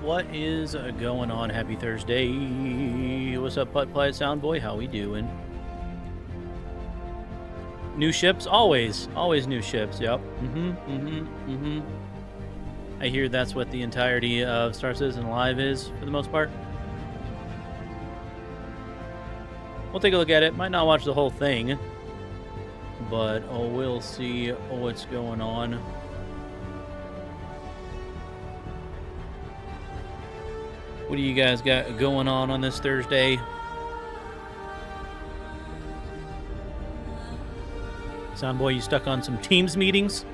What is going on? Happy Thursday. What's up, Putt Putt Soundboy? How we doing? New ships? Always new ships. Yep. I hear that's what the entirety of Star Citizen Live is, for the most part. We'll take a look at it. Might not watch the whole thing, but we'll see what's going on. What do you guys got going on this Thursday? Soundboy, you stuck on some Teams meetings?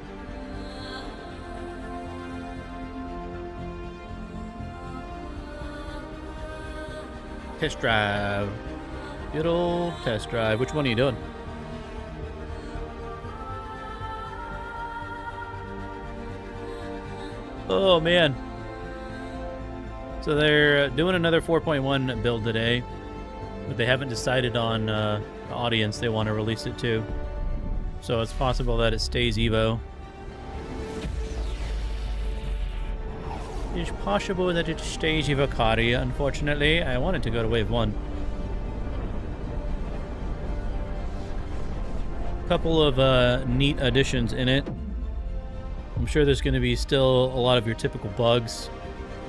Test drive. Good old test drive. Which one are you doing? Oh, man. So they're doing another 4.1 build today, but they haven't decided on the audience they want to release it to. So it's possible that it stays Evo. It's possible that it stays Evo Cardia, unfortunately. I wanted to go to Wave 1. Couple of neat additions in it. I'm sure there's going to be still a lot of your typical bugs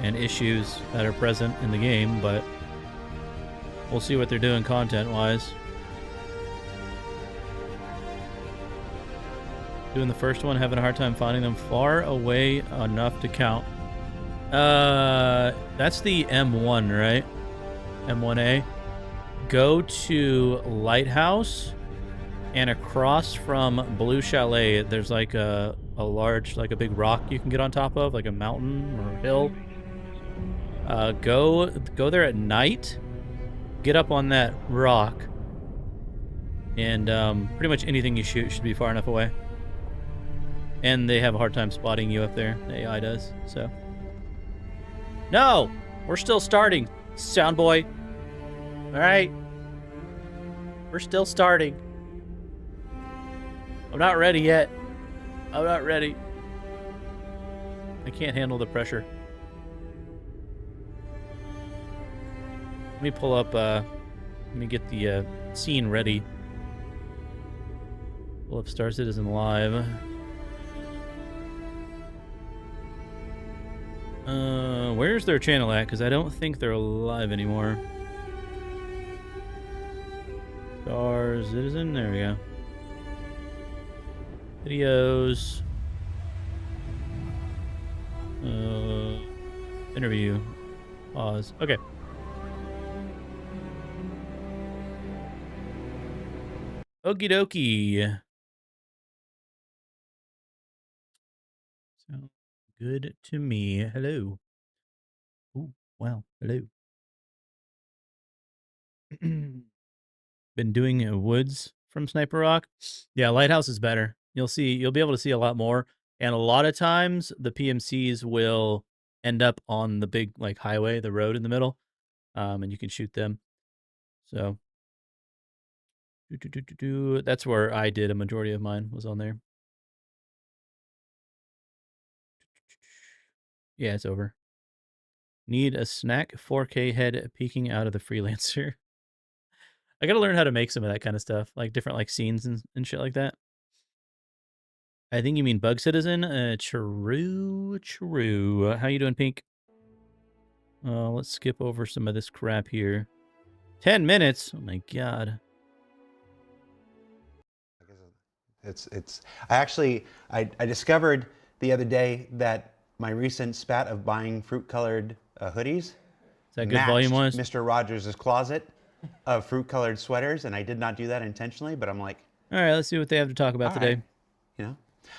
and issues that are present in the game, but we'll see what they're doing content-wise. Doing the first one, having a hard time finding them far away enough to count. That's the M1, right? M1A. Go to Lighthouse, and across from Blue Chalet, there's like a large, like a big rock you can get on top of, like a mountain or a hill. Go there at night, get up on that rock, and pretty much anything you shoot should be far enough away. And they have a hard time spotting you up there. The AI does, so. No! We're still starting, Soundboy. Alright? We're still starting. I'm not ready yet. I'm not ready. I can't handle the pressure. Let me pull up, let me get the scene ready. Pull up Star Citizen Live. Where's their channel at? Because I don't think they're live anymore. Star Citizen, there we go. Videos. Interview. Pause. Okay. Okie dokie. Sounds good to me. Hello. Oh, wow. Hello. Been doing woods from Sniper Rock. Yeah, Lighthouse is better. You'll be able to see a lot more. And a lot of times the PMCs will end up on the big like highway, the road in the middle. And you can shoot them. So that's where I did a majority of mine, was on there. Yeah, it's over. Need a snack 4K head peeking out of the freelancer. I gotta learn how to make some of that kind of stuff, like different like scenes and shit like that. I think you mean Bug Citizen. True. How you doing, Pink? Let's skip over some of this crap here. 10 minutes. Oh my god. I discovered the other day that my recent spat of buying fruit-colored hoodies Is that good volume-wise? Mr. Rogers' closet of fruit-colored sweaters, and I did not do that intentionally, but I'm like... All right, let's see what they have to talk about today. Right. You know?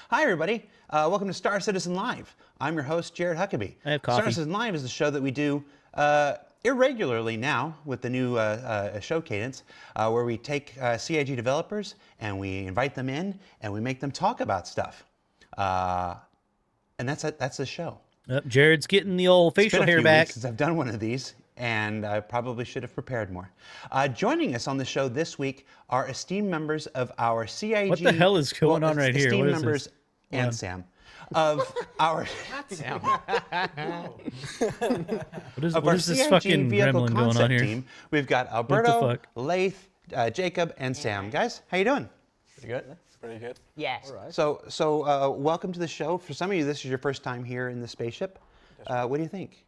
Hi, everybody. Welcome to Star Citizen Live. I'm your host, Jared Huckabee. I have coffee. Star Citizen Live is the show that we do irregularly now with the new show cadence, where we take CIG developers and we invite them in and we make them talk about stuff. And that's the show. Jared's getting the old facial hair back. Since I've done one of these, and I probably should have prepared more. Joining us on the show this week are esteemed members of our CIG... What the hell is going on right here? Esteemed What is members this? and Sam. of our What is this fucking vehicle gremlin going on concept here? team. We've got What the Alberto, fuck? Laith, Jacob, and Sam. Guys, how you doing? Pretty good. Pretty good. Yes. All right. So welcome to the show. For some of you, this is your first time here in the spaceship. What do you think?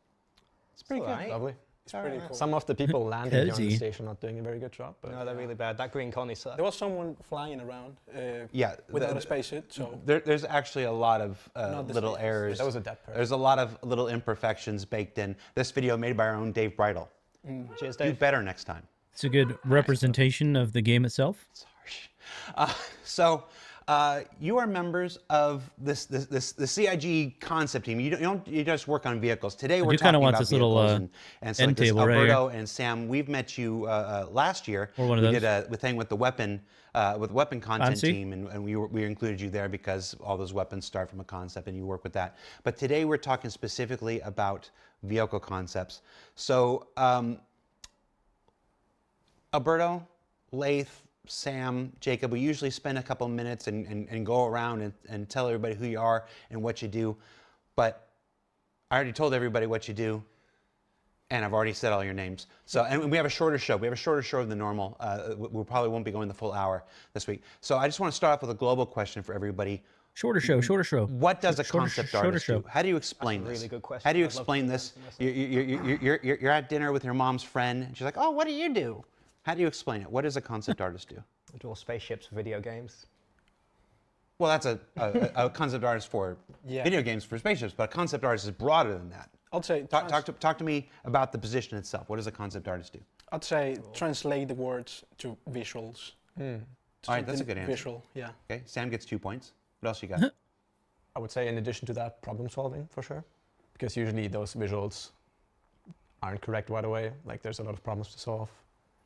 It's pretty good. Right. Lovely. It's pretty right. cool. Some of the people landing here on the Cozy. station are not doing a very good job. But No, they're really bad. That green connie sucks. There was someone flying around Yeah, without a spacesuit, so there's actually a lot of Not this little big. errors. that was a dead person. There's a lot of little imperfections baked in. This video made by our own Dave Bridle. Cheers, Do Dave. better next time. It's a good representation of the game itself. It's harsh. You are members of the CIG concept team. You just work on vehicles. Today we're do kinda talking want about this little, vehicles and so end like this table right here. Alberto and Sam. We've met you last year. Or one of we those. did a thing with the weapon content Fancy. team, and we included you there because all those weapons start from a concept, and you work with that. But today we're talking specifically about vehicle concepts. So Alberto, Laith, Sam, Jacob, we usually spend a couple minutes and go around and tell everybody who you are and what you do. But I already told everybody what you do, and I've already said all your names. So, and we have a shorter show. We have a shorter show than normal. We probably won't be going the full hour this week. So I just want to start off with a global question for everybody. Shorter show, shorter show. What does a Shorter concept shorter artist show. do? How do you explain That's a this? really good question. How do you I'd love explain to this? answer You're at dinner with your mom's friend, and she's like, "Oh, what do you do?" How do you explain it? What does a concept artist do? We draw spaceships for video games. Well, that's a concept artist for Yeah. video games for spaceships, but a concept artist is broader than that. I'd say Talk to me about the position itself. What does a concept artist do? I'd say translate the words to visuals. All right, that's a good answer. Visual, yeah. Okay, Sam gets 2 points. What else you got? I would say in addition to that, problem solving for sure. Because usually those visuals aren't correct right away. Like there's a lot of problems to solve,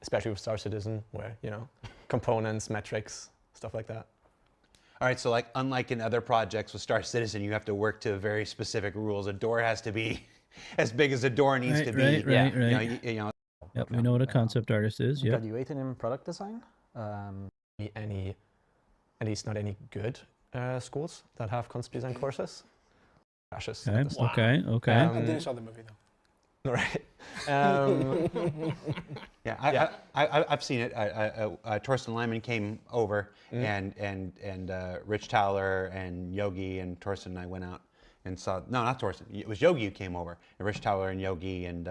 especially with Star Citizen, where, you know, components, metrics, stuff like that. All right, so like unlike in other projects with Star Citizen, you have to work to very specific rules. A door has to be as big as a door needs Right, to be. right, right, You know, right. you know, Yep, we know what a concept artist is. Yep. Graduated in product design. Any, at least not any good schools that have concept design courses. Crashes at Okay, the start. okay. I didn't saw the movie though. Right. yeah, I've seen it. Torsten Lyman came over, and Rich Towler and Yogi and Torsten and I went out and saw. No, not Torsten. It was Yogi who came over. And Rich Towler and Yogi and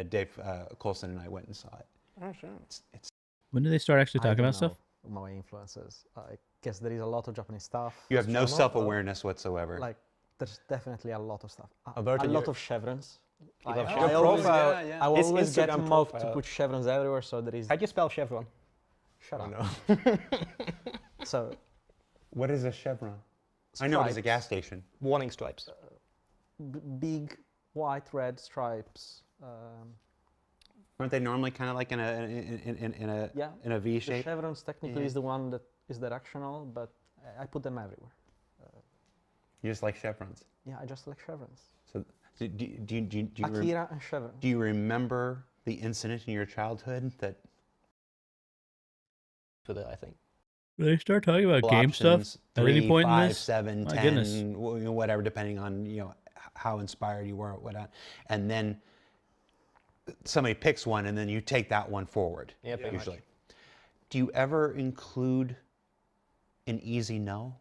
Dave Coulson and I went and saw it. Oh, sure. It's When do they start actually talking about stuff? My influences. I guess there is a lot of Japanese stuff. you have no Astronaut, self-awareness whatsoever. Like, there's definitely a lot of stuff. Alberto, a lot you're- of chevrons. love I chevrons. always, Yeah, yeah. I His always get Instagram mocked to profile. put chevrons everywhere, so there is. How do you spell chevron? Shut Oh, up. no. So, What is a chevron? I know it is a stripes. gas station. Warning stripes. Big white, red stripes. Aren't they normally kind of like in a Yeah. in a V The shape? chevrons technically Yeah. is the one that is directional, but I put them everywhere. You just like chevrons. Yeah, I just like chevrons. So do you Akira and chevron. do you remember the incident in your childhood that With it, I think. Do they start talking about game stuff options, at any 3, point in 5, this? 7, My 10, goodness. whatever, depending on how inspired you were or whatnot, and then somebody picks one and then you take that one forward. Yeah, pretty much. usually. Do you ever include an easy no?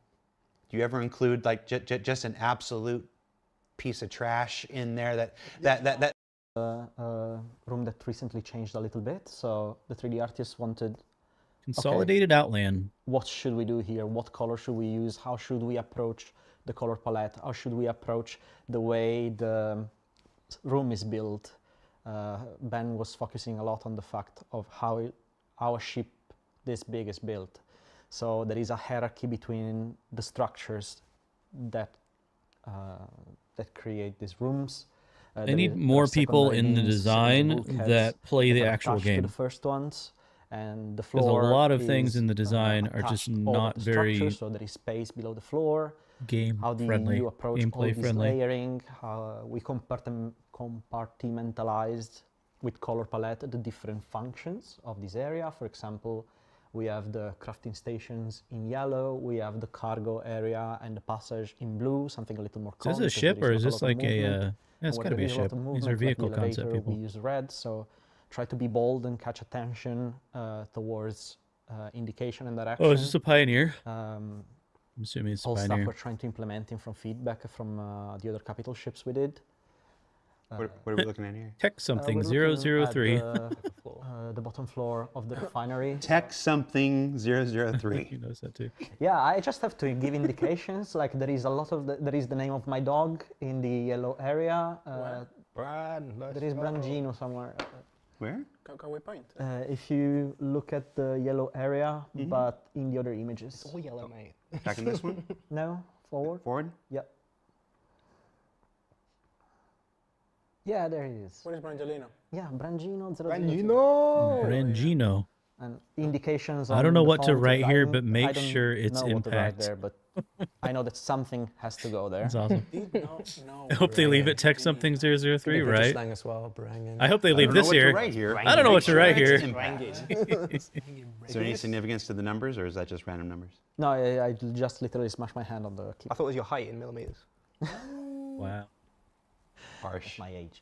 Do you ever include like just an absolute piece of trash in there that Room that recently changed a little bit. So the 3D artists wanted, Consolidated Outland. what should we do here? What color should we use? How should we approach the color palette? How should we approach the way the room is built? Ben was focusing a lot on the fact of how our ship this big is built. So there is a hierarchy between the structures that create these rooms. They There need is- more there are people secondary in the beams, design secondary bulkheads that play the that are actual attached to game. the first ones, and the There's floor. a lot of things is, in the design are just attached over not the very structure, so there is space below the floor. game How do friendly, you approach all gameplay this friendly. layering? How we compartmentalized with color palette the different functions of this area. For example, We have the crafting stations in yellow. We have the cargo area and the passage in blue, something a little more So is calm. this a because ship there or is is not this lot of like a? movement. Yeah, And it's where got to there be a is a ship. lot of These movement, are like the vehicle concept elevator, people. we use red. So try to be bold and catch attention towards indication and direction. Oh, is this a Pioneer? Um, I'm assuming it's a all stuff Pioneer. we're trying to implement in from feedback from the other capital ships we did. What are we looking at here? Tech something we're looking 003. at the bottom floor of the refinery. Tech something 003. He knows that too. Yeah, I just have to give indications. Like there is a lot of there is the name of my dog in the yellow area. Bran, let's There is go. Brangino somewhere. Where? Can we point? If you look at the yellow area, but in the other images. It's all yellow, mate. Back in this one? No, forward. Forward? Yep. Yeah, there he is. Where is Brangelino? Yeah, Brangino. 003. Brangino! Brangino. And indications. I don't on know the what to font, write I here, don't- but make I don't sure it's know what to write impact. there, but I know that something has to go there. That's awesome. No. I hope they leave it tech something 003, British right? slang as well, branging. I hope they I leave don't know this what to here. write here. I don't know what to write Make sure here. it's impact. Is there any significance to the numbers, or is that just random numbers? No, I just literally smashed my hand on the I keyboard. thought it was your height in millimeters. Wow. Harsh. My age.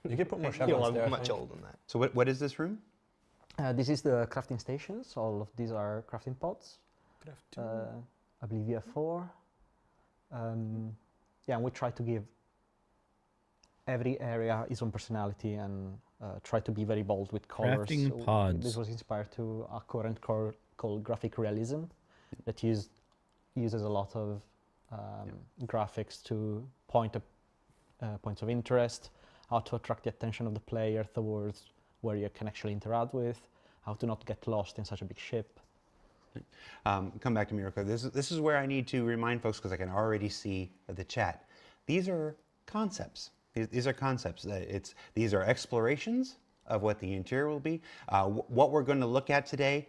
You could put more You're chevrons there. I much think. older than that. So what is this room? This is the crafting stations. All of these are crafting pods. I believe you have 4. Yeah, and we try to give every area its own personality and try to be very bold with colors. Crafting So pods. This was inspired to a current core called graphic realism that uses a lot of graphics to point points of interest, how to attract the attention of the player towards where you can actually interact with, how to not get lost in such a big ship. Come back to me real quick. This is where I need to remind folks, because I can already see the chat. These are concepts. These are concepts. These are explorations of what the interior will be. What we're going to look at today,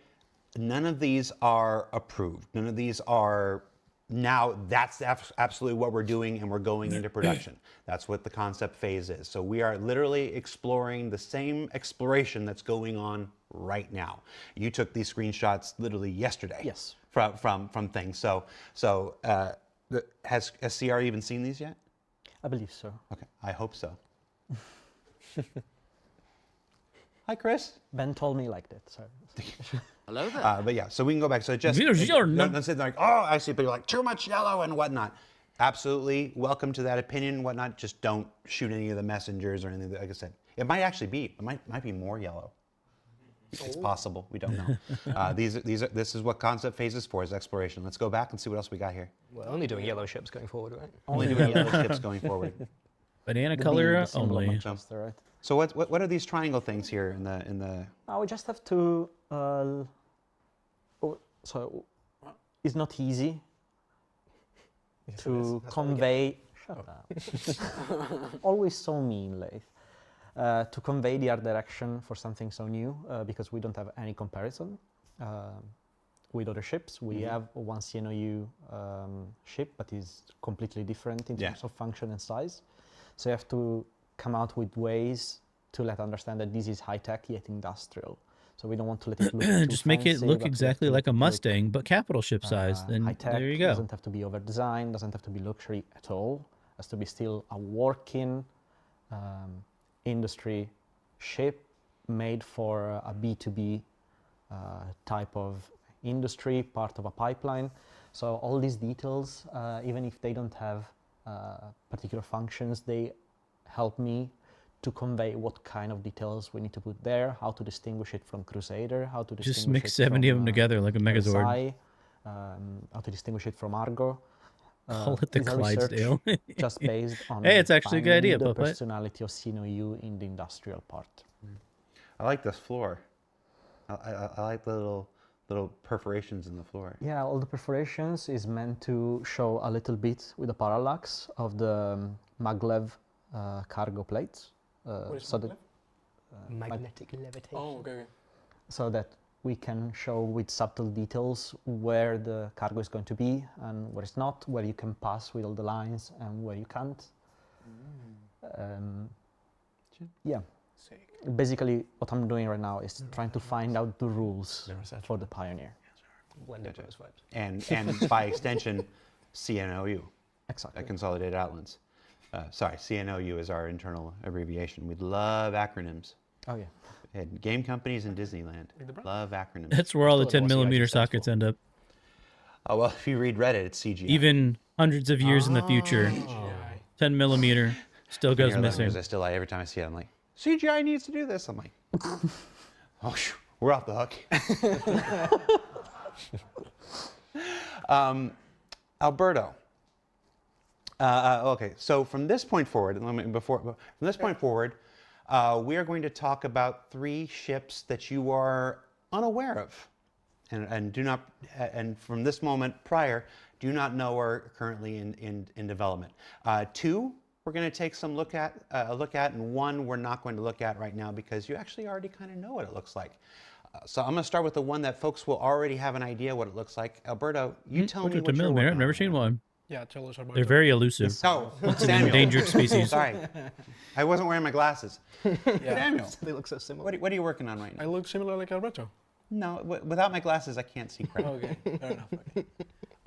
none of these are approved. None of these are now, that's absolutely what we're doing, and we're going into production. That's what the concept phase is. So we are literally exploring the same exploration that's going on right now. You took these screenshots literally yesterday. Yes. From things. So has CR even seen these yet? I believe so. Okay, I hope so. Hi, Chris. Ben told me he liked it. So. Hello there. But yeah, so we can go back. So just Giorno. don't say like, oh, I see people like too much yellow and whatnot. Absolutely welcome to that opinion and whatnot. Just don't shoot any of the messengers or anything. Like I said, it might actually be. It might be more yellow. It's possible. We don't know. This is what concept phase is for, is exploration. Let's go back and see what else we got here. We're only doing yellow ships going forward, right? Only doing yellow ships going forward. Banana The color the symbol of only. Manchester, right? So what are these triangle things here in the? Now we just have to. So it's not easy Yes, it is. to That's what we get. convey. Shut up. Always so mean, Leith. To convey the art direction for something so new, because we don't have any comparison with other ships. We have one CNOU ship, but is completely different in terms of function and size. So you have to come out with ways to let understand that this is high tech yet industrial. So we don't want to let it look too Just make it fancy, look but we have exactly to like a make it look, Mustang, but capital ship size. Then high-tech. there you go. Doesn't have to be over designed, doesn't have to be luxury at all. Has to be still a working industry ship made for a B2B type of industry, part of a pipeline. So all these details, even if they don't have particular functions, they help me to convey what kind of details we need to put there, how to distinguish it from Crusader, how to distinguish Just mix it 70 of from, them together like a Megazord. Versailles, how to distinguish it from Argo. Call it the These are research Clydesdale. just based on Hey, it's actually a good finding idea, the Puppet. personality of CNOU in the industrial part. I like this floor. I like the little perforations in the floor. Yeah, all the perforations is meant to show a little bit with the parallax of the maglev cargo plates. So that Magnetic levitation. Oh, okay. so that we can show with subtle details where the cargo is going to be and where it's not, where you can pass with all the lines and where you can't. Yeah. Sick. Basically, what I'm doing right now is trying to find out the rules for the Pioneer. Blended prototypes. And by extension, CNOU, Exactly. Consolidated Outlets. Sorry, CNOU is our internal abbreviation. We love acronyms. Oh yeah. And game companies in Disneyland love acronyms. That's where all the Still 10 don't know what millimeter CIG stands sockets for. end up. Oh, well, if you read Reddit, it's CGI. Even hundreds of years in the future, CGI. 10 millimeter still goes missing. I still, every time I see it, I'm like, CGI needs to do this. I'm like, oh, we're off the hook. Alberto. Okay, so from this point forward, we are going to talk about 3 ships that you are unaware of, and do not, and from this moment prior, do not know are currently in development. 2, we're going to take a look at, and 1 we're not going to look at right now because you actually already kind of know what it looks like. So I'm going to start with the one that folks will already have an idea what it looks like. Alberto, you tell me what you're millimeter. working I've never on seen right one. Yeah, tell us about They're it. very elusive. now. Oh, It's an Samuel. endangered species. Sorry, I wasn't wearing my glasses. Samuel, They look so similar. what are you working on right I now? look similar like Alberto. No, without my glasses, I can't see crap. Okay, fair enough. Okay.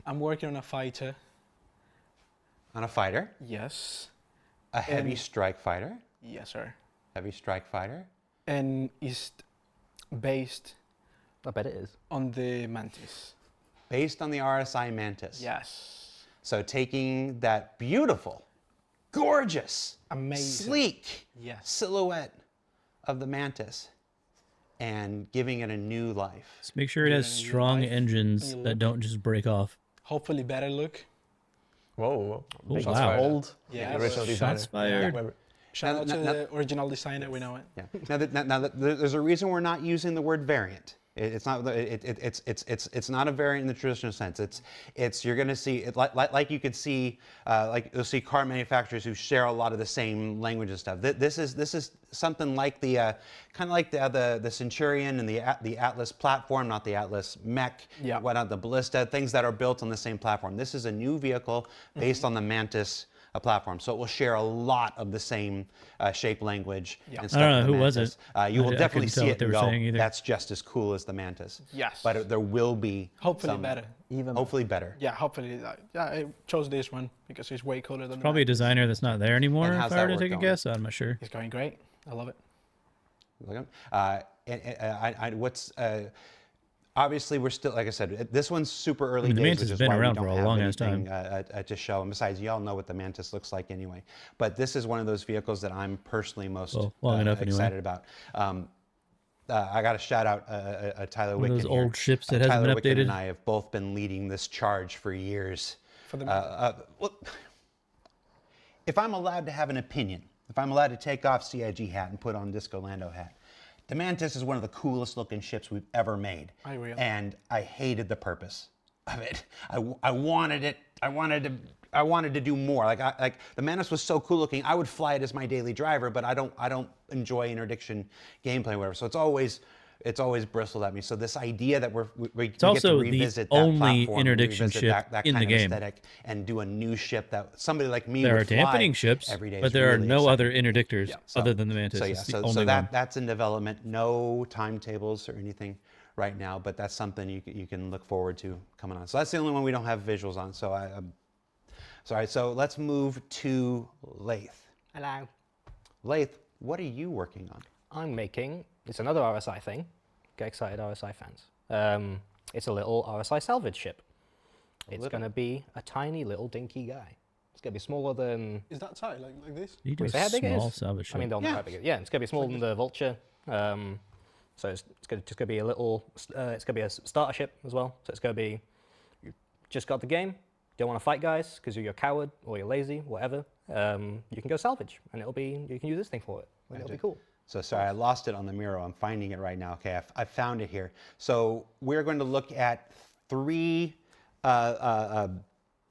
I'm working on a fighter. On a fighter, Yes. a heavy And- strike fighter, Yes, sir. heavy strike fighter. And it's based I bet it is. on the Mantis. Based on the RSI Mantis. Yes. So taking that beautiful, gorgeous, Amazing. sleek Yes. silhouette of the Mantis and giving it a new life. Just make sure it has Give it a new strong life, engines new that look. don't just break off. Hopefully better look. Whoa, whoa. Oh, Shots wow. fired. Old. Yeah. The original designer. Shots fired. Whoever- Shout out Now- to now- the original designer, we know it. Yeah. Now, there's a reason we're not using the word variant. It's not. It's not a variant in the traditional sense. It's you're going to see it like you could see like you'll see car manufacturers who share a lot of the same language and stuff. This is something like the kind of like the Centurion and the Atlas platform, not the Atlas mech. Yeah. Whatnot, the Ballista, things that are built on the same platform. This is a new vehicle based on the Mantis platform, so it will share a lot of the same shape, language, Yeah. and I stuff. don't know, as who the was Mantis. it? You will I definitely couldn't tell see what it they and were go, saying either. that's just as cool as the Mantis. Yes. But there will be Hopefully some- better. Even Hopefully better. Yeah, hopefully. Yeah, I chose this one because it's way cooler than the Probably a Mantis. designer that's not there anymore. And If how's I were that to work take a going? guess, I'm not sure. It's going great. I love it. Look obviously we're still, like I said, this one's super early I mean, the days, Mantis which has is been why we around don't for a have long-ass anything to show. And besides, y'all know what the Mantis looks like anyway. But this is one of those vehicles that I'm personally most Well, long enough anyway. excited about. I got to shout out Tyler One of Wicken those here. old ships that hasn't Tyler been Wicken updated. and I have both been leading this charge for years. For the Well, if I'm allowed to have an opinion, if I'm allowed to take off CIG hat and put on Disco Lando hat, the Mantis is one of the coolest looking ships we've ever made. I agree. And I hated the purpose of it. I wanted it. I wanted to do more. Like the Mantis was so cool looking. I would fly it as my daily driver, but I don't enjoy interdiction gameplay or whatever. So it's always bristled at me. So this idea that we get to also the revisit that only platform, interdiction revisit ship that in the kind of game. aesthetic, and do a new ship that somebody like me There are would fly dampening ships, every day but is there are really no exciting. other interdictors So- other than the Mantis. So yeah, It's the so only one. that's in development. No timetables or anything right now, but that's something you can look forward to coming on. So that's the only one we don't have visuals on. So sorry. So let's move to Lath. Hello. Lath, what are you working on? I'm making, it's another RSI thing. Get excited, RSI fans. It's a little RSI salvage ship. It's going to be a tiny little dinky guy. It's going to be smaller than, Is that tight like this? You do Wait, a say how big it small is? salvage ship. I mean, they'll know Yeah. how big it is. Yeah, it's going to be smaller than the Vulture. So it's just going to be a little, it's going to be a starter ship as well. So it's going to be, you just got the game, don't want to fight guys because you're a coward or you're lazy, whatever. You can go salvage and it'll be, you can use this thing for it. And it'll be cool. So sorry, I lost it on the Miro. I'm finding it right now. Okay, I found it here. So we're going to look at three.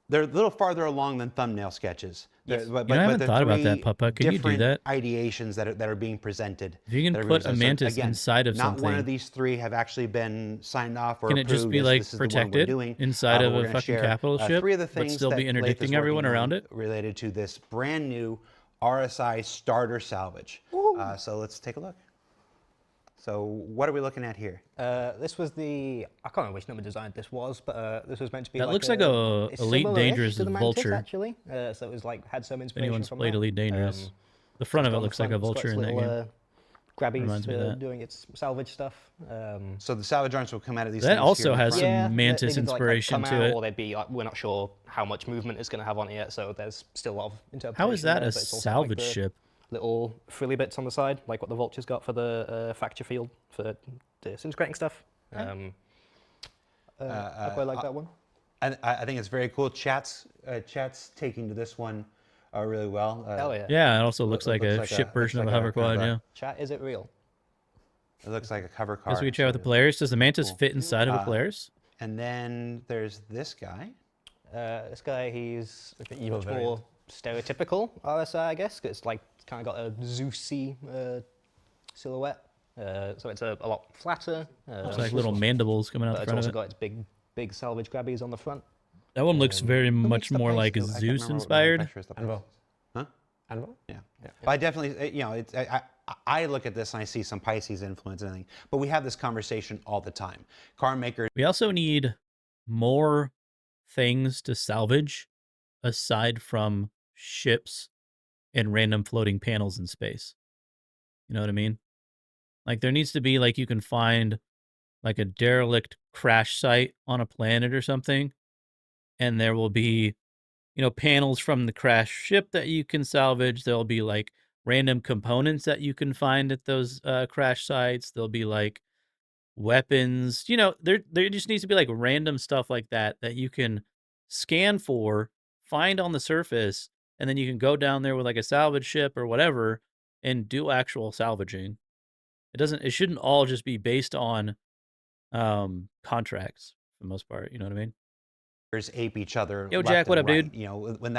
They're a little farther along than thumbnail sketches. Yes. But I haven't they're thought about that, three Papa. Can you do different that? Ideations that are being presented. If you can that are put being a presented. Mantis Again, inside of not one something, of these three have actually been signed off or can it just approved be as like this is the one we're protected doing. inside But of we're a gonna fucking share, capital ship, three of the but things still be that Lath is interdicting everyone working around on it? related to this brand new RSI starter salvage. So let's take a look. So what are we looking at here? This was the, I can't remember which number design this was, but this was meant to be That like looks like a it's Elite similar-ish Dangerous to the Mantis, Vulture. actually. So it was like, had some If inspiration anyone's from played that. Elite Dangerous, the front of it looks like a vulture in that game. Grabbies Reminds me of that. doing its salvage stuff. So the salvage arms will come out of these That things also here in has front. some yeah, Mantis they'd either, inspiration come to out, it. or they'd be like, we're not sure how much movement it's going to have on it yet, so there's still a lot of interpretation. How is that there, a but it's also salvage the ship? Little frilly bits on the side, like what the vulture's got for the fracture field for disintegrating stuff. I quite like that one. I think it's very cool. Chat's taking to this one really well. Hell yeah. Yeah, it also looks like a looks like ship version of a like hover kind quad. of Yeah. Chat, is it real? It looks like a cover car. Guess we can chat with the so- players. Does the Mantis Cool. fit inside of a Polaris? And then there's this guy. This guy, he's Like the evil much variant. more stereotypical RSI, I guess. 'Cause it's like kind of got a Zeusy silhouette. So it's a lot flatter. Looks like little mandibles coming out but the it's front also of it. got its big salvage grabbies on the front. That one looks very Who much makes the more place? like I can't remember Zeus what the inspired. manufacturer's the place. Anvil. Huh? Anvil? Yeah. But I definitely, you know, I look at this and I see some Pisces influence and everything. But we have this conversation all the time. Car makers. We also need more things to salvage aside from ships and random floating panels in space. You know what I mean? Like there needs to be like you can find like a derelict crash site on a planet or something, and there will be, you know, panels from the crash ship that you can salvage. There'll be like random components that you can find at those crash sites. There'll be like weapons. You know, there just needs to be like random stuff like that that you can scan for, find on the surface, and then you can go down there with like a salvage ship or whatever and do actual salvaging. It shouldn't all just be based on contracts for the most part, you know what I mean? Ape each other. Yo, left Jack, what and up, right. dude? You know, when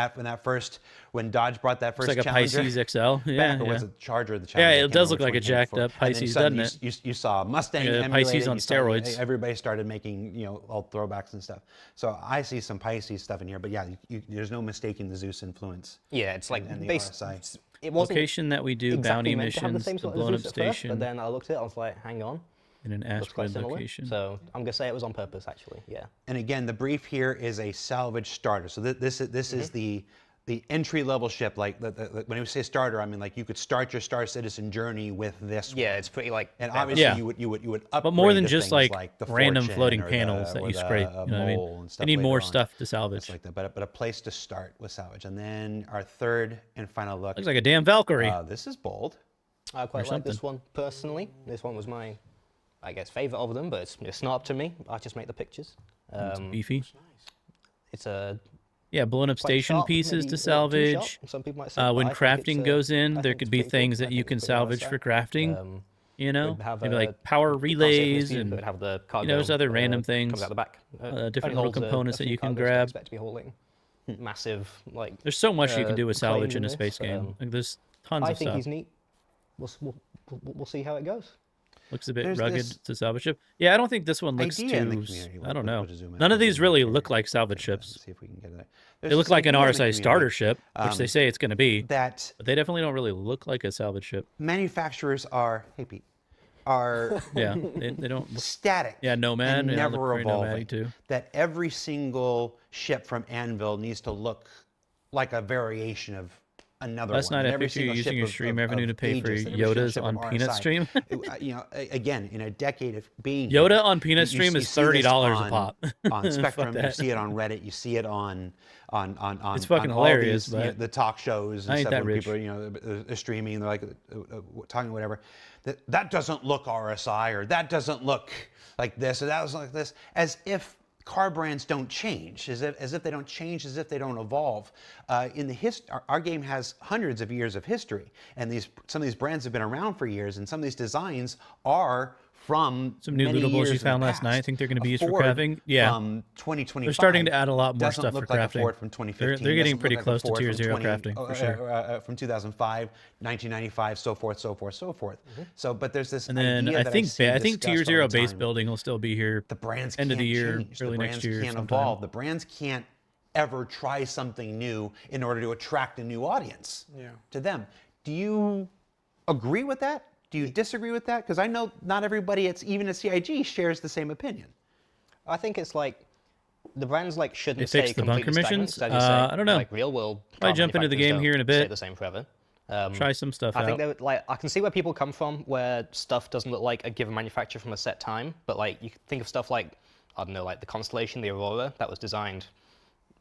Dodge brought that first It's like a Challenger Pisces XL. Yeah, back, or was yeah. it Charger or the Yeah, Challenger? I it can't does remember look like which a one came jacked before. up And then Pisces, suddenly doesn't you saw Mustang Yeah, emulated, Pisces on you saw- steroids. Everybody started making, you know, all throwbacks and stuff. So I see some Pisces stuff in here, but yeah, there's no mistaking the Zeus influence. Yeah, it's like and the based. RSI. It wasn't Location that we do exactly bounty meant to have the missions, same the sort of blown up Zeus at first, station but then I looked at it, I was like, hang on, in an looks quite asteroid similar. location. So I'm gonna say it was on purpose, actually. Yeah. And again, the brief here is a salvage starter. So this is the entry level ship. Like when we say starter, I mean like you could start your Star Citizen journey with this. Yeah, one. it's pretty like. And bare obviously Yeah. you would upgrade But more than to just things like the random Fortune floating or panels that or you scrape, you know what I mean? Mole and You stuff need later more on. stuff to It's salvage. like that, but a place to start with salvage. And then our third and final look. Looks like a damn Valkyrie. This is bold. I quite like this something. one personally. This one was my, I guess, favorite of them, but it's not up to me. I just make the pictures. It's beefy. It's a Yeah, blown up quite station sharp, pieces maybe to a little too salvage. sharp, some people might say, but When I think crafting it's, goes in, I there think could it's be pretty cool. things I that you think can it's pretty well salvage for set. crafting. You know, We'd have maybe a like power concept relays machine and that would have the cargo, there's other random comes things, out the back. different Only little holds components that few you can cargos that I grab. expect to be holding massive, like. there's so much you can do with salvage claims in a this, space game. Like there's tons I of think stuff. he's neat. We'll see how it goes. Looks a bit There's rugged this to salvage ship. Yeah, I don't think this one looks idea in the too. community. I don't We'll know. just zoom out. None of We'll these zoom really out look here. like salvage Let's ships. see if we can get it. They There's look this like an idea in the RSI community starter ship, which they um, say it's going to be, that but they definitely don't really look like a salvage ship. manufacturers are, hey Pete, are Yeah, they don't. static. Yeah, Nomad. and Yeah, never look very evolving. nomad-y too. That every single ship from Anvil needs to look like a variation of another Last one. night And I every picture you single using ship your of- stream of- revenue of to pay for ages, and every single Yoda's ship on of Peanut RSI. stream. You know, again, in a decade of being Yoda here, on Peanut you stream is see this $30 a on- pop. on Fuck Spectrum, you that. see it on Reddit, you see it on It's fucking on all hilarious, these, you know, but the talk shows I and ain't stuff that when rich. people are streaming, they're like talking whatever. That doesn't look RSI, or that doesn't look like this, or that was like this, as if car brands don't change, as if they don't change, as if they don't evolve. In the our game has hundreds of years of history, and some of these brands have been around for years, and some of these designs are from Some new many lootables years you in the found last night. I past. think they're going to be A used for Ford crafting. Yeah, from 2025 they're starting to add a lot more doesn't stuff look for like crafting. a Ford from 2015. They're getting doesn't pretty look like a close to Ford tier from 0 20 crafting for sure. From 2005, 1995, so forth, so forth, so forth. So, but there's this And then idea I that think see I think discussed tier all 0 the base time. building will still be here. The brands end of the can't year, change. early The next brands year can't sometime. evolve. The brands can't ever try something new in order to attract a new audience Yeah. to them. Do you agree with that? Do you disagree with that? Because I know not everybody, even at CIG, shares the same opinion. I think it's like the brands like shouldn't They stay fixed the bunker completely stagnant, missions? as you say. I don't know. Like real world Might car jump into the manufacturers game don't here in a stay bit. the same forever. Try some stuff I out. think they would, like, I can see where people come from, where stuff doesn't look like a given manufacturer from a set time, but like you think of stuff like, I don't know, like the Constellation, the Aurora, that was designed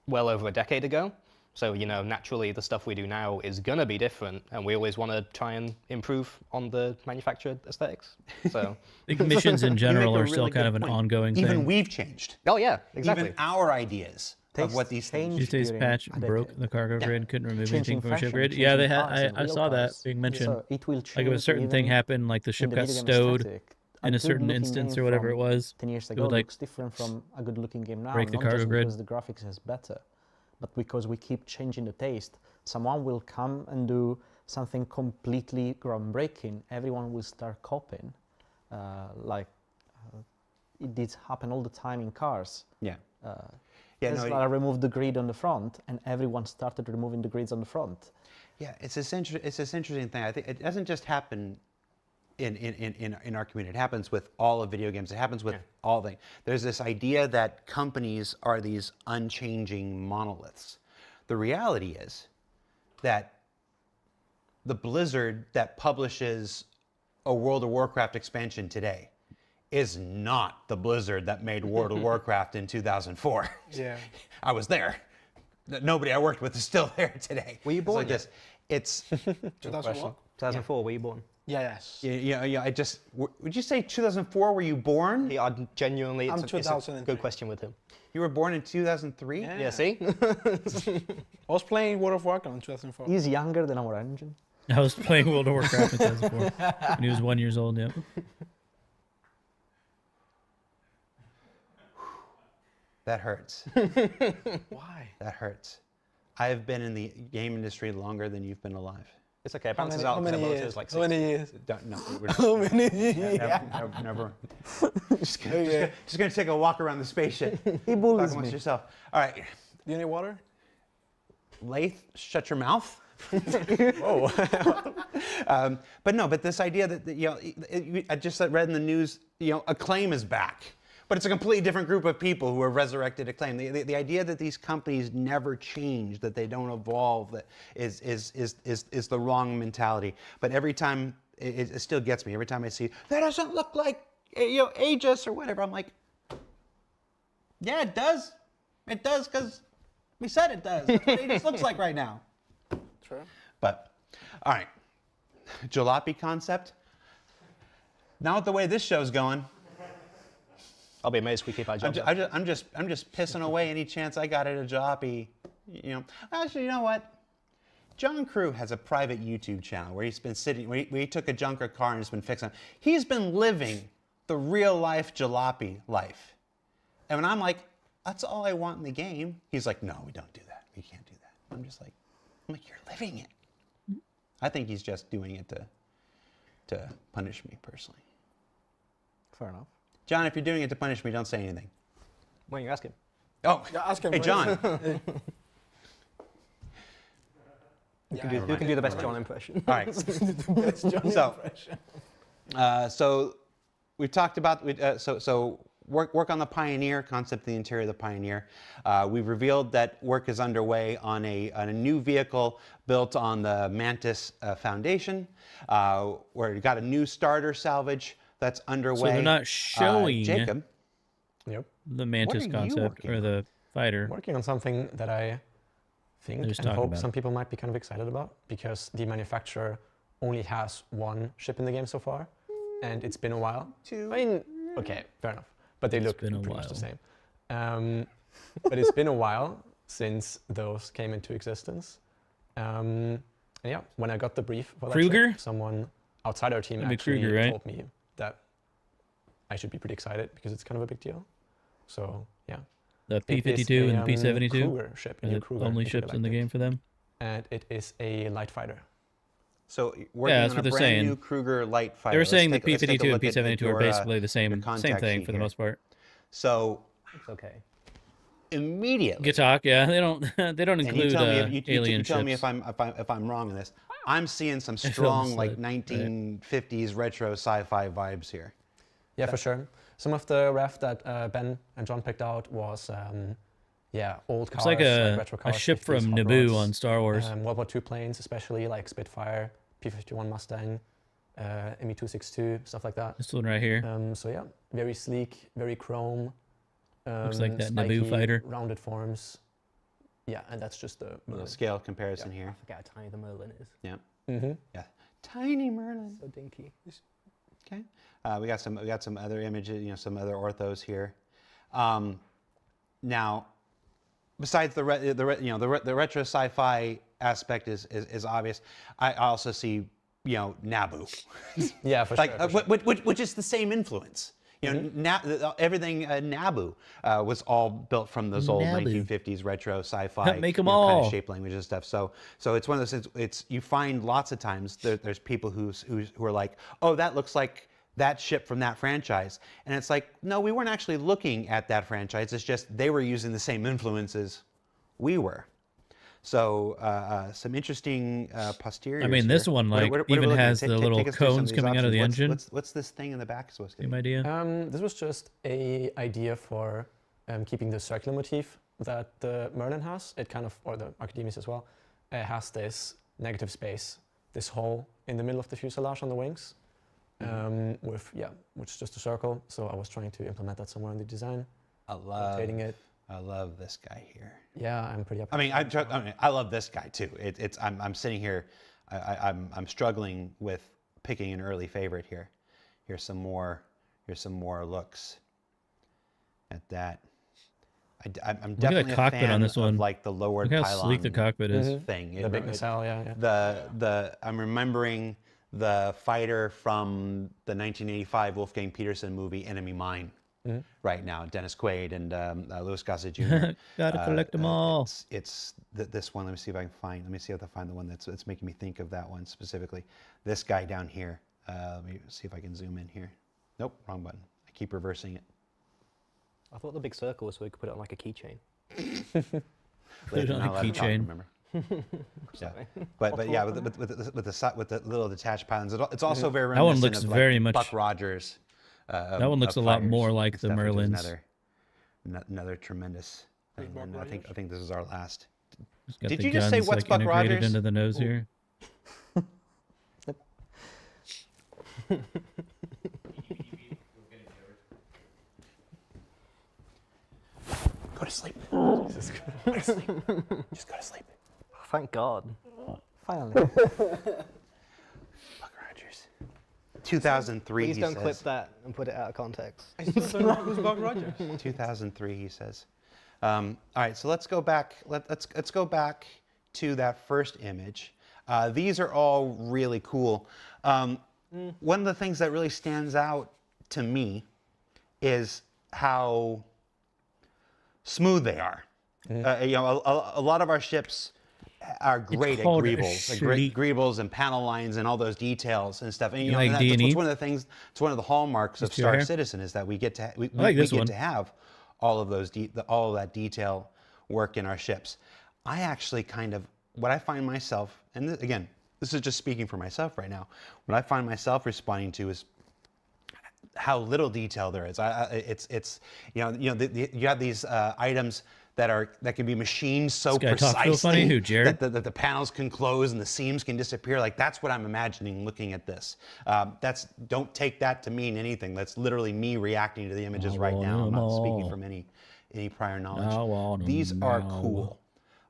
well over a decade ago. So, you know, naturally the stuff we do now is gonna be different, and we always want to try and improve on the manufactured aesthetics. So, I think missions in general a are still really kind good of an point. ongoing Even thing. we've changed. oh yeah, exactly. Even our ideas of what these things. Changed Tuesday's during patch a broke decade. the cargo grid, couldn't remove Changing anything from a ship fashion, grid. Yeah, they changing had. cars and I real saw that cars. being mentioned. So it will Like if a change certain thing even happened, like the in ship the got video game stowed aesthetic. in a certain good-looking instance game or whatever it from was. 10 years It ago would like looks different from a good-looking game now. break the Not cargo just grid. because the graphics is better, but because we keep changing the taste. Someone will come and do something completely groundbreaking. Everyone will start copying. It did happen all the time in cars. Yeah. Yeah, Tesla removed the grid on the front, and everyone started removing the grids on the front. Yeah, it's this interesting thing. I think it doesn't just happen in our community. It happens with all of video games. It happens with all things. There's this idea that companies are these unchanging monoliths. The reality is that the Blizzard that publishes a World of Warcraft expansion today is not the Blizzard that made World of Warcraft in 2004. Yeah. I was there. Nobody I worked with is still there today. Were you born It's like yet? this. It's 2001? 2004, were you born? Yes. yeah. I just would you say 2004? Were you born? Yeah, I genuinely, I'm it's a 2003. good question with him. You were born in 2003. Yeah. Yeah, see? I was playing World of Warcraft in 2004. He's younger than our engine. I was playing World of Warcraft in 2004 when he was 1 year old. Yeah. That hurts. Why? That hurts. I've been in the game industry longer than you've been alive. It's okay, it How bounces many, out how because many I years? was like How many 60. years? No, How many years? never. Just gonna take a walk around the spaceship. He Talk bullies amongst me. yourself. All right, Do you need water? Lath, shut your mouth. Oh, But this idea that I just read in the news, Acclaim is back, but it's a completely different group of people who have resurrected Acclaim. The idea that these companies never change, that they don't evolve, that is the wrong mentality. But every time it still gets me. Every time I see that doesn't look like Aegis or whatever, I'm like, yeah, it does. It does because we said it does. That's what Aegis looks like right now. True. But, all right, jalopy concept. Now with the way this show's going, I'll be amazed if we keep our jobs. up. I'm just pissing away any chance I got at a jalopy. Actually, you know what? John Crew has a private YouTube channel where he's been sitting, where he took a junker car and has been fixing it. He's been living the real life jalopy life. And when I'm like, that's all I want in the game, he's like, no, we don't do that. We can't do that. I'm just like, you're living it. I think he's just doing it to punish me personally. Fair enough. John, if you're doing it to punish me, don't say anything. Why don't you ask him? Oh, Yeah, ask him hey, first. John. Who can do the best John impression? All right. So we've talked about work on the Pioneer concept, the interior of the Pioneer. We've revealed that work is underway on a new vehicle built on the Mantis foundation. Where we got a new starter salvage that's underway. So they're not showing Jacob. yep. the Mantis are you concept working or the fighter. Working on something that I think Just and talking hope about some it. people might be kind of excited about, because the manufacturer only has one ship in the game so far, and it's been a while. Two. I mean, okay, fair enough, but they It's look been a pretty much the while. same. But it's been a while since those came into existence. And yeah, when I got the brief for that Kruger? ship, someone outside our team That'd be actually Kruger, right? told me that I should be pretty excited because it's kind of a big deal. So yeah. The It is P-52 and a, the P-72 Kruger ship, a are new the Kruger, only if you ships like in the it. game for them. And it is a light fighter. So working that's on what a they're brand saying. new Kruger light fighter. They were Let's saying the take- let's take a P-52 and look at P-72 are your, basically the same contact thing sheet for the here. most part. So It's okay. immediately, Gatok, yeah, they don't and you include tell me if you alien tell me ships. if I'm wrong in this. I'm seeing some fell strong asleep, like right. 1950s retro sci-fi vibes here. Yeah, for sure. Some of the ref that Ben and John picked out was, yeah, old Looks cars, like a retro cars, ship 50s from hot Naboo rods, on Star Wars. World War II planes, especially like Spitfire, P-51 Mustang, Me-262, stuff like that. This one right here. So yeah, very sleek, very chrome. Looks like that spiky, Naboo fighter. rounded forms. Yeah, and that's just the A little Merlin. scale comparison I here. forget how tiny the Merlin is. Yeah. Mm-hmm. Yeah. Tiny Merlin. So dinky. Okay. We got some other images, some other orthos here. Now, besides the retro sci-fi aspect is obvious. I also see Naboo. Yeah, for like sure. For sure. which is the same influence. Everything Naboo was all built from those old Naboo. 1950s retro sci-fi Make 'em kind all. of shape language and stuff. So it's one of those things. It's you find lots of times there's people who are like, oh, that looks like that ship from that franchise, and it's like, no, we weren't actually looking at that franchise. It's just they were using the same influences we were. So some interesting posteriors. I mean, this here. one What like are we even looking at? has the Take little us through some of cones these coming out of the options. engine. What's this thing in the back supposed to Same be? idea. This was just a idea for keeping the circular motif that the Merlin has. It kind of, or the Archimedes as well, has this negative space, this hole in the middle of the fuselage on the wings, which is just a circle. So I was trying to implement that somewhere in the design, rotating it. I love this guy here. Yeah, I'm pretty happy. I mean, I love this guy too. I'm sitting here, I'm struggling with picking an early favorite here. Here's some more looks at that. I'm Look at definitely the a cockpit fan on this one. of like the lowered Look how pylon sleek the cockpit is. thing. The big nacelle, yeah. I'm remembering the fighter from the 1985 Wolfgang Peterson movie Enemy Mine. Right now, Dennis Quaid and Louis Gossett Jr. Gotta collect them all. It's this one. Let me see if I can find. Let me see if I can find the one that's making me think of that one specifically. This guy down here. Let me see if I can zoom in here. Nope, wrong button. I keep reversing it. I thought the big circle was so we could put it on like a keychain. Put it on a keychain. Remember? Yeah, but yeah, with the little detached pylons, it's also very That one reminiscent looks of very like much. Buck Rogers. That one looks a lot more like the Merlins. Another tremendous thing. And I think this is our last. It's got Did the you just say guns, what's like, Buck integrated Rogers? into the nose here? Go to sleep. Go to sleep. Just go to sleep. Thank God. Finally. Buck Rogers. 2003. Please he don't says. clip that and put it out of context. I still don't know who's Buck Rogers. 2003. He says. All right. So let's go back. Let's go back to that first image. These are all really cool. One of the things that really stands out to me is how smooth they are. A lot of our ships are great at called a greebles, like great sleek- greebles and panel lines and all those details and stuff. And You like that's D&E? one of the things. It's one of the hallmarks of Just your Star hair? Citizen is that we get to we like this get one. to have all of those all of that detail work in our ships. I actually kind of what I find myself, and again, this is just speaking for myself right now. What I find myself responding to is how little detail there is. You have these items that can be machined so This guy talks precisely real funny. Who, Jared? that the panels can close and the seams can disappear. Like that's what I'm imagining looking at this. Don't take that to mean anything. That's literally me reacting to the images right now. I'm not speaking from any prior knowledge. These are cool.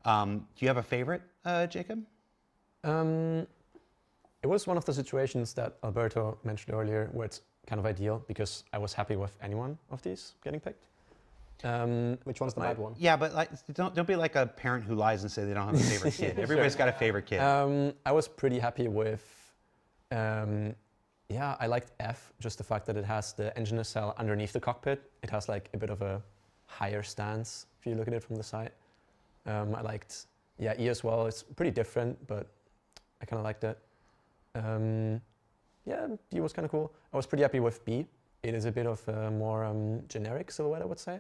Do you have a favorite, Jacob? It was one of the situations that Alberto mentioned earlier where it's kind of ideal because I was happy with any one of these getting picked. Which one's the bad one? Yeah, but like, don't be like a parent who lies and say they don't have a favorite kid. Everybody's got a favorite kid. I was pretty happy with, I liked F, just the fact that it has the engine nacelle underneath the cockpit. It has like a bit of a higher stance if you look at it from the side. I liked, E as well. It's pretty different, but I kind of liked it. D was kind of cool. I was pretty happy with B. It is a bit of a more generic silhouette, I would say.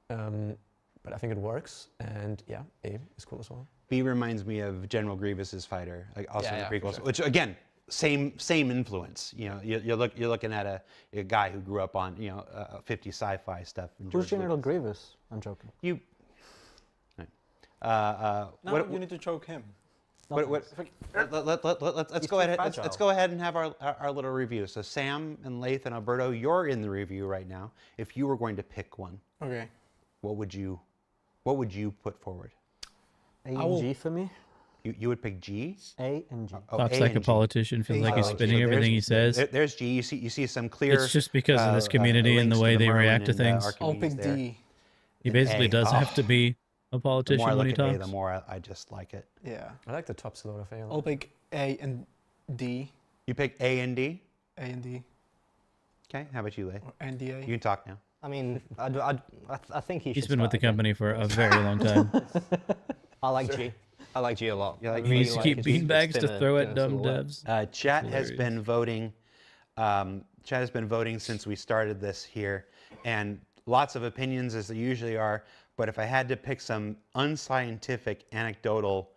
But I think it works. And A is cool as well. B reminds me of General Grievous's fighter, like also Yeah, in yeah, the for prequels, sure. which again, same influence. You know, you're looking at a guy who grew up on 50 sci-fi stuff. And Who's George General Lucas. Grievous? I'm joking. You. Now what, you need to choke him. let's He's go too ahead. fragile. Let's go ahead and have our little review. So Sam and Lath and Alberto, you're in the review right now. If you were going to pick one, Okay. what would you put forward? A and G for me. You would pick G. A and G. Oh, Talks A like a and G. politician. Feels like he's Oh, spinning so everything he says. There's G. You see some clear. It's just because of this community and the links to way they Merlin react to and, things. I'll Archimedes pick there. D. He Then basically A. does Oh. have to be a The politician more I when look he at A, talks. the more I just like it. Yeah. I like the top load of A. I'll pick A and D. You pick A and D. A and D. Okay. How about you, Lay? Or NDA. You can talk now. I mean, I think he should He's been with the start again. company for a very long time. I like G. I like G a lot. You like I G? He used to like keep his beanbags to spinner- throw at spinner dumb silhouette. devs. Chat has hilarious. been voting. Chat has been voting since we started this here, and lots of opinions as there usually are. But if I had to pick some unscientific, anecdotal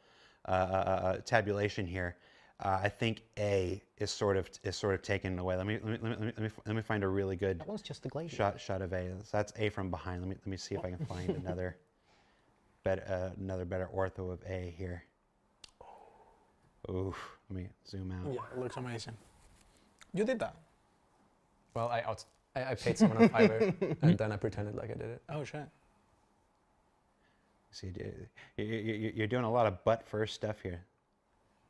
tabulation here, I think A is sort of taken away. Let me find a really good That one's just the glaze. shot of A. So that's A from behind. Let me see if I can find another better ortho of A here. Ooh, let me zoom out. Yeah, it looks amazing. You did that. Well, I paid someone a $5 and then I pretended like I did it. Oh shit. See, you're doing a lot of butt first stuff here.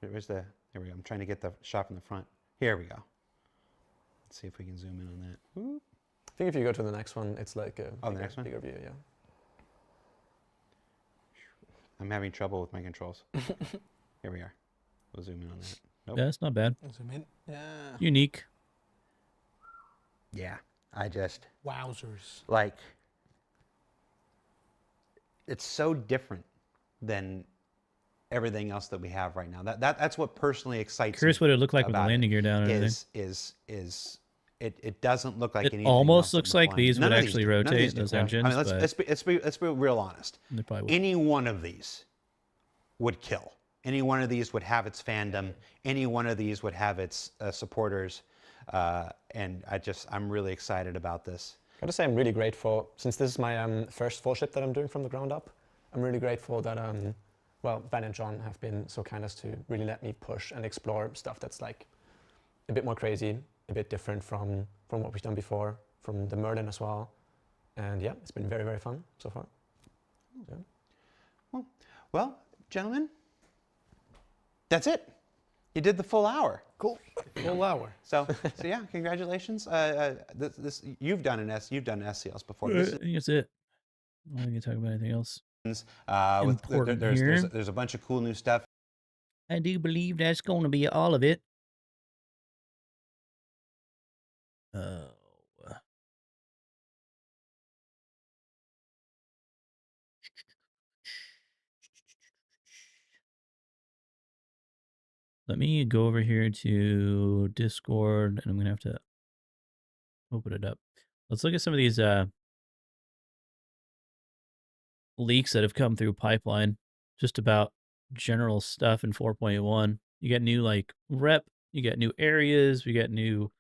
Where's the? There we go. I'm trying to get the shot from the front. Here we go. Let's see if we can zoom in on that. Whoop. I think if you go to the next one, it's like a Oh, the next one? bigger view, yeah. I'm having trouble with my controls. Here we are. We'll zoom in on that. Nope. Yeah, it's not bad. Zoom in. Yeah. Unique. Yeah, I just Wowzers. like. It's so different than everything else that we have right now. That's what personally excites Curious me what it looked like with the about landing it, gear down and everything. It doesn't look like It anything almost else that looks we're like flying. these None would of actually do. None of rotate these do. those I engines, mean, but let's be real honest. they probably would. Any one of these would kill. Any one of these would have its fandom. Any one of these would have its supporters. And I'm really excited about this. Gotta say, I'm really grateful, since this is my first full ship that I'm doing from the ground up. I'm really grateful that, well, Ben and John have been so kind as to really let me push and explore stuff that's like a bit more crazy, a bit different from what we've done before, from the Merlin as well. And yeah, it's been very, very fun so far. Yeah. Well, gentlemen, that's it. You did the full hour. Cool. Full hour. So yeah, congratulations. You've done SCLs before. I This think that's it. I don't think I talk about anything else. Important here. there's a bunch of cool new stuff. I do believe that's going to be all of it. Oh. Let me go over here to Discord, and I'm going to have to open it up. Let's look at some of these leaks that have come through Pipeline, just about general stuff in 4.1. You get new like rep, you get new areas, we get new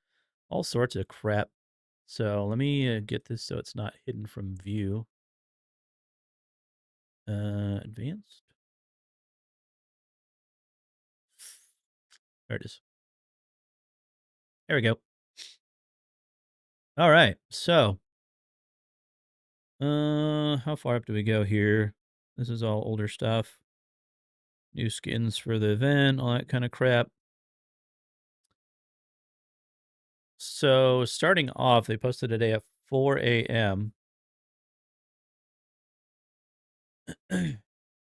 all sorts of crap. So let me get this so it's not hidden from view. Advanced. There it is. There we go. All right. So, how far up do we go here? This is all older stuff. New skins for the event, all that kind of crap. So, starting off, they posted today at 4 a.m.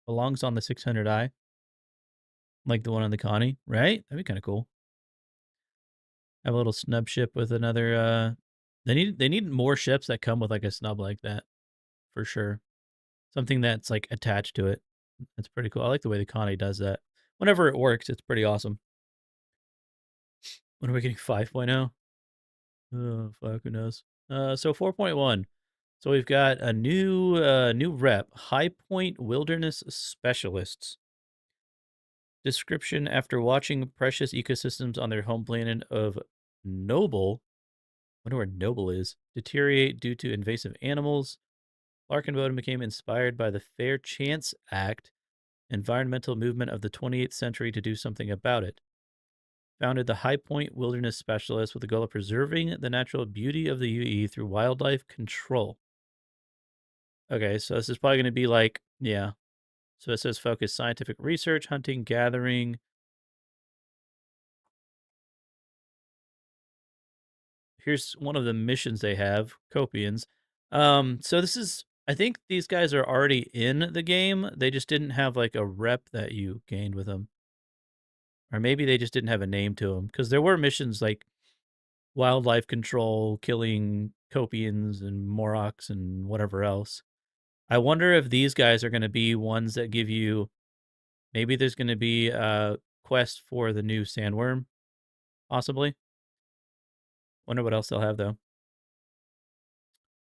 Belongs on the 600i. Like the one on the Connie, right? That'd be kind of cool. Have a little snub ship with another they need more ships that come with like a snub like that. For sure. Something that's like attached to it. That's pretty cool. I like the way the Connie does that. Whenever it works, it's pretty awesome. When are we getting 5.0? Oh, fuck, who knows? So 4.1. So we've got a new rep, High Point Wilderness Specialists. Description: after watching precious ecosystems on their home planet of Noble, I wonder where Noble is, deteriorate due to invasive animals, Clark and Bowden became inspired by the Fair Chance Act, environmental movement of the 28th century, to do something about it. Founded the High Point Wilderness Specialist with the goal of preserving the natural beauty of the UE through wildlife control. Okay, so this is probably going to be like, yeah. So it says focus scientific research, hunting, gathering. Here's one of the missions they have, Copians. So this is, I think these guys are already in the game. They just didn't have like a rep that you gained with them. Or maybe they just didn't have a name to them. Because there were missions like wildlife control, killing Copians and Moroks and whatever else. I wonder if these guys are going to be ones that give you, maybe there's going to be a quest for the new sandworm, possibly. Wonder what else they'll have, though.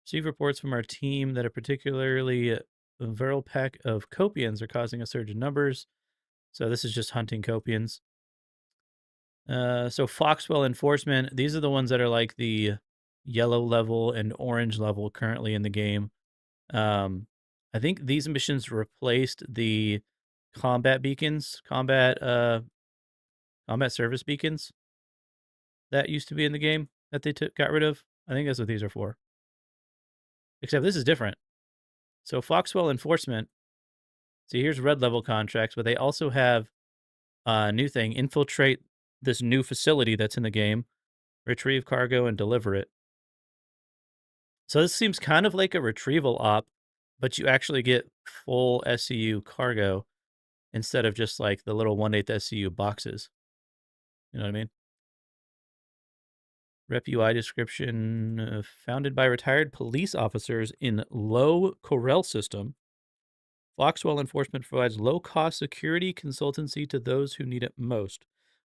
Receive reports from our team that a particularly virile pack of Copians are causing a surge in numbers. So this is just hunting Copians. So Foxwell Enforcement, these are the ones that are like the yellow level and orange level currently in the game. I think these missions replaced the combat beacons, combat service beacons that used to be in the game that they got rid of. I think that's what these are for. Except this is different. So Foxwell Enforcement. See, here's red level contracts, but they also have a new thing: infiltrate this new facility that's in the game, retrieve cargo, and deliver it. So this seems kind of like a retrieval op, but you actually get full SCU cargo instead of just like the little 1/8 SCU boxes. You know what I mean? Rep UI description: founded by retired police officers in Low Corel system, Foxwell Enforcement provides low-cost security consultancy to those who need it most.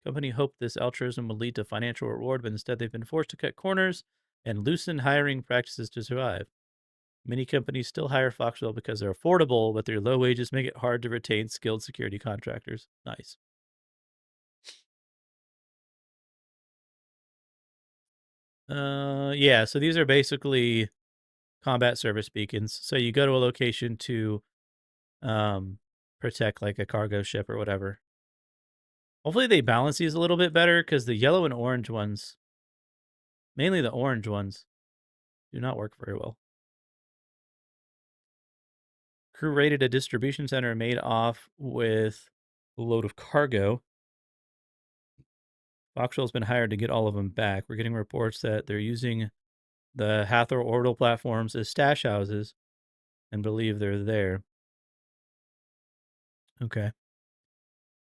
Company hoped this altruism would lead to financial reward, but instead they've been forced to cut corners and loosen hiring practices to survive. Many companies still hire Foxwell because they're affordable, but their low wages make it hard to retain skilled security contractors. Nice. Yeah, so these are basically combat service beacons. So you go to a location to protect like a cargo ship or whatever. Hopefully they balance these a little bit better, because the yellow and orange ones, mainly the orange ones, do not work very well. Crew raided a distribution center and made off with a load of cargo. Foxwell's been hired to get all of them back. We're getting reports that they're using the Hathor orbital platforms as stash houses and believe they're there. Okay.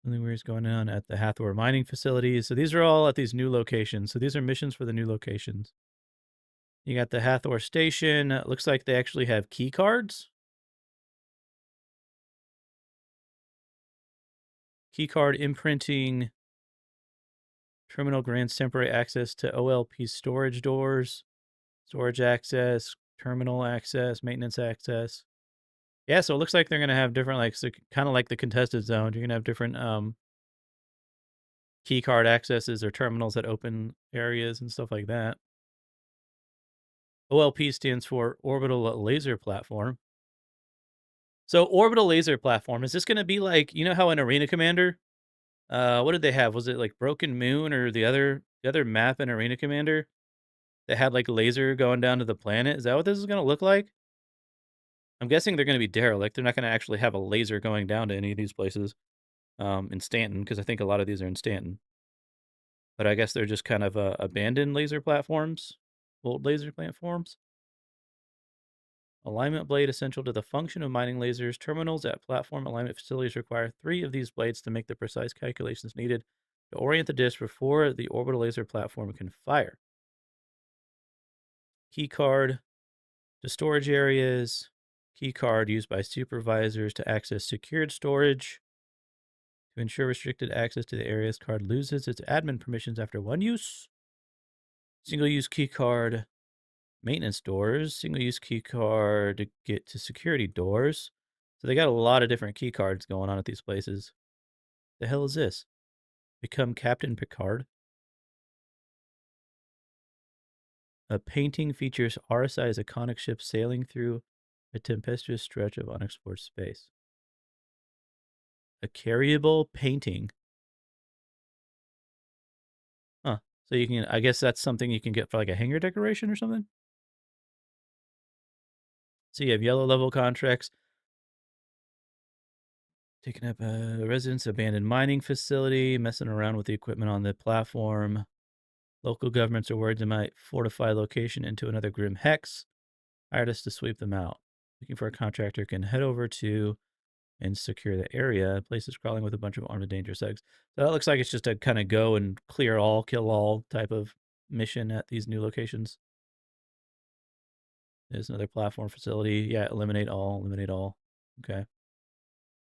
Something weird is going on at the Hathor mining facilities. So these are all at these new locations. So these are missions for the new locations. You got the Hathor station. Looks like they actually have key cards. Key card imprinting. Terminal grants temporary access to OLP storage doors. Storage access. Terminal access. Maintenance access. Yeah, so it looks like they're going to have different, like, so kind of like the contested zone. You're going to have different key card accesses or terminals that open areas and stuff like that. OLP stands for Orbital Laser Platform. So Orbital Laser Platform, is this going to be like, you know how in Arena Commander, what did they have? Was it like Broken Moon or the other map in Arena Commander that had like laser going down to the planet? Is that what this is going to look like? I'm guessing they're going to be derelict. They're not going to actually have a laser going down to any of these places in Stanton, because I think a lot of these are in Stanton. But I guess they're just kind of abandoned laser platforms, old laser platforms. Alignment blade essential to the function of mining lasers. Terminals at platform alignment facilities require 3 of these blades to make the precise calculations needed to orient the disc before the orbital laser platform can fire. Key card to storage areas. Key card used by supervisors to access secured storage. To ensure restricted access to the areas, card loses its admin permissions after 1 use. Single-use key card. Maintenance doors, single-use key card to get to security doors. So they got a lot of different key cards going on at these places. The hell is this? Become Captain Picard? A painting features RSI as a conic ship sailing through a tempestuous stretch of unexplored space. A carryable painting. Huh. So you can, I guess that's something you can get for like a hangar decoration or something? So you have yellow level contracts. Taking up a residence, abandoned mining facility, messing around with the equipment on the platform. Local governments are worried they might fortify location into another grim hex. Hired us to sweep them out. Looking for a contractor can head over to and secure the area. Places crawling with a bunch of armed and dangerous eggs. So that looks like it's just a kind of go and clear all, kill all type of mission at these new locations. There's another platform facility. Yeah, eliminate all, eliminate all. Okay.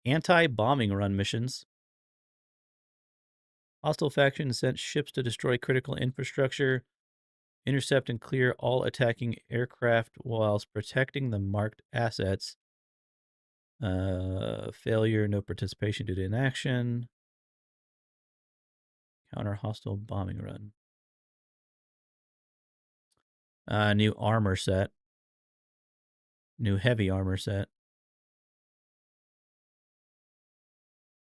Anti-bombing run missions. Hostile faction sent ships to destroy critical infrastructure, intercept and clear all attacking aircraft whilst protecting the marked assets. Failure, no participation due to inaction. Counter hostile bombing run. New armor set. New heavy armor set.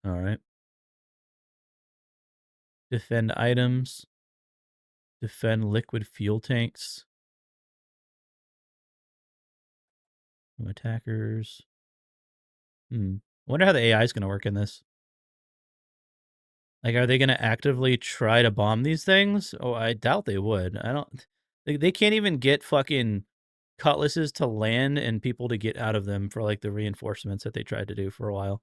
All right. Defend items. Defend liquid fuel tanks. From attackers. I wonder how the AI is going to work in this. Like, are they going to actively try to bomb these things? Oh, I doubt they would. I don't. They can't even get fucking cutlasses to land and people to get out of them for like the reinforcements that they tried to do for a while.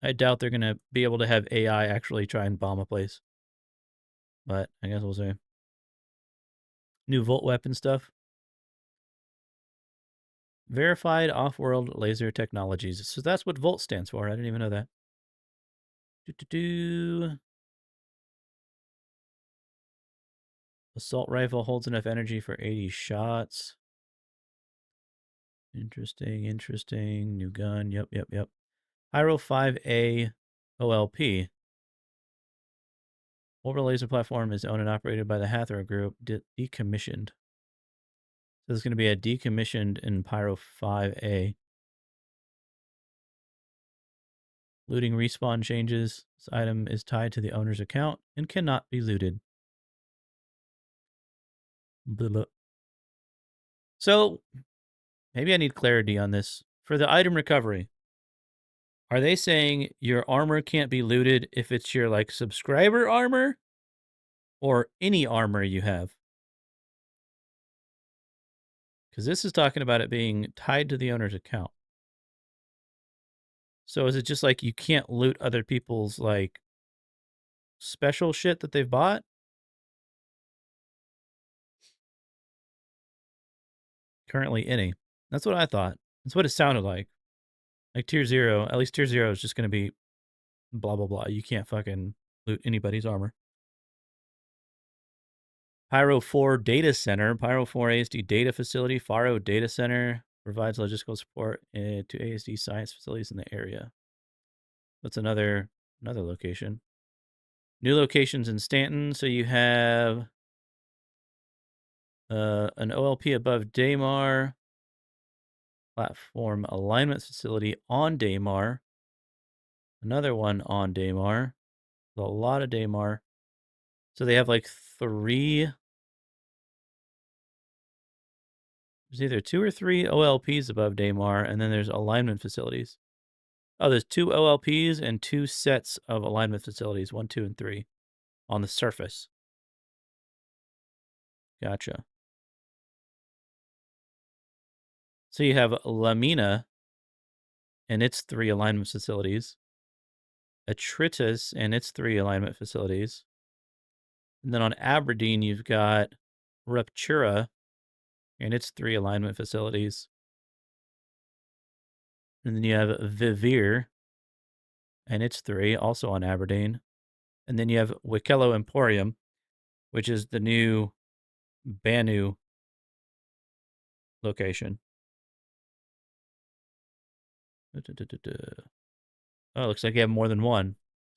I doubt they're going to be able to have AI actually try and bomb a place. But I guess we'll see. New Volt weapon stuff. Verified off-world laser technologies. So that's what Volt stands for. I didn't even know that. Assault rifle holds enough energy for 80 shots. Interesting, interesting. New gun. Yep. Pyro 5A OLP. Orbital laser platform is owned and operated by the Hathor Group. Decommissioned. So there's going to be a decommissioned in Pyro 5A. Looting respawn changes. This item is tied to the owner's account and cannot be looted. Blah, blah. So maybe I need clarity on this. For the item recovery, are they saying your armor can't be looted if it's your like subscriber armor or any armor you have? Because this is talking about it being tied to the owner's account. So is it just like you can't loot other people's like special shit that they've bought? Currently any. That's what I thought. That's what it sounded like. Like tier 0, at least tier 0 is just going to be blah, blah, blah. You can't fucking loot anybody's armor. Pyro 4 Data Center. Pyro 4 ASD Data Facility. Faro Data Center provides logistical support to ASD science facilities in the area. That's another location. New locations in Stanton. So you have an OLP above Daymar. Platform alignment facility on Daymar. Another one on Daymar. A lot of Daymar. So they have like 3. There's either 2 or 3 OLPs above Daymar, and then there's alignment facilities. Oh, there's 2 OLPs and 2 sets of alignment facilities, 1, 2, and 3, on the surface. Gotcha. So you have Lamina and its 3 alignment facilities. Atritus and its 3 alignment facilities. And then on Aberdeen, you've got Ruptura and its 3 alignment facilities. And then you have Vivir and its 3, also on Aberdeen. And then you have Wikello Emporium, which is the new Banu location. Oh, it looks like you have more than one.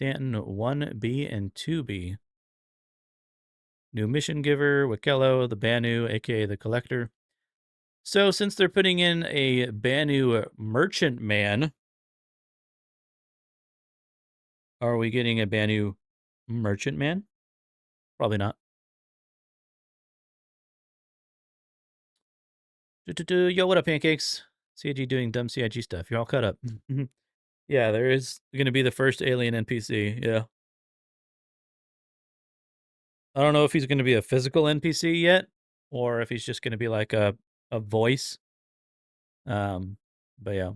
Stanton 1B and 2B. New mission giver, Wikello, the Banu, aka the Collector. So since they're putting in a Banu merchant man, are we getting a Banu merchant man? Probably not. Yo, what up, pancakes? CIG doing dumb CIG stuff. You're all cut up. Yeah, there is going to be the first alien NPC. Yeah. I don't know if he's going to be a physical NPC yet, or if he's just going to be like a voice. But yeah.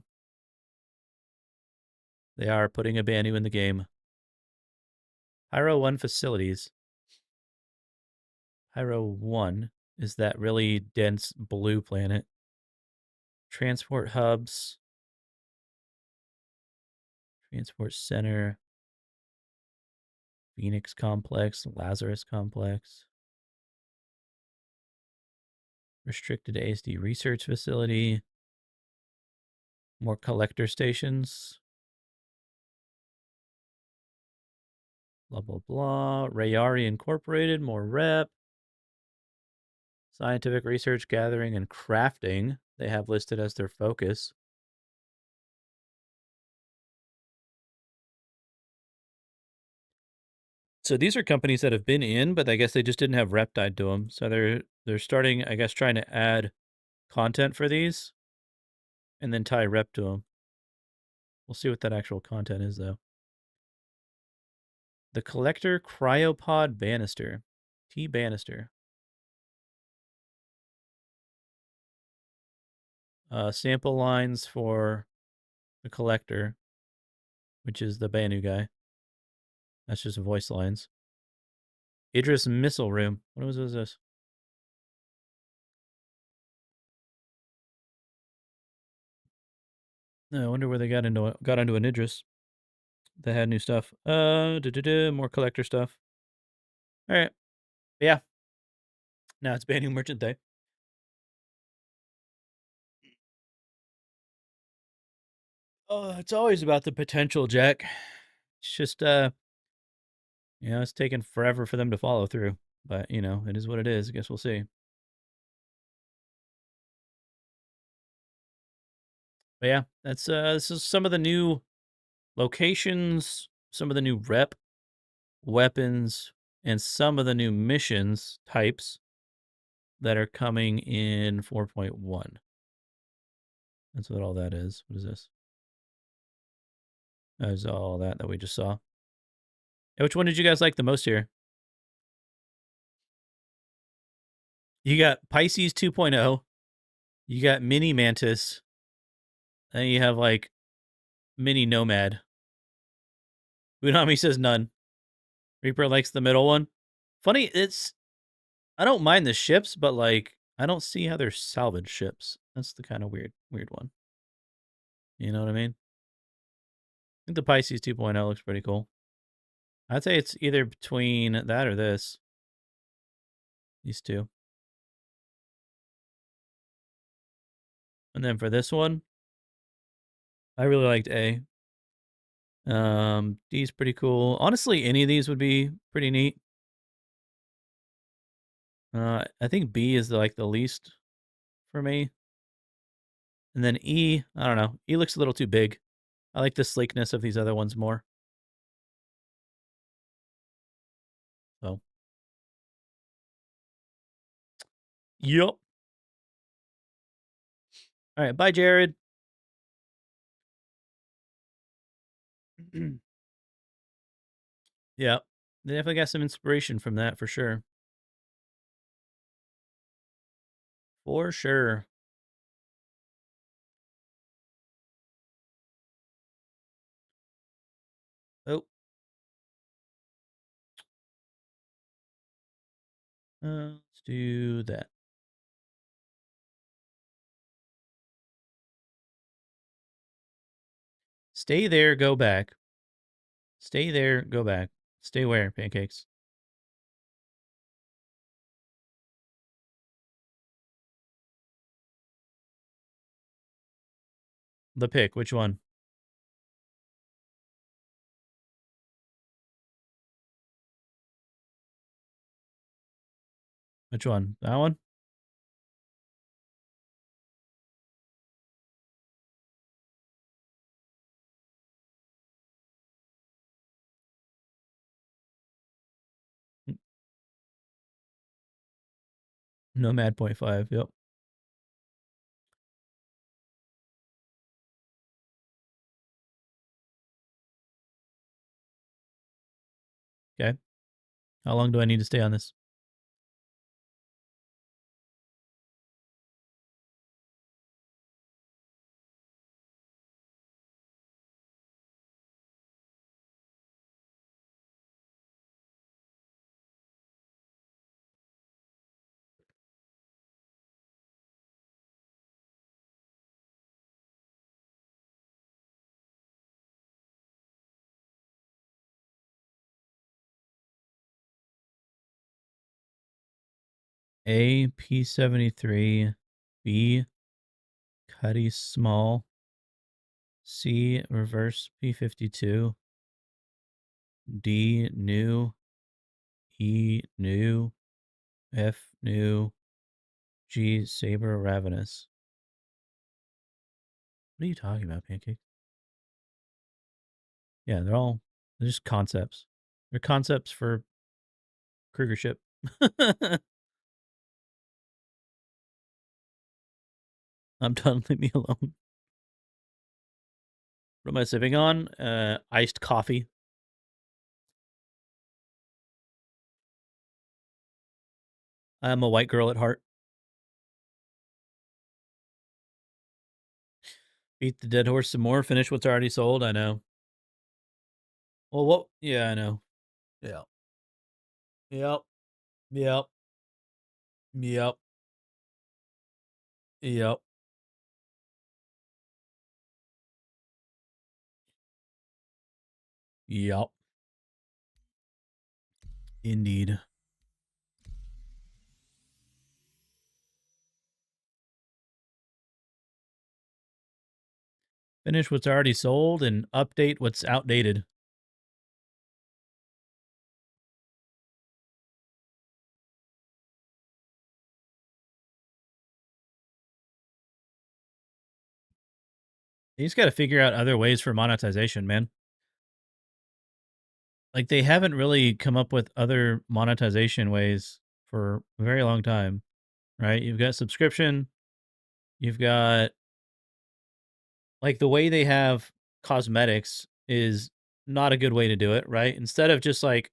They are putting a Banu in the game. Pyro 1 facilities. Pyro 1 is that really dense blue planet. Transport hubs. Transport center. Phoenix complex. Lazarus complex. Restricted ASD research facility. More collector stations. Blah, blah, blah. Rayari Incorporated, more rep. Scientific research, gathering, and crafting. They have listed as their focus. So these are companies that have been in, but I guess they just didn't have rep tied to them. So they're starting, I guess, trying to add content for these and then tie rep to them. We'll see what that actual content is, though. The Collector Cryopod Banister. T. Banister. Sample lines for the Collector, which is the Banu guy. That's just voice lines. Idris Missile Room. What was this? I wonder where they got onto an Idris. They had new stuff. More collector stuff. All right. Yeah. Now it's Banu Merchant Day. Oh, it's always about the potential, Jack. It's just it's taken forever for them to follow through. But, it is what it is. I guess we'll see. But yeah, that's this is some of the new locations, some of the new rep weapons, and some of the new missions types that are coming in 4.1. That's what all that is. What is this? That is all that we just saw. Which one did you guys like the most here? You got Pisces 2.0. You got Mini Mantis. And you have like Mini Nomad. Unami says none. Reaper likes the middle one. Funny, I don't mind the ships, but like I don't see how they're salvage ships. That's the kind of weird one. You know what I mean? I think the Pisces 2.0 looks pretty cool. I'd say it's either between that or this. These two. And then for this one, I really liked A. D's pretty cool. Honestly, any of these would be pretty neat. I think B is like the least for me. And then E, I don't know. E looks a little too big. I like the sleekness of these other ones more. So. Yup. All right, bye, Jared. Yeah, they definitely got some inspiration from that for sure. For sure. Oh. Let's do that. Stay there, go back. Stay there, go back. Stay where, pancakes? The pick, which one? Which one? That one? Nomad 0.5, yep. Okay. How long do I need to stay on this? A, P73, B, Cuddy Small, C, Reverse P52, D, New, E, New, F, New, G, Saber Ravenous. What are you talking about, Pancake? Yeah, they're just concepts. They're concepts for Kruger ship. I'm done. Leave me alone. What am I sipping on? Iced coffee. I'm a white girl at heart. Beat the dead horse some more. Finish what's already sold. I know. Well, what? Yeah, I know. Yeah. Yep. Yep. Yep. Yep. Yep. Indeed. Finish what's already sold and update what's outdated. You just got to figure out other ways for monetization, man. Like, they haven't really come up with other monetization ways for a very long time, right? You've got subscription. You've got, like, the way they have cosmetics is not a good way to do it, right? Instead of just, like,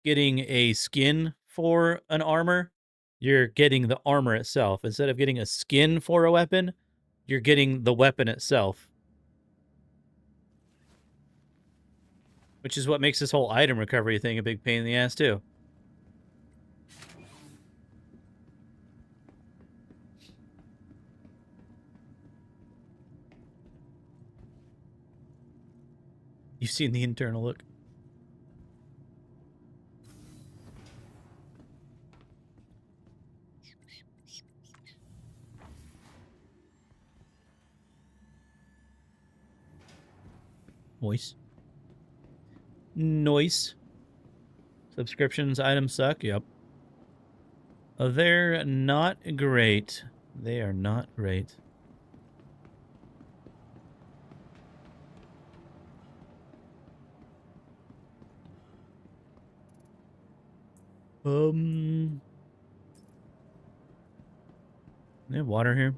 getting a skin for an armor, you're getting the armor itself. Instead of getting a skin for a weapon, you're getting the weapon itself. Which is what makes this whole item recovery thing a big pain in the ass, too. You've seen the internal look. Noise. Noise. Subscriptions, items suck. Yep. They're not great. They are not great. They have water here.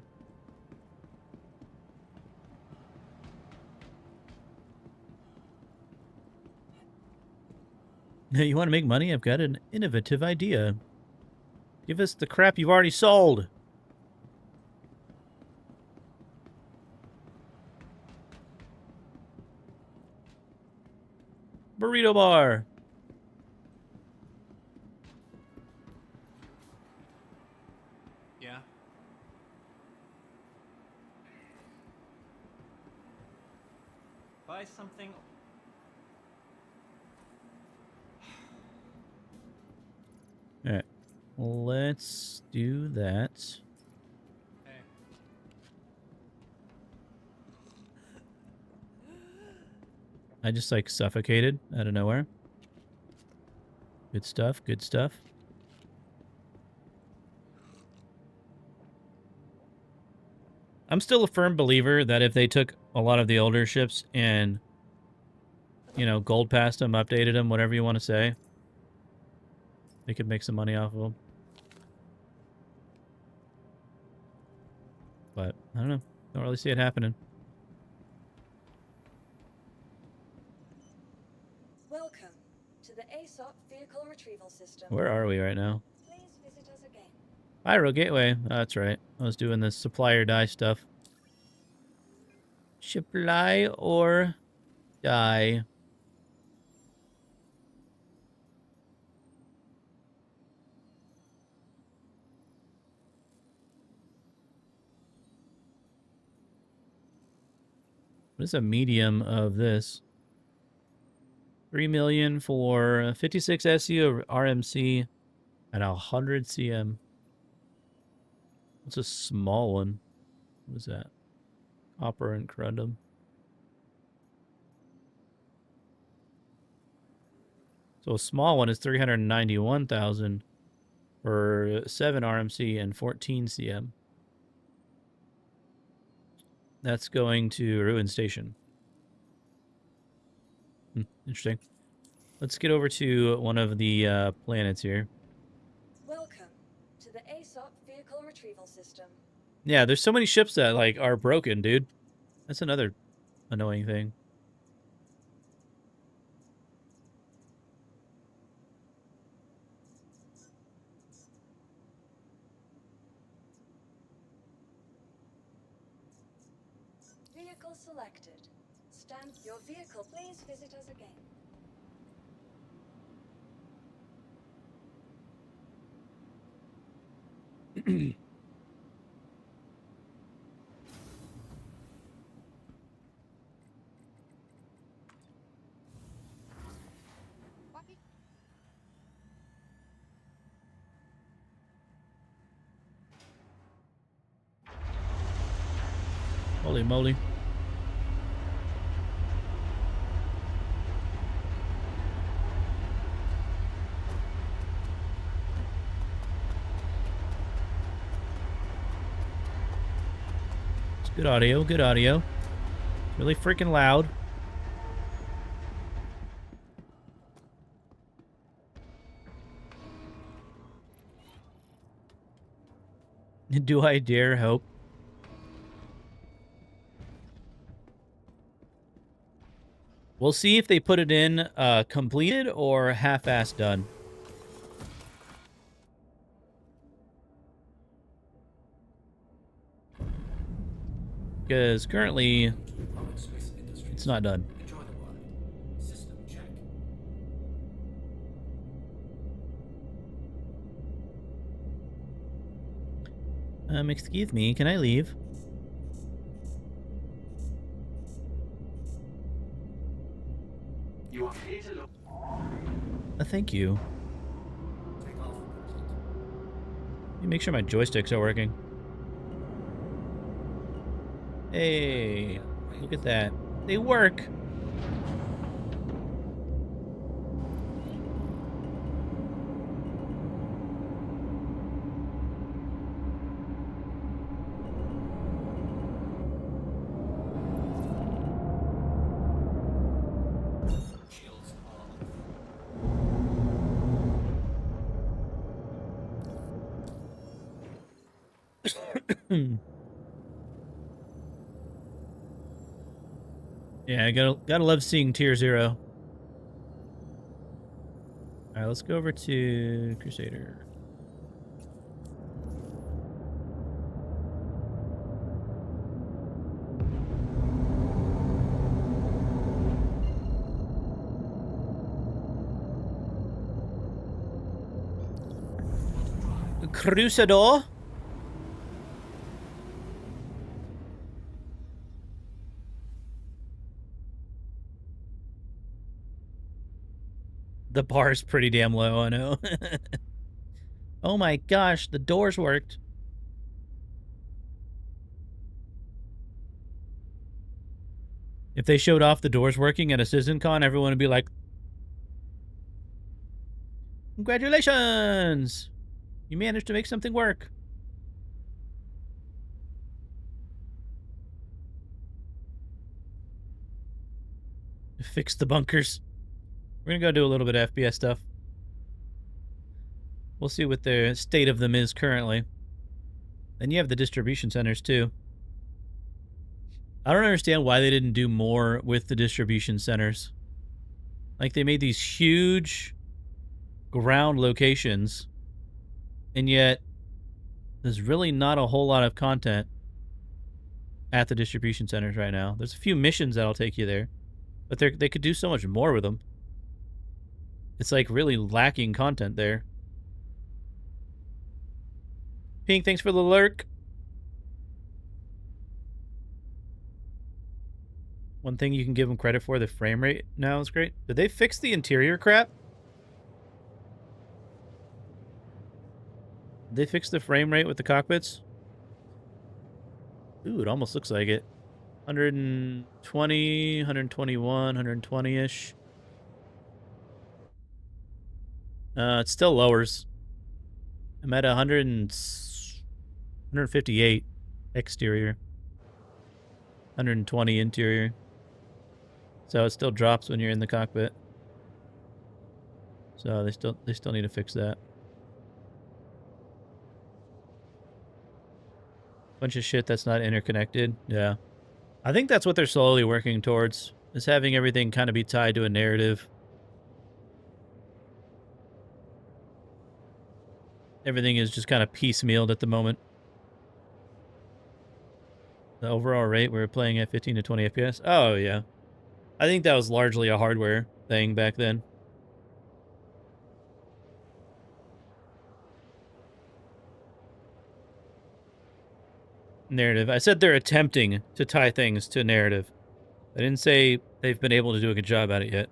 You want to make money? I've got an innovative idea. Give us the crap you've already sold. Burrito bar. Yeah. Buy something. Let's do that. Hey. I just like suffocated out of nowhere. Good stuff, good stuff. I'm still a firm believer that if they took a lot of the older ships and, you know, gold passed them, updated them, whatever you want to say, they could make some money off of them. But I don't know. Don't really see it happening. Welcome to the ASOP Vehicle Retrieval System. Where are we right now? Please visit us again. Pyro Gateway. Oh, that's right. I was doing this supply or die stuff. Supply or die. What is a medium of this? 3 million for 56 SU RMC and 100 CM. What's a small one? What is that? Copper and corundum. So a small one is 391,000 for 7 RMC and 14 CM. That's going to Ruin Station. Interesting. Let's get over to one of the planets here. Welcome to the ASOP Vehicle Retrieval System. Yeah, there's so many ships that like are broken, dude. That's another annoying thing. Vehicle selected. Stand your vehicle. Please visit us again. Holy moly. It's good audio, good audio. Really freaking loud. Do I dare hope? We'll see if they put it in completed or half-assed done. Because currently, it's not done. Excuse me, can I leave? You are free to look. Thank you. Let me make sure my joysticks are working. Hey, look at that. They work. Yeah, I gotta love seeing Tier 0. Alright, let's go over to Crusader. Crusader? The bar is pretty damn low, I know. Oh my gosh, the doors worked. If they showed off the doors working at a CitizenCon, everyone would be like, congratulations! You managed to make something work. Fix the bunkers. We're gonna go do a little bit of FPS stuff. We'll see what the state of them is currently. And you have the distribution centers too. I don't understand why they didn't do more with the distribution centers. Like, they made these huge ground locations, and yet there's really not a whole lot of content at the distribution centers right now. There's a few missions that'll take you there, but they could do so much more with them. It's like really lacking content there. Pink, thanks for the lurk. One thing you can give them credit for, the frame rate now is great. Did they fix the interior crap? Did they fix the frame rate with the cockpits? Ooh, it almost looks like it. 120, 121, 120-ish. It still lowers. I'm at 158 exterior. 120 interior. So it still drops when you're in the cockpit. So they still need to fix that. Bunch of shit that's not interconnected. Yeah. I think that's what they're slowly working towards, is having everything kind of be tied to a narrative. Everything is just kind of piecemealed at the moment. The overall rate, we were playing at 15 to 20 FPS. Oh, yeah. I think that was largely a hardware thing back then. Narrative. I said they're attempting to tie things to narrative. I didn't say they've been able to do a good job at it yet.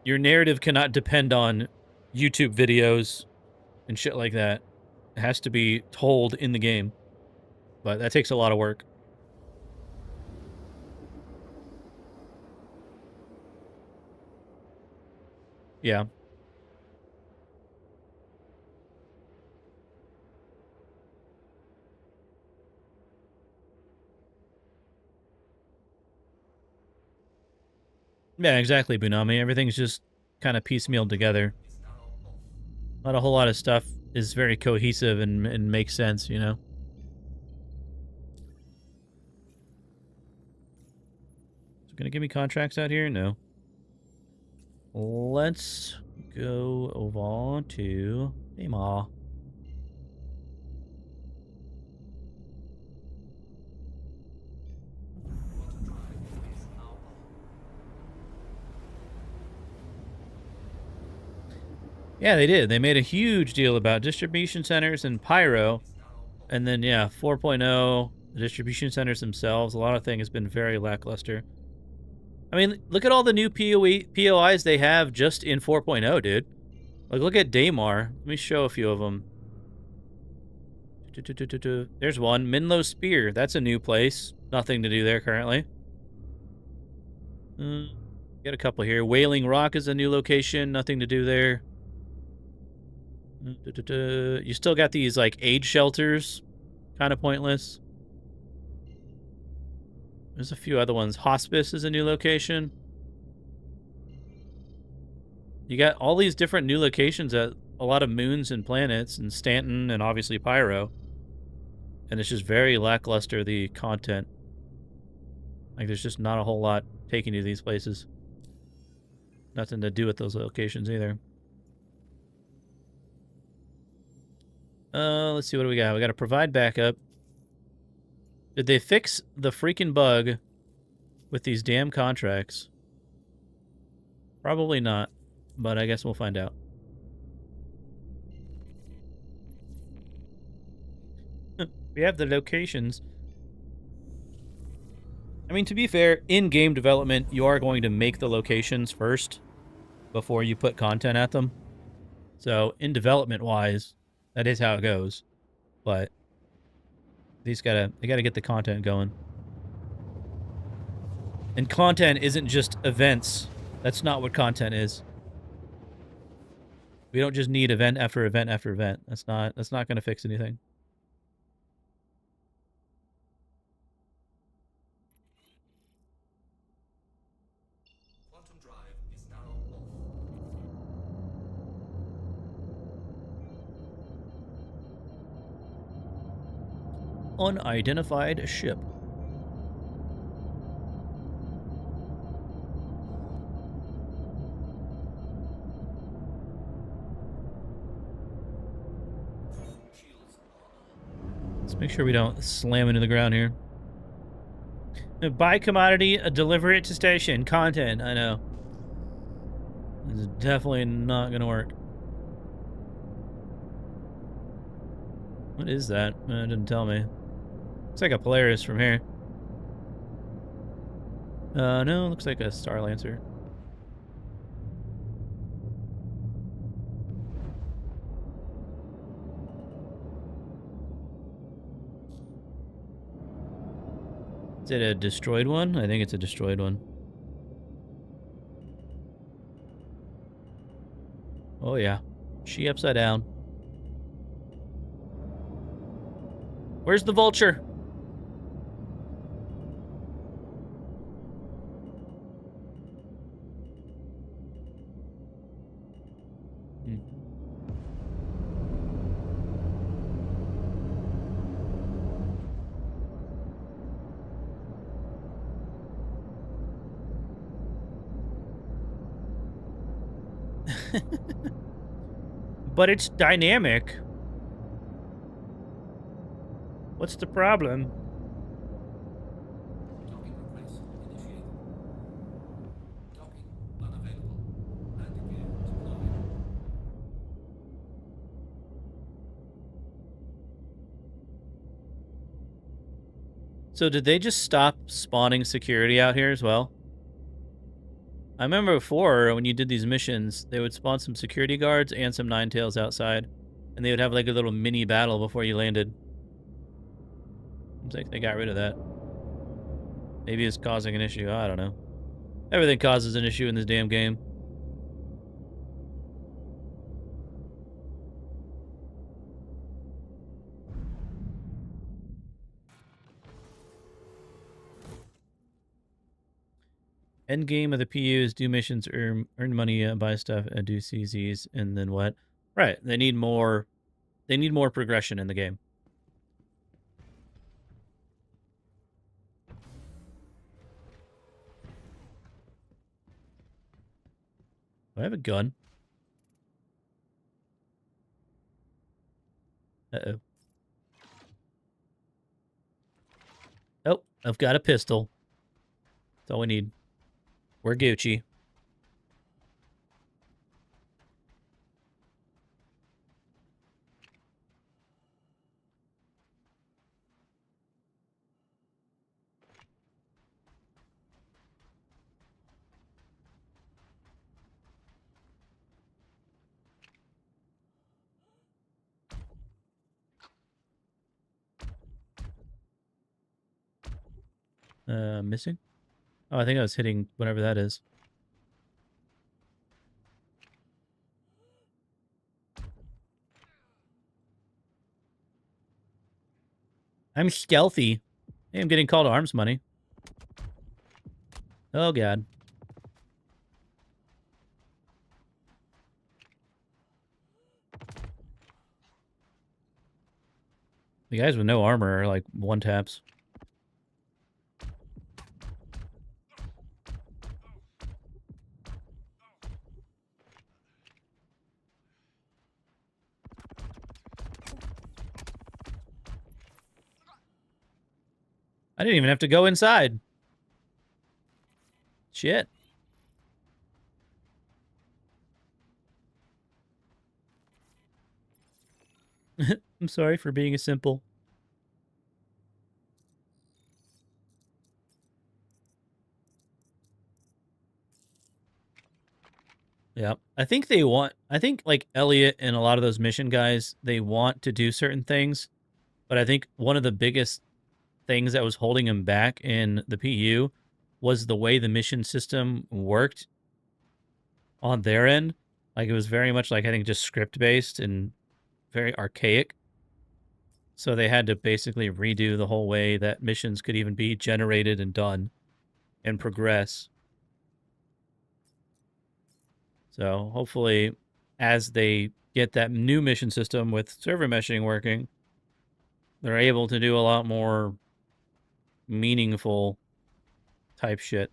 Your narrative cannot depend on YouTube videos and shit like that. It has to be told in the game. But that takes a lot of work. Yeah. Yeah, exactly, Bunami. Everything's just kind of piecemealed together. Not a whole lot of stuff is very cohesive and makes sense, you know? Is it gonna give me contracts out here? No. Let's go over to Neymar. Yeah, they did. They made a huge deal about distribution centers and Pyro. And then, yeah, 4.0, the distribution centers themselves, a lot of things has been very lackluster. I mean, look at all the new POIs they have just in 4.0, dude. Like, look at Daymar. Let me show a few of them. There's one. Minlo Spear. That's a new place. Nothing to do there currently. Get a couple here. Wailing Rock is a new location. Nothing to do there. You still got these, like, aid shelters. Kind of pointless. There's a few other ones. Hospice is a new location. You got all these different new locations at a lot of moons and planets, and Stanton, and obviously Pyro. And it's just very lackluster, the content. Like, there's just not a whole lot taking you to these places. Nothing to do with those locations either. Let's see, what do we got? We got to provide backup. Did they fix the freaking bug with these damn contracts? Probably not, but I guess we'll find out. We have the locations. I mean, to be fair, in game development, you are going to make the locations first. before you put content at them. So in development wise, that is how it goes. But they gotta get the content going. And content isn't just events. That's not what content is. We don't just need event after event after event. That's not gonna fix anything. Quantum drive is now off. Unidentified ship. Shields Let's make sure we don't slam into the ground here. Buy commodity, deliver it to station. Content, I know. This is definitely not gonna work. What is that? It didn't tell me. Looks like a Polaris from here. No, looks like a Star Lancer. Is it a destroyed one? I think it's a destroyed one. Oh yeah. She upside down. Where's the vulture? Hmm. But it's dynamic. What's the problem? docking request initiated. Docking unavailable. Landing gear deployed. So did they just stop spawning security out here as well? I remember before when you did these missions, they would spawn some security guards and some Ninetales outside. And they would have like a little mini battle before you landed. Seems like they got rid of that. Maybe it's causing an issue. I don't know. Everything causes an issue in this damn game. End game of the PUs, do missions, earn money, buy stuff, do CZs, and then what? Right. They need more progression in the game. Do I have a gun? Uh-oh. Oh, I've got a pistol. That's all we need. We're Gucci. Missing? Oh, I think I was hitting whatever that is. I'm stealthy. Hey, I'm getting called arms money. Oh, God. The guys with no armor are like one taps. I didn't even have to go inside. Shit. I'm sorry for being a simple. Yeah. I think they want, I think like Elliot and a lot of those mission guys, they want to do certain things, but I think one of the biggest things that was holding them back in the PU was the way the mission system worked on their end. Like it was very much like, I think, just script based and very archaic. So they had to basically redo the whole way that missions could even be generated and done and progress. So hopefully, as they get that new mission system with server meshing working, they're able to do a lot more meaningful type shit.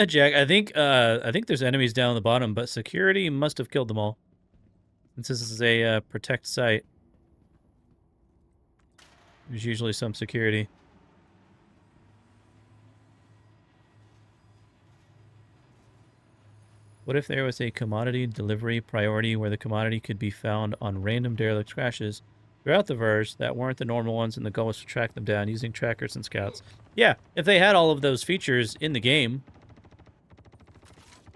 Jack, I think there's enemies down the bottom, but security must have killed them all. Since this is a protect site, there's usually some security. What if there was a commodity delivery priority where the commodity could be found on random derelict crashes throughout the verse that weren't the normal ones, and the goal was to track them down using trackers and scouts? Yeah, if they had all of those features in the game,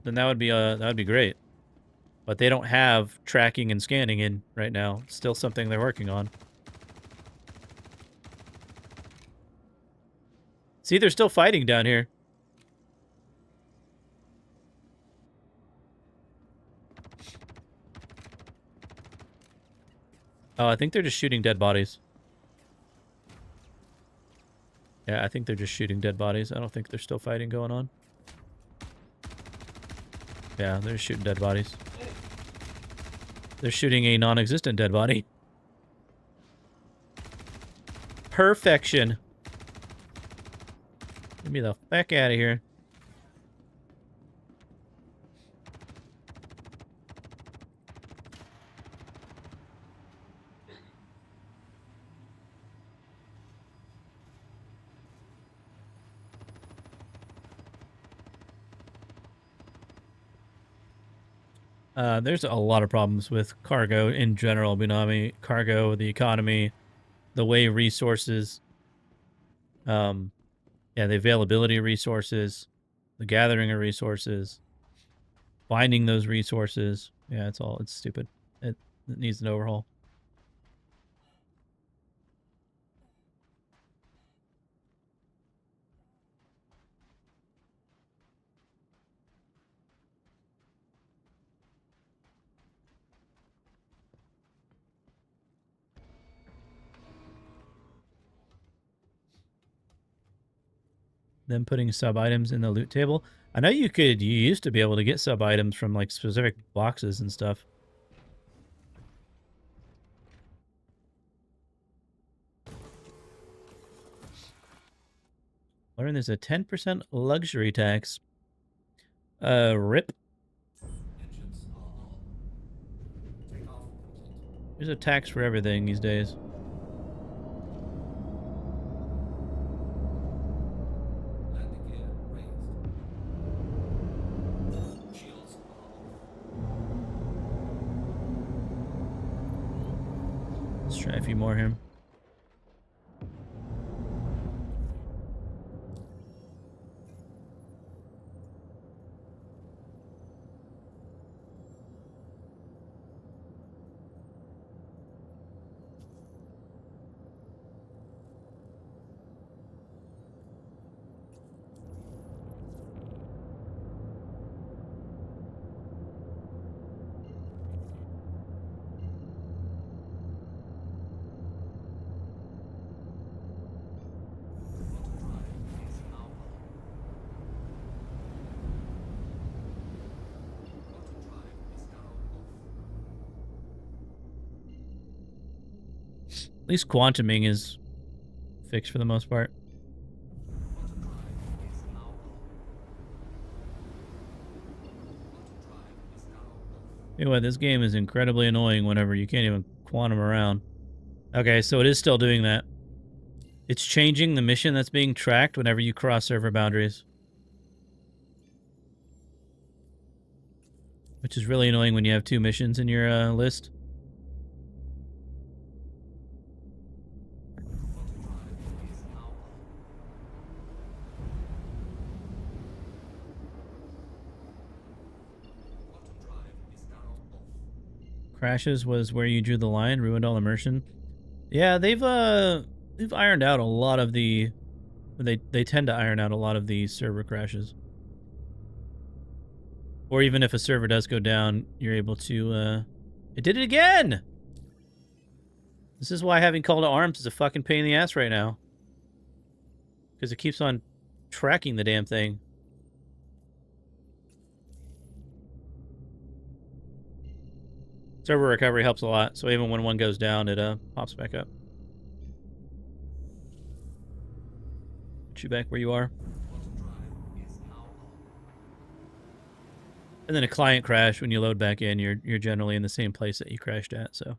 then that would be great. But they don't have tracking and scanning in right now. Still something they're working on. See, they're still fighting down here. Oh, I think they're just shooting dead bodies. Yeah, I think they're just shooting dead bodies. I don't think there's still fighting going on. Yeah, they're shooting dead bodies. They're shooting a non-existent dead body. Perfection. Get me the fuck out of here. There's a lot of problems with cargo in general, Bunami. Cargo, the economy, the way resources, yeah, the availability of resources, the gathering of resources, finding those resources. Yeah, it's stupid. It needs an overhaul. Then putting sub items in the loot table. I know you used to be able to get sub items from like specific boxes and stuff. Learn there's a 10% luxury tax. Rip. Engines are on. Takeoff complete. There's a tax for everything these days. Landing gear raised. Shields are off. Let's try a few more here. Quantum drive is now on. Quantum drive is now off. At least quantuming is fixed for the most part. Quantum drive is now on. Quantum drive is now off. Anyway, this game is incredibly annoying whenever you can't even quantum around. Okay, so it is still doing that. It's changing the mission that's being tracked whenever you cross server boundaries. Which is really annoying when you have two missions in your list. Quantum drive is now on. Crashes was where you drew the line, ruined all immersion. Yeah, they've ironed out a lot of the. They tend to iron out a lot of the server crashes. Or even if a server does go down, you're able to. It did it again. This is why having call to arms is a fucking pain in the ass right now. Because it keeps on tracking the damn thing. Server recovery helps a lot, so even when one goes down, it pops back up. Put you back where you are. And then a client crash, when you load back in, you're generally in the same place that you crashed at, so.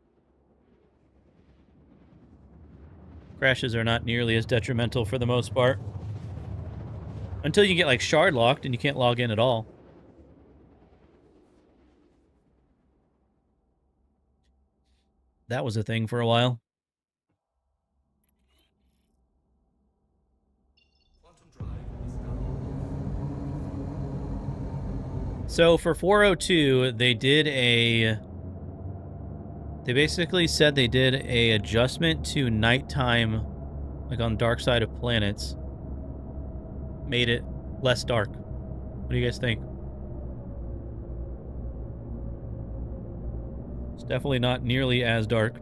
Crashes are not nearly as detrimental for the most part. Until you get like shard locked and you can't log in at all. That was a thing for a while. So for 402, they basically said they did a adjustment to nighttime, like on Dark Side of Planets. Made it less dark. What do you guys think? It's definitely not nearly as dark.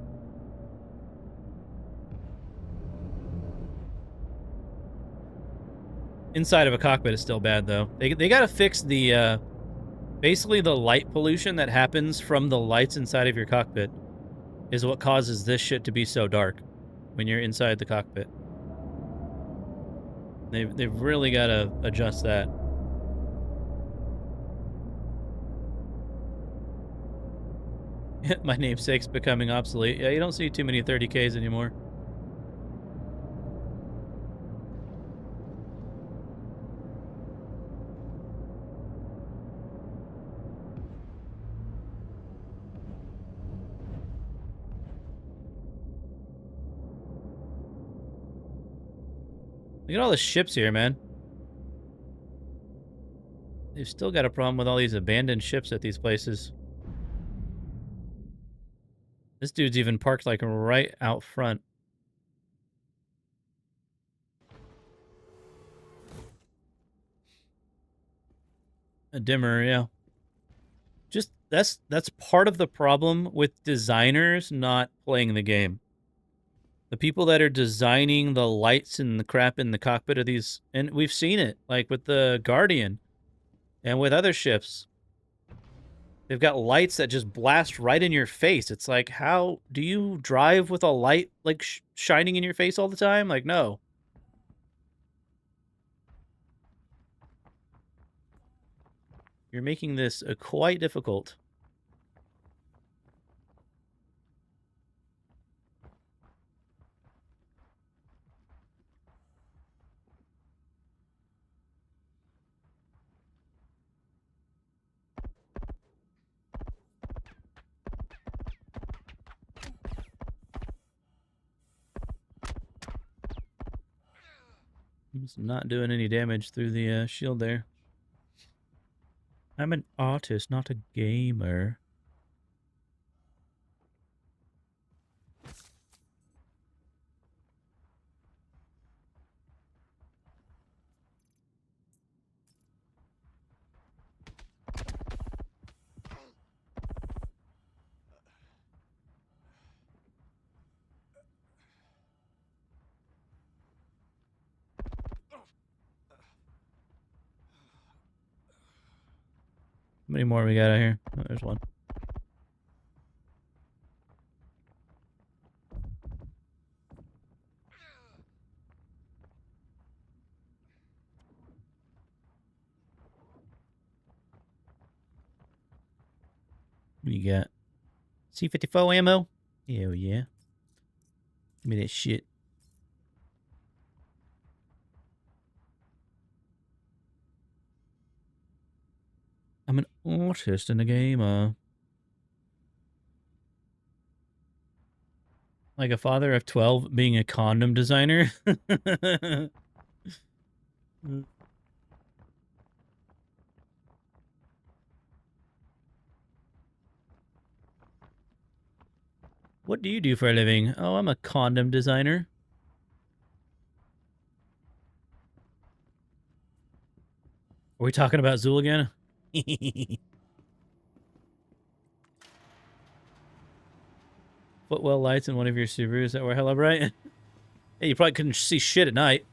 Inside of a cockpit is still bad, though. They gotta fix the, basically the light pollution that happens from the lights inside of your cockpit is what causes this shit to be so dark when you're inside the cockpit. They've really gotta adjust that. My namesake's becoming obsolete. Yeah, you don't see too many 30Ks anymore. Look at all the ships here, man. They've still got a problem with all these abandoned ships at these places. This dude's even parked like right out front. A dimmer, yeah. Just that's part of the problem with designers not playing the game. The people that are designing the lights and the crap in the cockpit of these, and we've seen it, like with the Guardian and with other ships. They've got lights that just blast right in your face. It's like, how do you drive with a light like shining in your face all the time? Like, no. You're making this quite difficult. It's not doing any damage through the shield there. I'm an artist, not a gamer. How many more we got out here? Oh, there's one. What do you got? C-54 ammo? Hell yeah. Give me that shit. I'm an artist and a gamer. Like a father of 12 being a condom designer? What do you do for a living? Oh, I'm a condom designer. Are we talking about Zool again? Footwell lights in one of your Subarus that were hella bright. Hey, you probably couldn't see shit at night.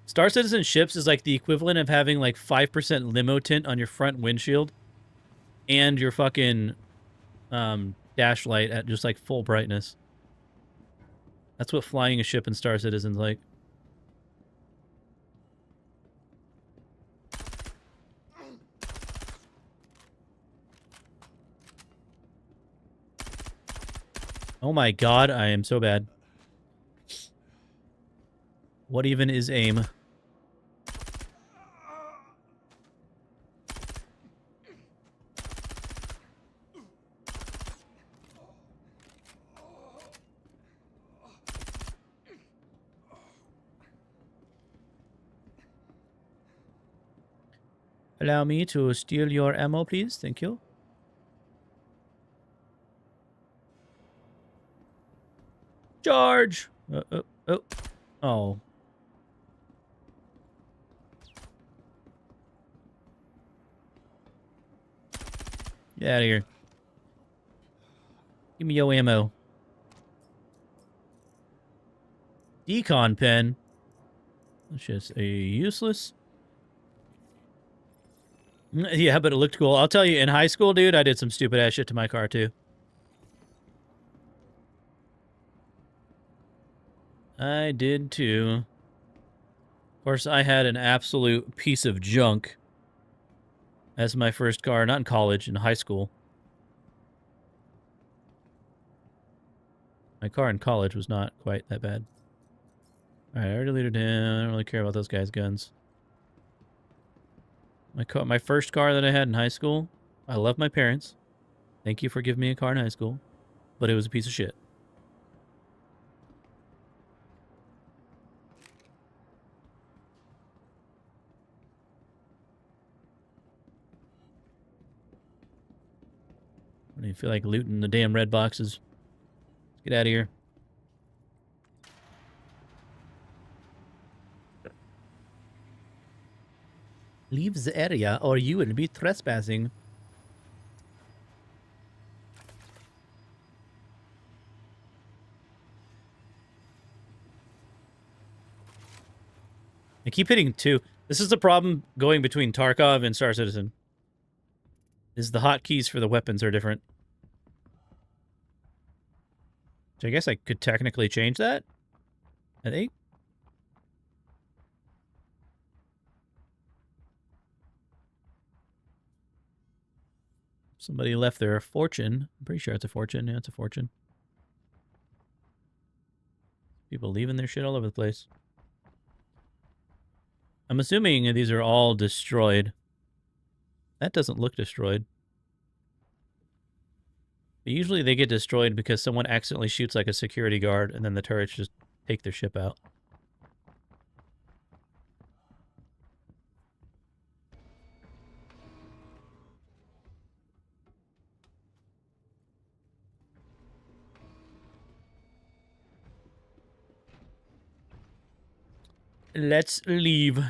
Star Citizen ships is like the equivalent of having like 5% limo tint on your front windshield and your fucking dash light at just like full brightness. That's what flying a ship in Star Citizen's like. Oh my god, I am so bad. What even is aim? Allow me to steal your ammo, please. Thank you. Charge! Oh. Get out of here. Give me your ammo. Decon pen. That's just a useless. Yeah, but it looked cool. I'll tell you, in high school, dude, I did some stupid ass shit to my car, too. I did, too. Of course, I had an absolute piece of junk as my first car. Not in college, in high school. My car in college was not quite that bad. Alright, I already looted him. I don't really care about those guys' guns. My first car that I had in high school, I love my parents. Thank you for giving me a car in high school. But it was a piece of shit. I don't even feel like looting the damn red boxes. Let's get out of here. Leave the area or you will be trespassing. I keep hitting 2. This is the problem going between Tarkov and Star Citizen. Is the hotkeys for the weapons are different. So I guess I could technically change that? I think. Somebody left their fortune. I'm pretty sure it's a fortune. Yeah, it's a fortune. People leaving their shit all over the place. I'm assuming these are all destroyed. That doesn't look destroyed. But usually they get destroyed because someone accidentally shoots like a security guard and then the turrets just take their ship out. Let's leave.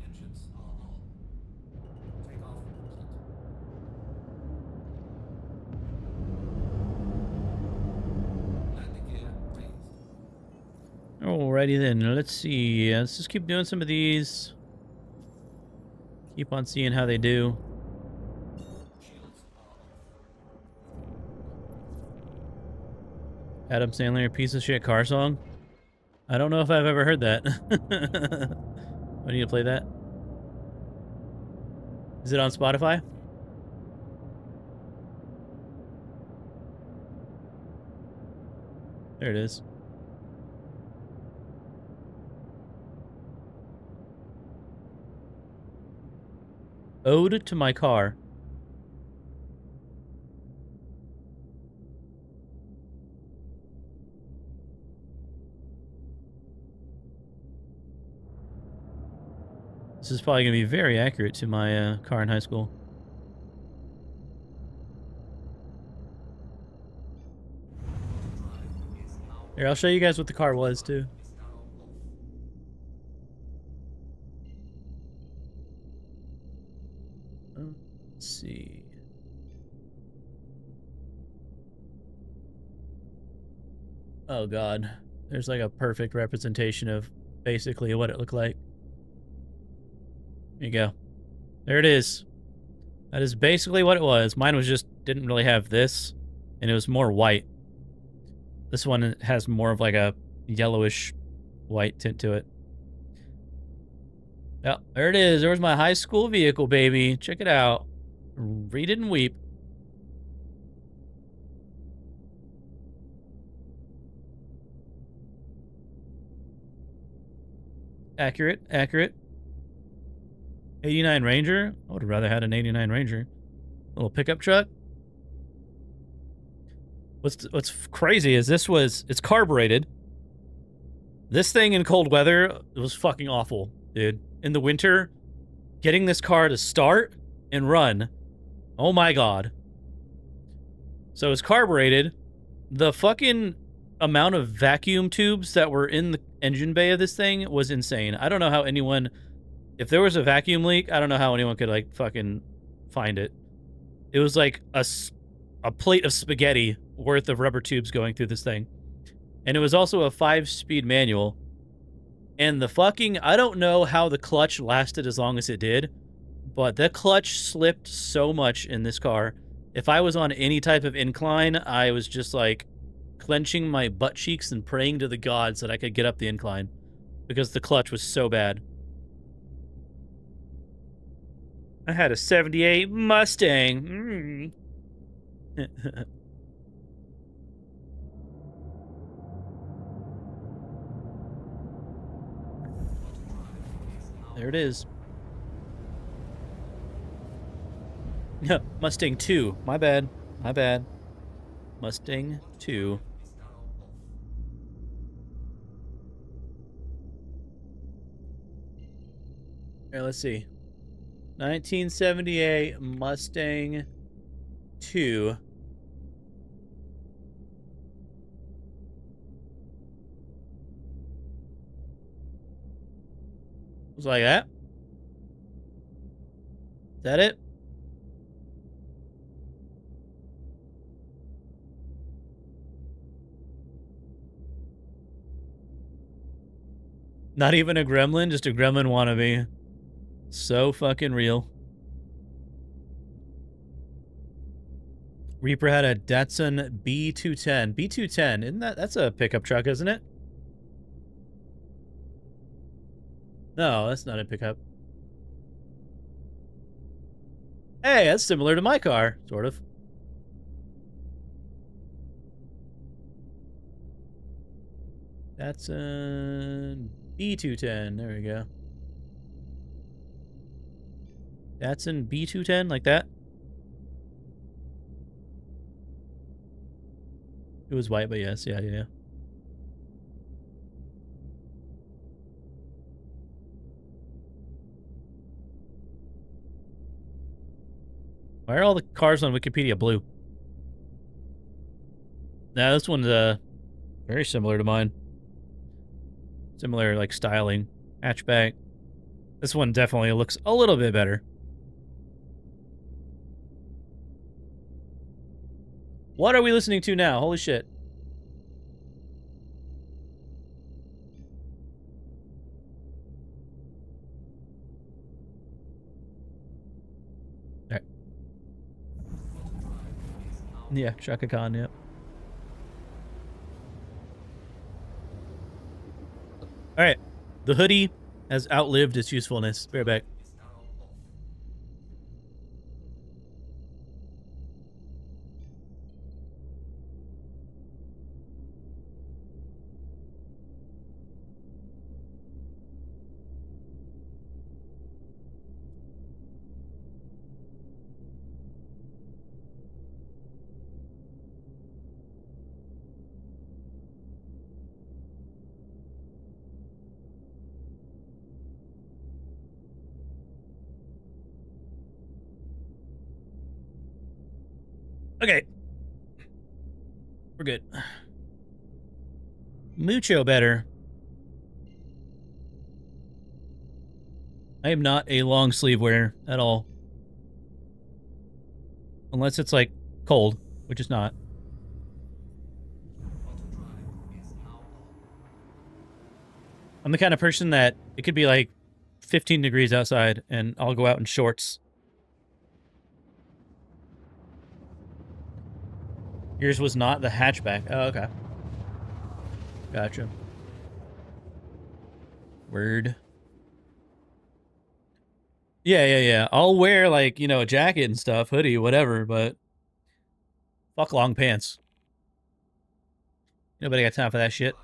Engines are on. Takeoff complete. Landing gear raised. Alrighty then, let's see. Let's just keep doing some of these. Keep on seeing how they do. Shields are off. Adam Sandler, piece of shit car song? I don't know if I've ever heard that. I need to play that. Is it on Spotify? There it is. Ode to my car. This is probably going to be very accurate to my car in high school. Here, I'll show you guys what the car was, too. Let's see. Oh, God. There's like a perfect representation of basically what it looked like. There you go. There it is. That is basically what it was. Mine was just, didn't really have this, and it was more white. This one has more of like a yellowish white tint to it. Yeah, there it is. There's my high school vehicle, baby. Check it out. Read it and weep. Accurate, accurate. 89 Ranger? I would have rather had an 89 Ranger. Little pickup truck. What's crazy is it's carbureted. This thing in cold weather, it was fucking awful, dude. In the winter, getting this car to start and run, oh my god. So it's carbureted. The fucking amount of vacuum tubes that were in the engine bay of this thing was insane. I don't know how anyone, if there was a vacuum leak, I don't know how anyone could like fucking find it. It was like a plate of spaghetti worth of rubber tubes going through this thing. And it was also a 5-speed manual. And the fucking, I don't know how the clutch lasted as long as it did, but the clutch slipped so much in this car. If I was on any type of incline, I was just like clenching my butt cheeks and praying to the gods that I could get up the incline because the clutch was so bad. I had a 78 Mustang. There it is. Mustang 2. My bad. My bad. Mustang 2. Here, let's see. 1978 Mustang 2. Was like that? Is that it? Not even a gremlin, just a gremlin wannabe. So fucking real. Reaper had a Datsun B210. B210, isn't that's a pickup truck, isn't it? No, that's not a pickup. Hey, that's similar to my car, sort of. That's a B210. There we go. That's in B210, like that. It was white, but yes, yeah. Why are all the cars on Wikipedia blue? Nah, this one's very similar to mine. Similar, like, styling. Hatchback. This one definitely looks a little bit better. What are we listening to now? Holy shit. Alright. Yeah, Shaka Khan, yep. Alright. The hoodie has outlived its usefulness. Be right back. Okay. We're good. Mucho better. I am not a long sleeve wearer at all. Unless it's like cold, which is not. I'm the kind of person that it could be like 15 degrees outside and I'll go out in shorts. Yours was not the hatchback. Oh, okay. Gotcha. Word. Yeah. I'll wear, like, you know, a jacket and stuff, hoodie, whatever, but fuck long pants. Nobody got time for that shit.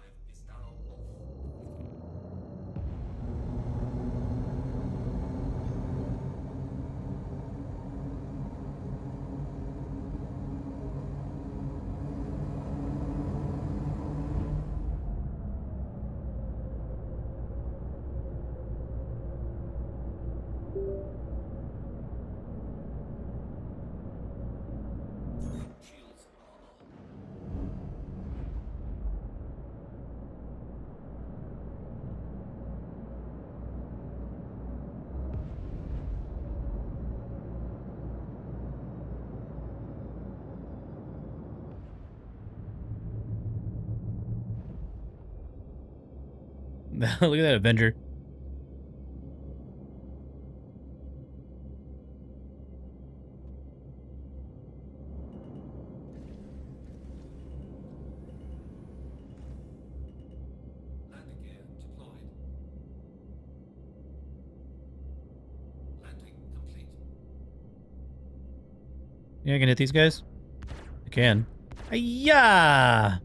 Look at that Avenger. Landing gear deployed. Landing complete. Yeah, I can hit these guys? I can. Hiya!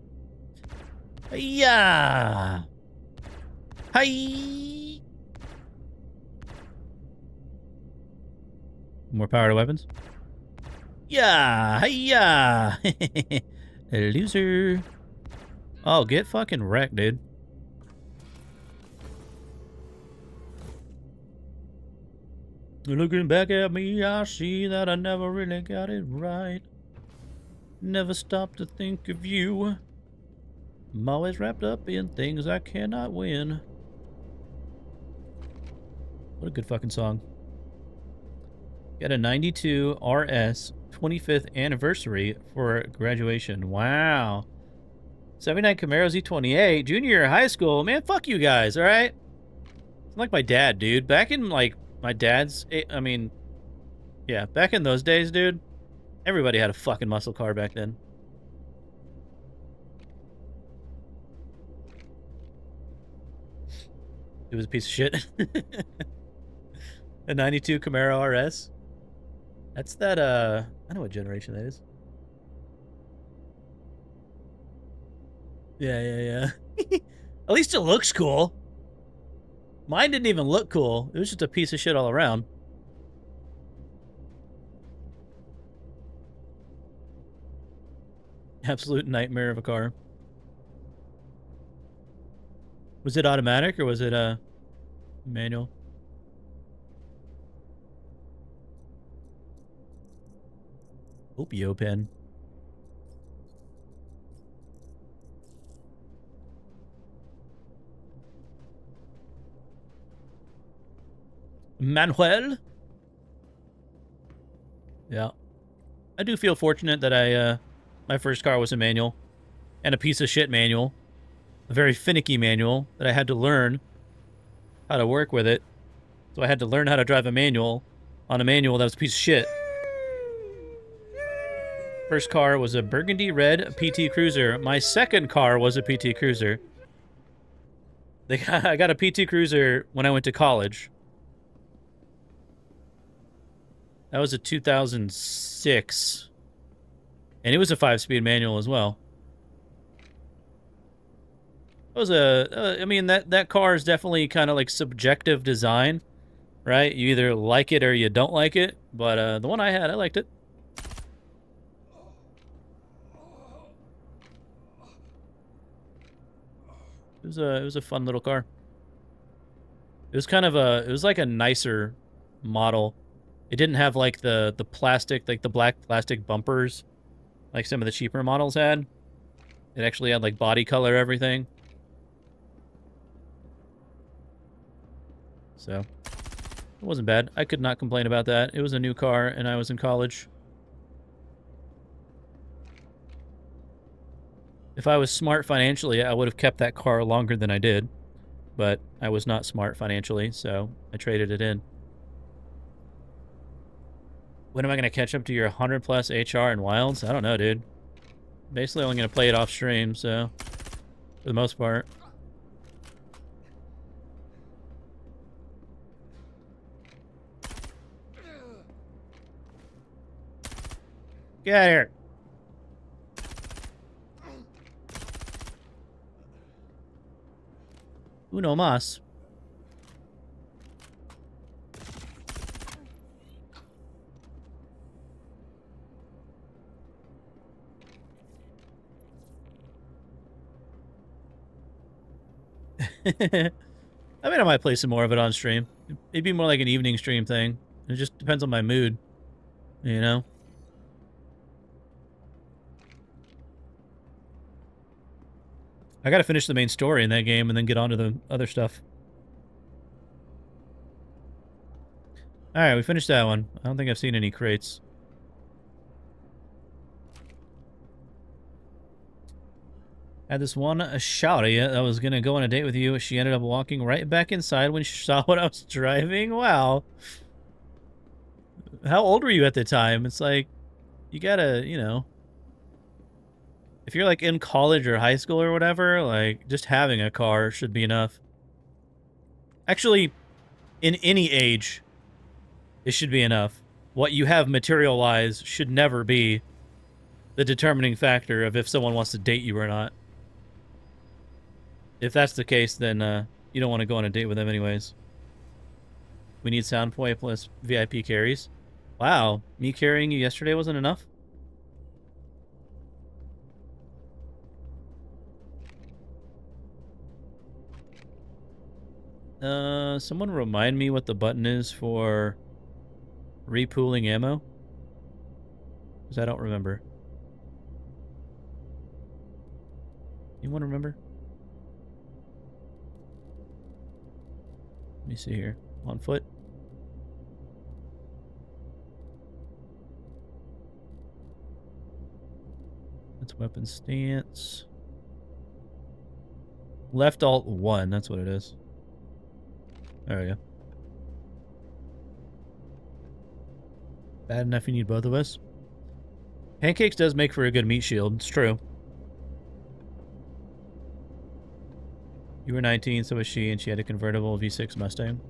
Hiya! Hi! More power to weapons? Yeah! Hiya! Loser. Oh, get fucking wrecked, dude. Looking back at me, I see that I never really got it right. Never stop to think of you. I'm always wrapped up in things I cannot win. What a good fucking song. Got a 92 RS 25th anniversary for graduation. Wow. 79 Camaro Z28, junior year of high school. Man, fuck you guys, all right? I'm like my dad, dude. Back in, like, my dad's... I mean, yeah, back in those days, dude, everybody had a fucking muscle car back then. It was a piece of shit. A 92 Camaro RS. That's that, I know what generation that is. Yeah. At least it looks cool. Mine didn't even look cool. It was just a piece of shit all around. Absolute nightmare of a car. Was it automatic or was it manual? Opio pen. Manuel? Yeah. I do feel fortunate that my first car was a manual. And a piece of shit manual. A very finicky manual that I had to learn how to work with it. So I had to learn how to drive a manual on a manual that was a piece of shit. First car was a burgundy red PT Cruiser. My second car was a PT Cruiser. I got a PT Cruiser when I went to college. That was a 2006. And it was a 5-speed manual as well. It was I mean, that car is definitely kind of like subjective design, right? You either like it or you don't like it. But the one I had, I liked it. It was a fun little car. It was kind of it was like a nicer model. It didn't have like the plastic, like the black plastic bumpers like some of the cheaper models had. It actually had like body color, everything. So it wasn't bad. I could not complain about that. It was a new car and I was in college. If I was smart financially, I would have kept that car longer than I did. But I was not smart financially, so I traded it in. When am I going to catch up to your 100 plus HR and Wilds? I don't know, dude. Basically, I'm going to play it off stream, so for the most part. Get out of here. Uno mas. I mean, I might play some more of it on stream. It'd be more like an evening stream thing. It just depends on my mood, you know? I gotta finish the main story in that game and then get on to the other stuff. Alright, we finished that one. I don't think I've seen any crates. Had this one shouty that was gonna go on a date with you. She ended up walking right back inside when she saw what I was driving. Wow. How old were you at the time? It's like, you gotta, you know... If you're, like, in college or high school or whatever, like, just having a car should be enough. Actually, in any age, it should be enough. What you have material-wise should never be the determining factor of if someone wants to date you or not. If that's the case, then you don't want to go on a date with them anyways. We need Soundpoint plus VIP carries. Wow, me carrying you yesterday wasn't enough? Someone remind me what the button is for repooling ammo? Because I don't remember. Anyone remember? Let me see here. On foot. That's weapon stance. Left alt 1, that's what it is. There we go. Bad enough you need both of us? Pancakes does make for a good meat shield, it's true. You were 19, so was she, and she had a convertible V6 Mustang.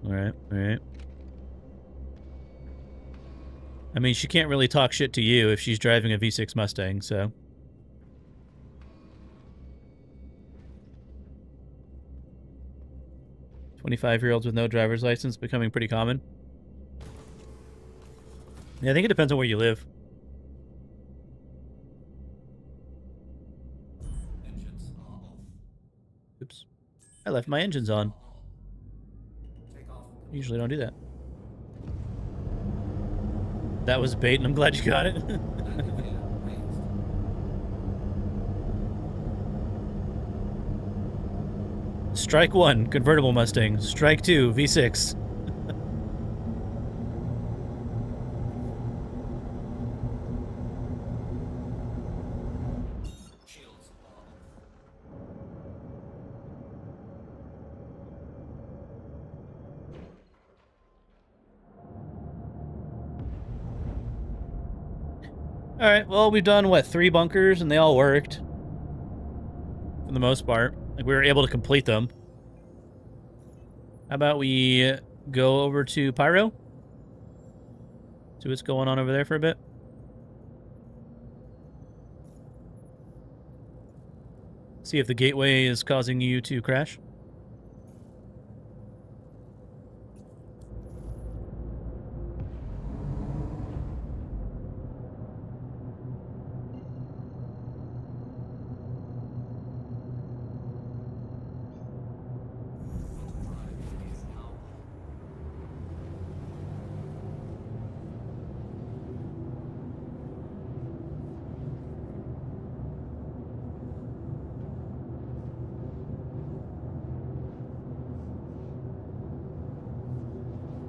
Alright, alright. I mean, she can't really talk shit to you if she's driving a V6 Mustang, so... 25-year-olds with no driver's license becoming pretty common. Yeah, I think it depends on where you live. Engines are off. Oops. I left my engines on. Take off. Usually don't do that. That was bait, and I'm glad you got it. Landing gear raised. Strike 1, convertible Mustang. Strike 2, V6. Shields are off. Alright, well, we've done, what, 3 bunkers, and they all worked. For the most part. Like, we were able to complete them. How about we go over to Pyro? See what's going on over there for a bit? See if the gateway is causing you to crash. Drive is now on.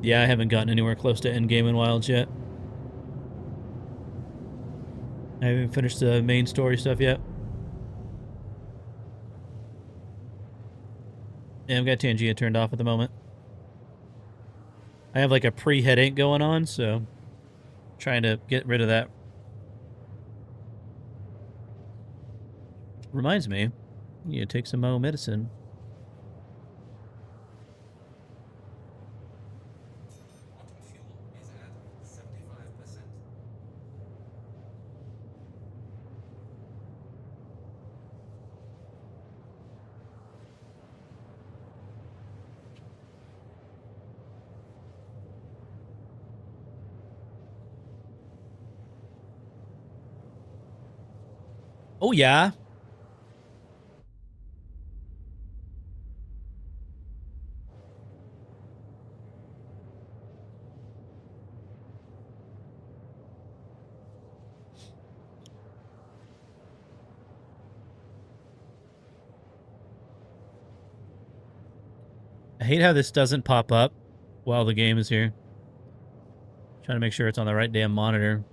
Yeah, I haven't gotten anywhere close to endgame in Wilds yet. I haven't finished the main story stuff yet. Yeah, I've got Tangia turned off at the moment. I have like a pre-headache going on, so trying to get rid of that. Reminds me, you need to take some Mo medicine. Quantum fuel is at 75%. Oh yeah. I hate how this doesn't pop up while the game is here. Trying to make sure it's on the right damn monitor.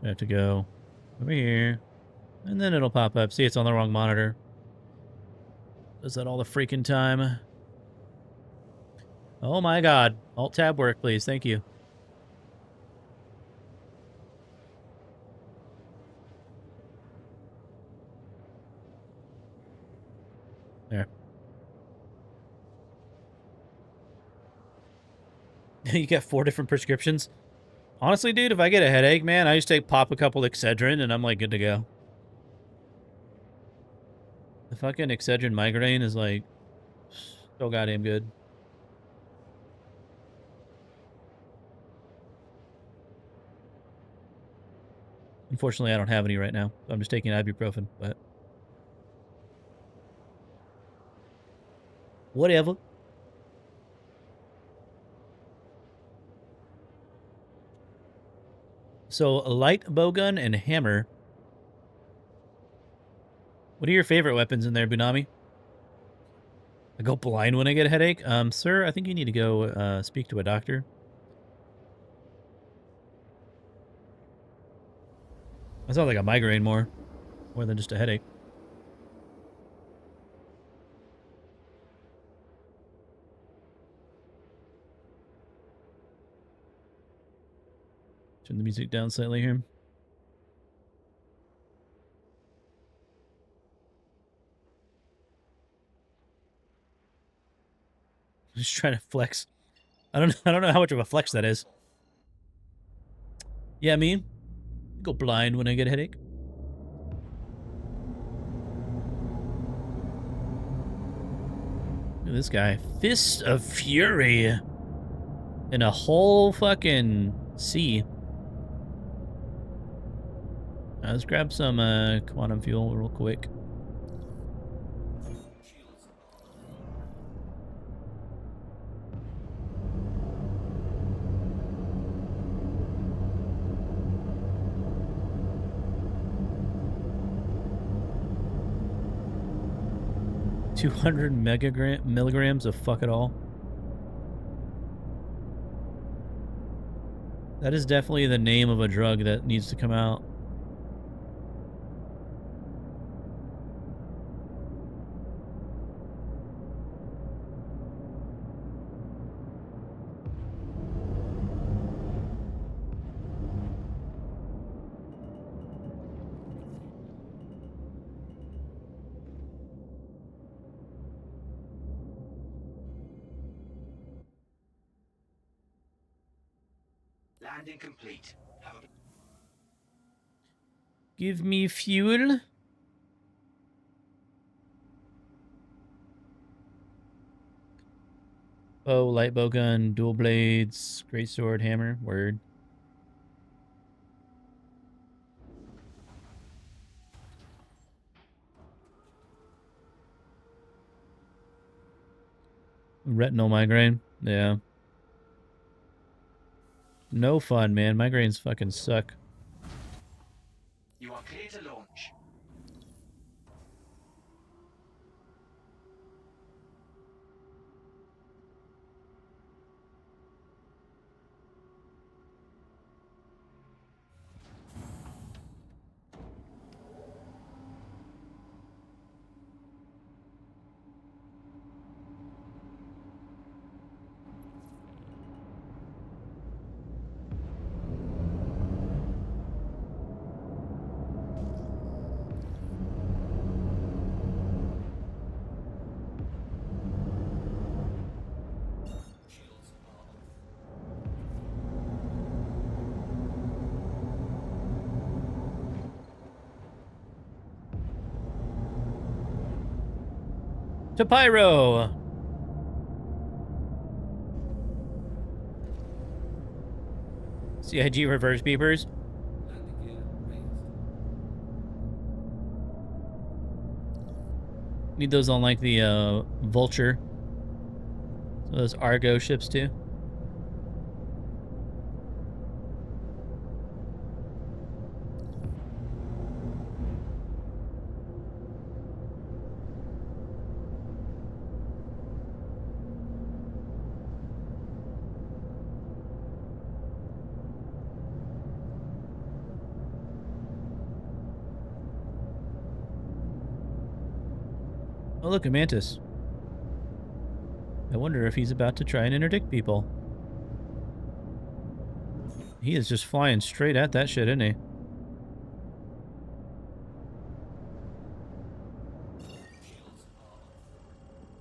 I have to go over here, and then it'll pop up. See, it's on the wrong monitor. Does that all the freaking time? Oh my god. Alt-tab work, please. Thank you. There. You got 4 different prescriptions? Honestly, dude, if I get a headache, man, I just pop a couple Excedrin and I'm like good to go. The fucking Excedrin migraine is like so goddamn good. Unfortunately, I don't have any right now. So I'm just taking ibuprofen, but whatever. So, a light bowgun and hammer. What are your favorite weapons in there, Bunami? I go blind when I get a headache. Sir, I think you need to go speak to a doctor. That sounds like a migraine more than just a headache. Turn the music down slightly here. Just trying to flex. I don't know how much of a flex that is. Yeah, me. Go blind when I get a headache. Look at this guy. Fist of Fury. In a whole fucking sea. Let's grab some quantum fuel real quick. Shields. 200 milligrams of fuck it all. That is definitely the name of a drug that needs to come out. Landing complete. Have a Give me fuel. Bow, light bow gun, dual blades, great sword, hammer, word. Retinal migraine. Yeah. No fun, man. Migraines fucking suck. You are clear to launch. To Pyro! CIG reverse beepers. Landing gear raised. Need those on like the Vulture. So those Argo ships too. Oh, look, a mantis. I wonder if he's about to try and interdict people. He is just flying straight at that shit, isn't he?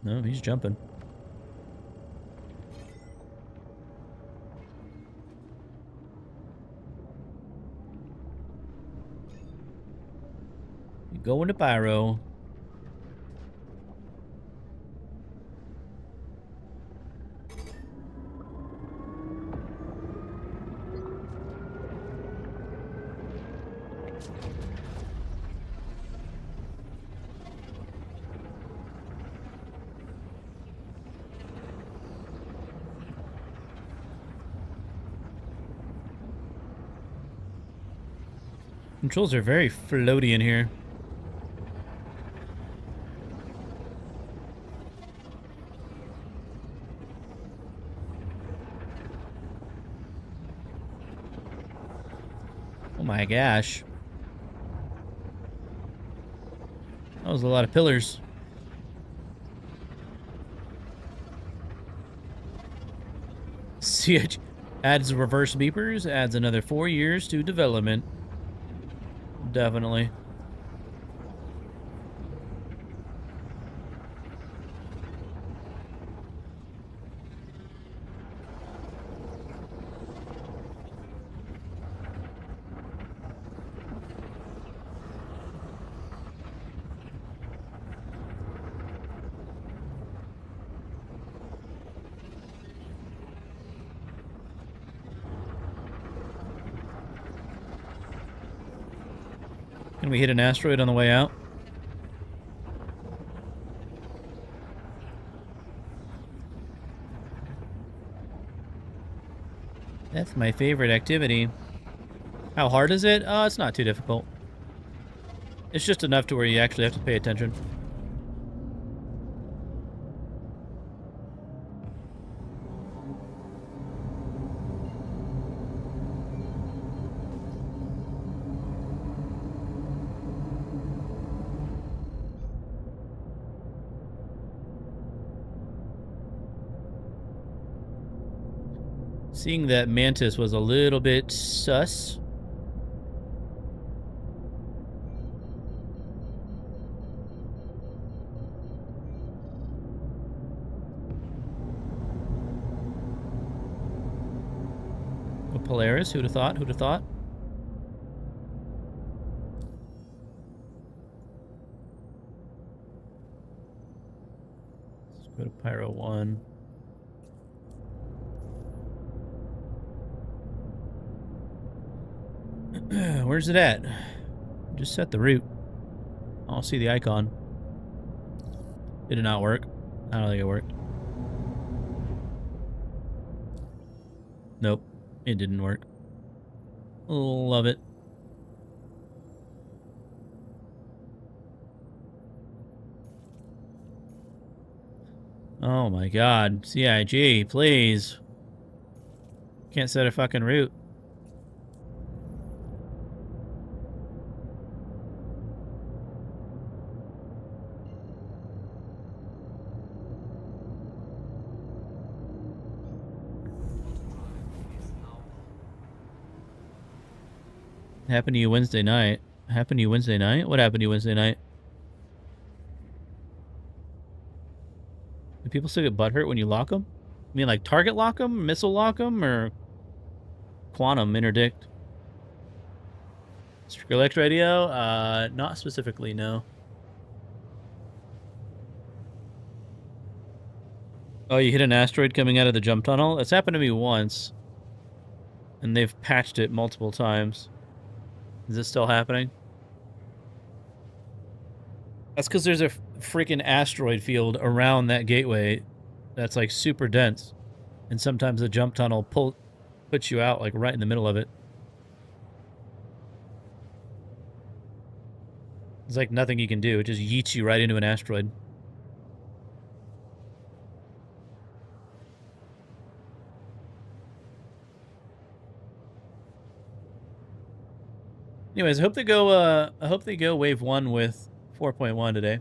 No, he's jumping. You going to Pyro. Controls are very floaty in here. Oh my gosh. That was a lot of pillars. CH adds reverse beepers, adds another 4 years to development. Definitely. Can we hit an asteroid on the way out? That's my favorite activity. How hard is it? It's not too difficult. It's just enough to where you actually have to pay attention. Seeing that Mantis was a little bit sus. Oh, Polaris, who'd have thought? Who'd have thought? Let's go to Pyro 1. Where's it at? Just set the route. I'll see the icon. Did it not work? I don't think it worked. Nope. It didn't work. Love it. Oh my god. CIG, please. Can't set a fucking route. Happened to you Wednesday night. Happened to you Wednesday night? What happened to you Wednesday night? Do people still get butthurt when you lock them? I mean, like target lock them, missile lock them, or quantum interdict? Skrillex radio? Not specifically, no. Oh, you hit an asteroid coming out of the jump tunnel? It's happened to me once. And they've patched it multiple times. Is this still happening? That's because there's a freaking asteroid field around that gateway that's like super dense. And sometimes the jump tunnel puts you out like right in the middle of it. There's like nothing you can do. It just yeets you right into an asteroid. Anyways, I hope they go wave 1 with 4.1 today.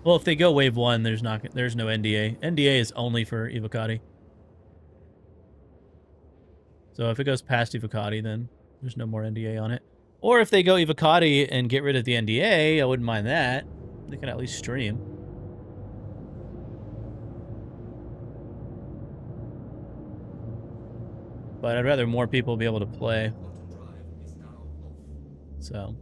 Well, if they go wave 1, there's no NDA. NDA is only for Evocati. So if it goes past Evocati, then there's no more NDA on it. Or if they go Evocati and get rid of the NDA, I wouldn't mind that. They can at least stream. But I'd rather more people be able to play. So.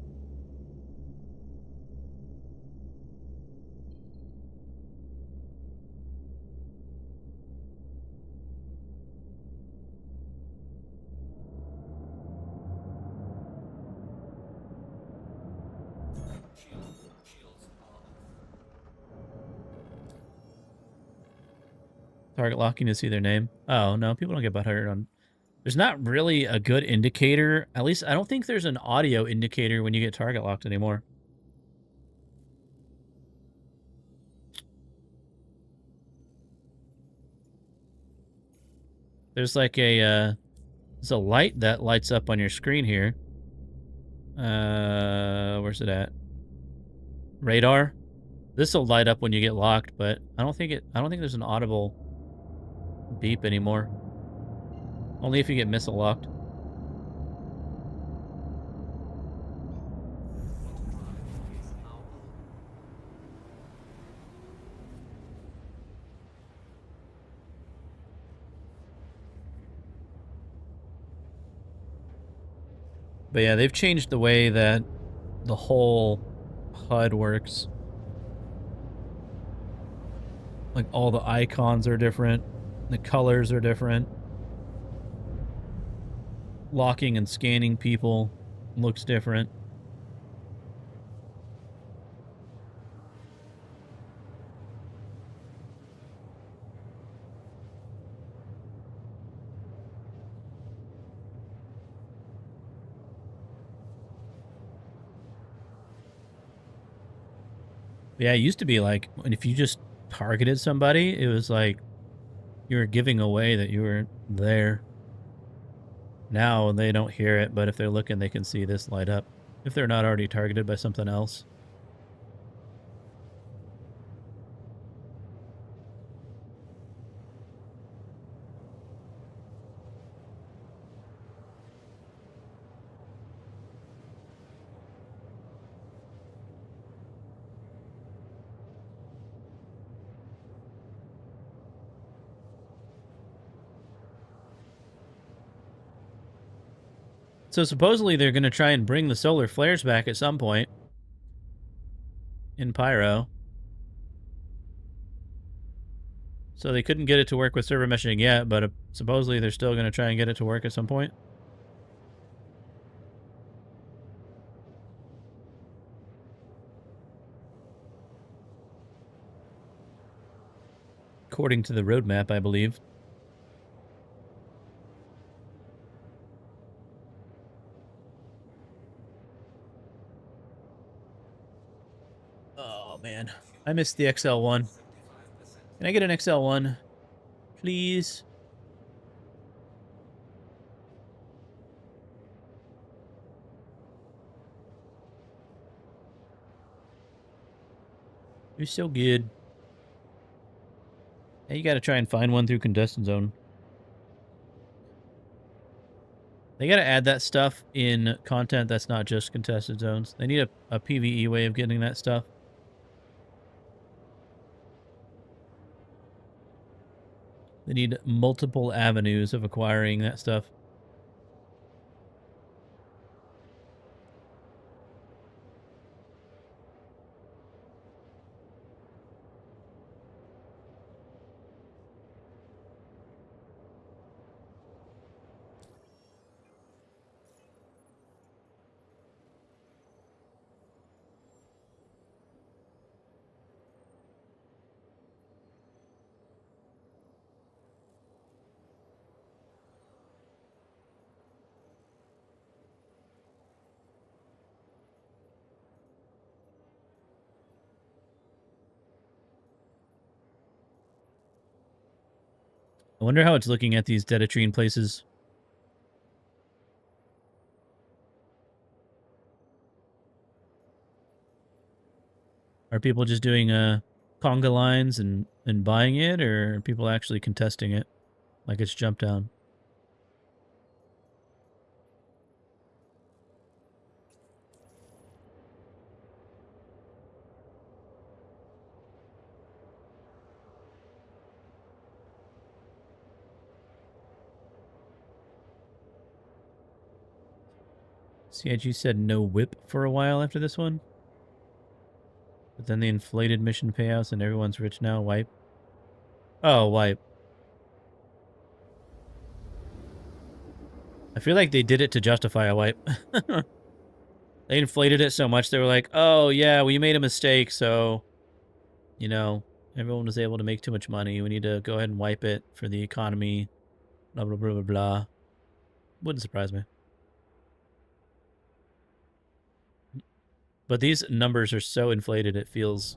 Target locking to see their name. Oh, no, people don't get butthurt on... There's not really a good indicator. At least, I don't think there's an audio indicator when you get target locked anymore. There's like a, there's a light that lights up on your screen here. Where's it at? Radar. This will light up when you get locked, but I don't think there's an audible beep anymore. Only if you get missile locked. But yeah, they've changed the way that the whole HUD works. Like all the icons are different. The colors are different. Locking and scanning people looks different. Yeah, it used to be like, if you just targeted somebody, it was like you were giving away that you were there. Now they don't hear it, but if they're looking, they can see this light up. If they're not already targeted by something else. So supposedly they're going to try and bring the solar flares back at some point in Pyro. So they couldn't get it to work with server meshing yet, but supposedly they're still going to try and get it to work at some point. According to the roadmap, I believe. Oh, man. I missed the XL1. Can I get an XL1? Please? You're so good. Hey, you gotta try and find one through Contestant Zone. They gotta add that stuff in content that's not just Contested Zones. They need a PvE way of getting that stuff. They need multiple avenues of acquiring that stuff. I wonder how it's looking at these Dedatrine places. Are people just doing conga lines and buying it, or are people actually contesting it like it's jumped down? CIG said no whip for a while after this one. But then the inflated mission payouts and everyone's rich now. Wipe. Oh, wipe. I feel like they did it to justify a wipe. They inflated it so much, they were like, oh, yeah, we made a mistake, so, you know, everyone was able to make too much money. We need to go ahead and wipe it for the economy. Blah, blah, blah, blah, blah. Wouldn't surprise me. But these numbers are so inflated, it feels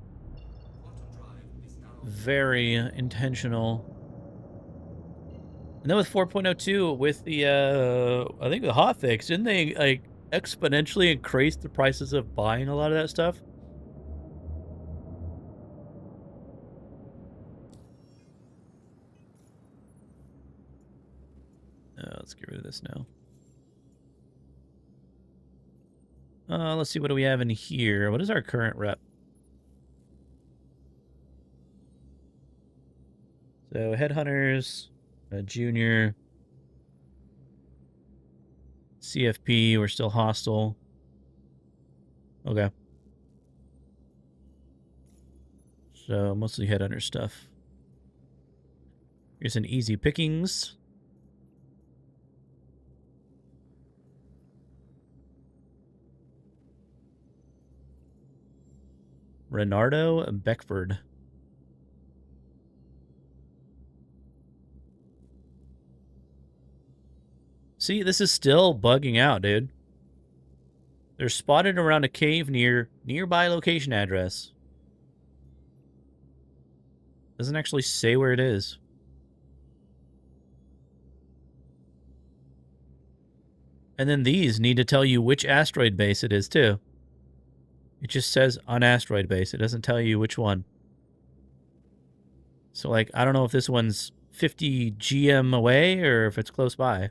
very intentional. And then with 4.02, with the, I think the hotfix, didn't they, like, exponentially increase the prices of buying a lot of that stuff? Let's get rid of this now. Let's see, what do we have in here? What is our current rep? So, Headhunters, Junior, CFP, we're still hostile. Okay. So, mostly Headhunter stuff. Here's an easy pickings. Renardo Beckford. See, this is still bugging out, dude. They're spotted around a cave nearby location address. Doesn't actually say where it is. And then these need to tell you which asteroid base it is, too. It just says on asteroid base. It doesn't tell you which one. So, like, I don't know if this one's 50 GM away or if it's close by.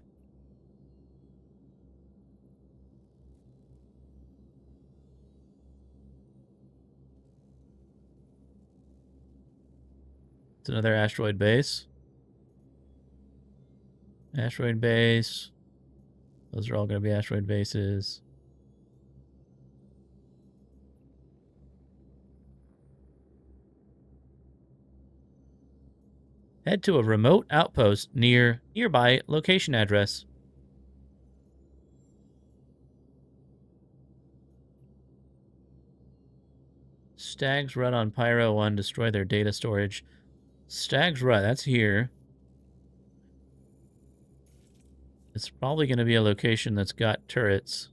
It's another asteroid base. Asteroid base. Those are all going to be asteroid bases. Head to a remote outpost nearby location address. Stag's Rut on Pyro 1. Destroy their data storage. Stag's Rut, that's here. It's probably going to be a location that's got turrets.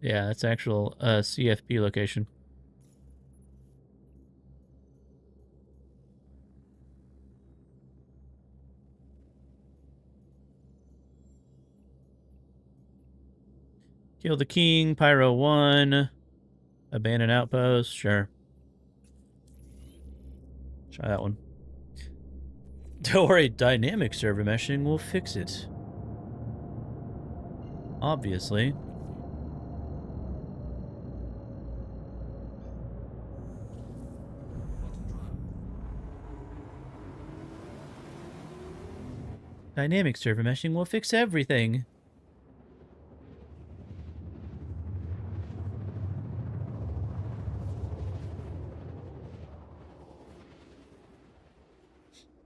Yeah, that's actual CFP location. Kill the king, Pyro 1. Abandon outpost, sure. Try that one. Don't worry, dynamic server meshing will fix it. Obviously. Dynamic server meshing will fix everything.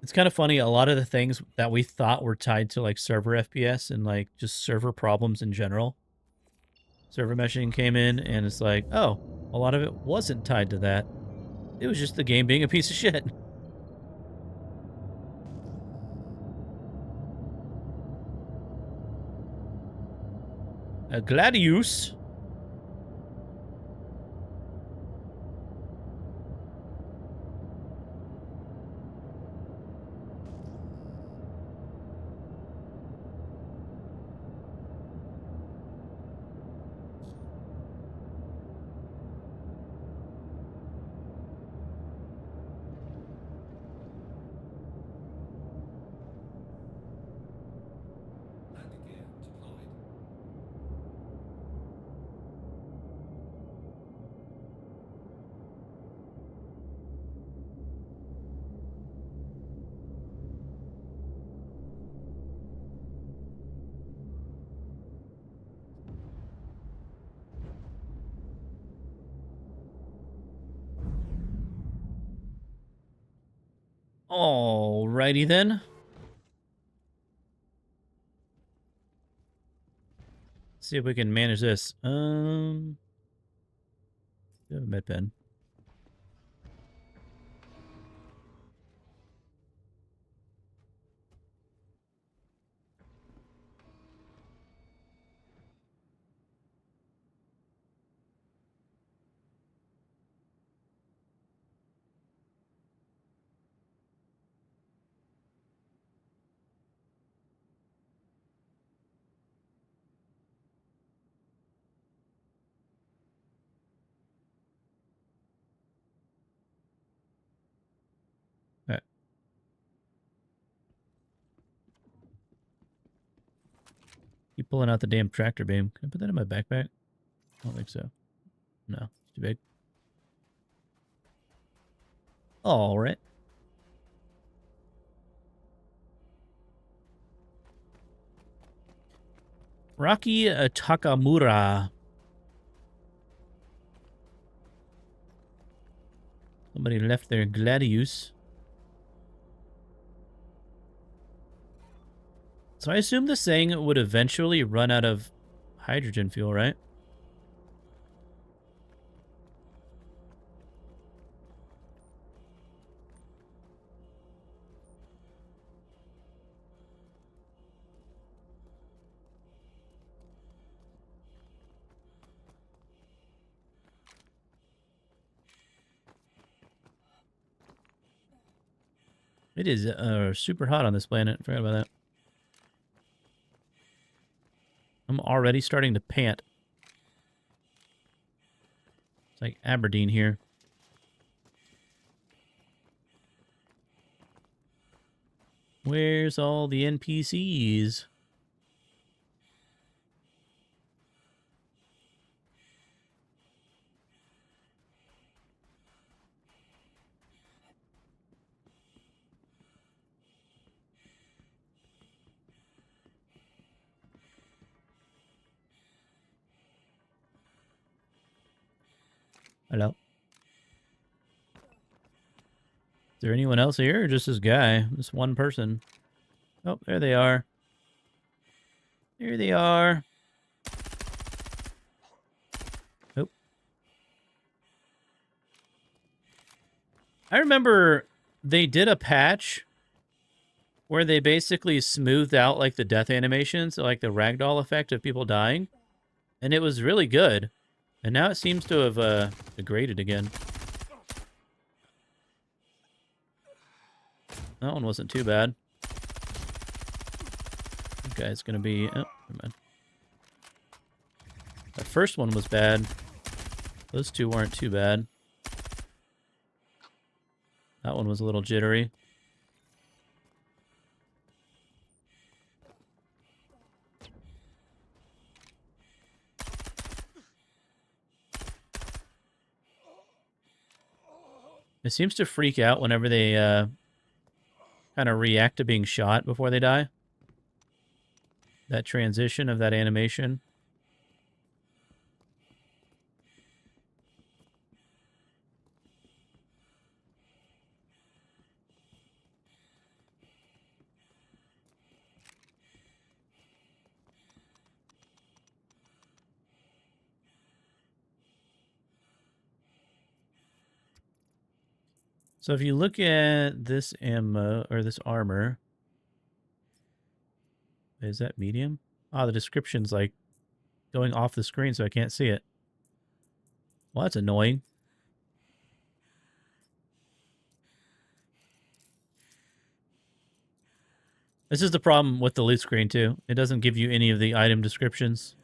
It's kind of funny, a lot of the things that we thought were tied to like server FPS and like just server problems in general. Server meshing came in and it's like, oh, a lot of it wasn't tied to that. It was just the game being a piece of shit. A Gladius. Landing gear deployed. Alrighty then. See if we can manage this. Do you have a med pen? All right. Keep pulling out the damn tractor beam. Can I put that in my backpack? I don't think so. No, it's too big. All right. Rocky Takamura. Somebody left their Gladius. So I assume this thing would eventually run out of hydrogen fuel, right? It is super hot on this planet. Forgot about that. I'm already starting to pant. It's like Aberdeen here. Where's all the NPCs? Hello. Is there anyone else here or just this guy? This one person? Oh, there they are. There they are. Oh. I remember they did a patch where they basically smoothed out like the death animations, like the ragdoll effect of people dying. And it was really good. And now it seems to have degraded again. That one wasn't too bad. That guy's gonna be... Oh, never mind. The first one was bad. Those two weren't too bad. That one was a little jittery. It seems to freak out whenever they kind of react to being shot before they die. that transition of that animation. So if you look at this ammo or this armor, is that medium? Ah, the description's like going off the screen so I can't see it. Well, that's annoying. This is the problem with the loot screen too. It doesn't give you any of the item descriptions.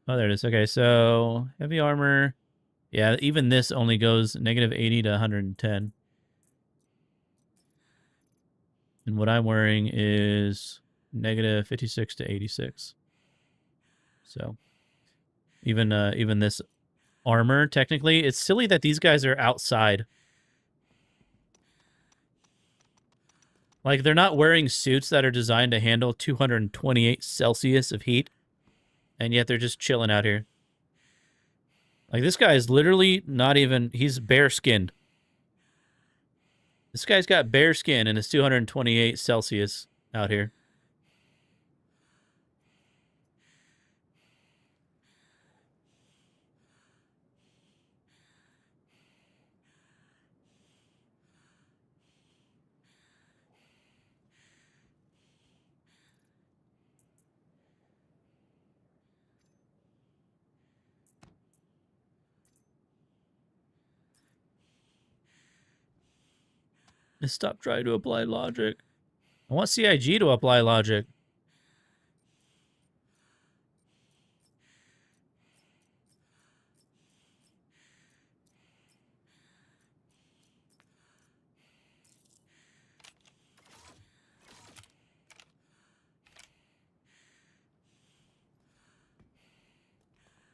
Oh, there it is. Okay, so heavy armor. Yeah, even this only goes -80 to 110. And what I'm wearing is -56 to 86. So even this armor, technically, it's silly that these guys are outside. Like, they're not wearing suits that are designed to handle 228 Celsius of heat, and yet they're just chilling out here. Like, this guy is literally not even... He's bare-skinned. This guy's got bare skin and it's 228 Celsius out here. Stop trying to apply logic. I want CIG to apply logic.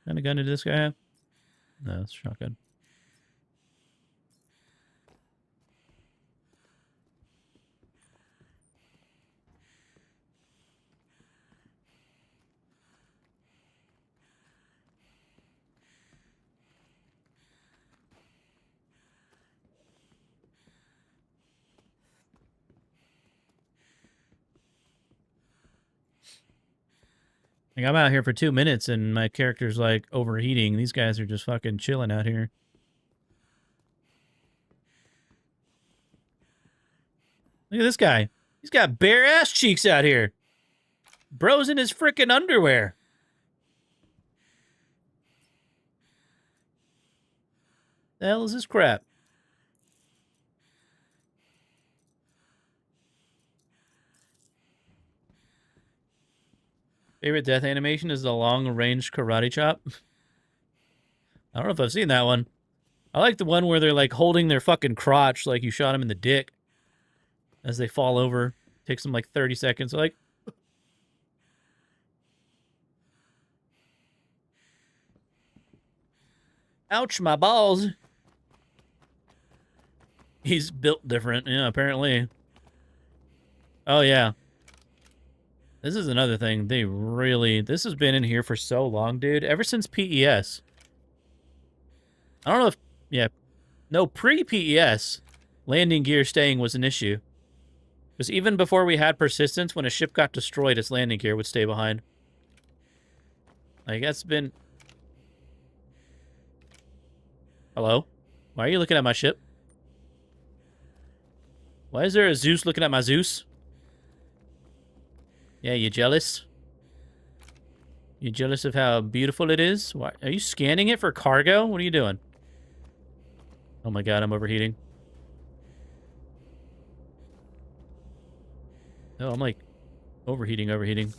What kind of gun did this guy have? No, it's a shotgun. Like, I'm out here for 2 minutes and my character's like overheating. These guys are just fucking chilling out here. Look at this guy. He's got bare ass cheeks out here. Bro's in his frickin' underwear. The hell is this crap? Favorite death animation is the long-range karate chop. I don't know if I've seen that one. I like the one where they're like holding their fucking crotch like you shot him in the dick as they fall over. Takes them like 30 seconds. Like, ouch, my balls. He's built different. Yeah, apparently. Oh, yeah. This is another thing. They really... This has been in here for so long, dude. Ever since PES. I don't know if... Yeah. No, pre-PES, landing gear staying was an issue. Because even before we had persistence, when a ship got destroyed, its landing gear would stay behind. Like, that's been... Hello? Why are you looking at my ship? Why is there a Zeus looking at my Zeus? Yeah, you jealous? You jealous of how beautiful it is? Why, are you scanning it for cargo? What are you doing? Oh my god, I'm overheating. Oh, I'm like overheating.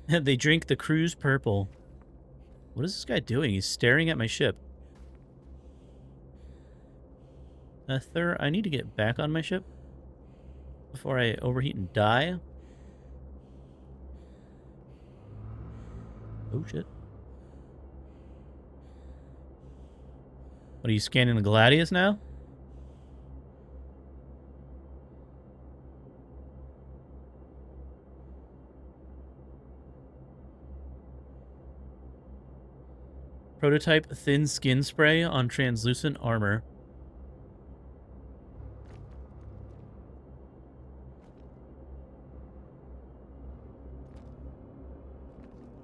They drink the cruise purple. What is this guy doing? He's staring at my ship. Third, I need to get back on my ship before I overheat and die. Oh, shit. What, are you scanning the Gladius now? Prototype thin skin spray on translucent armor.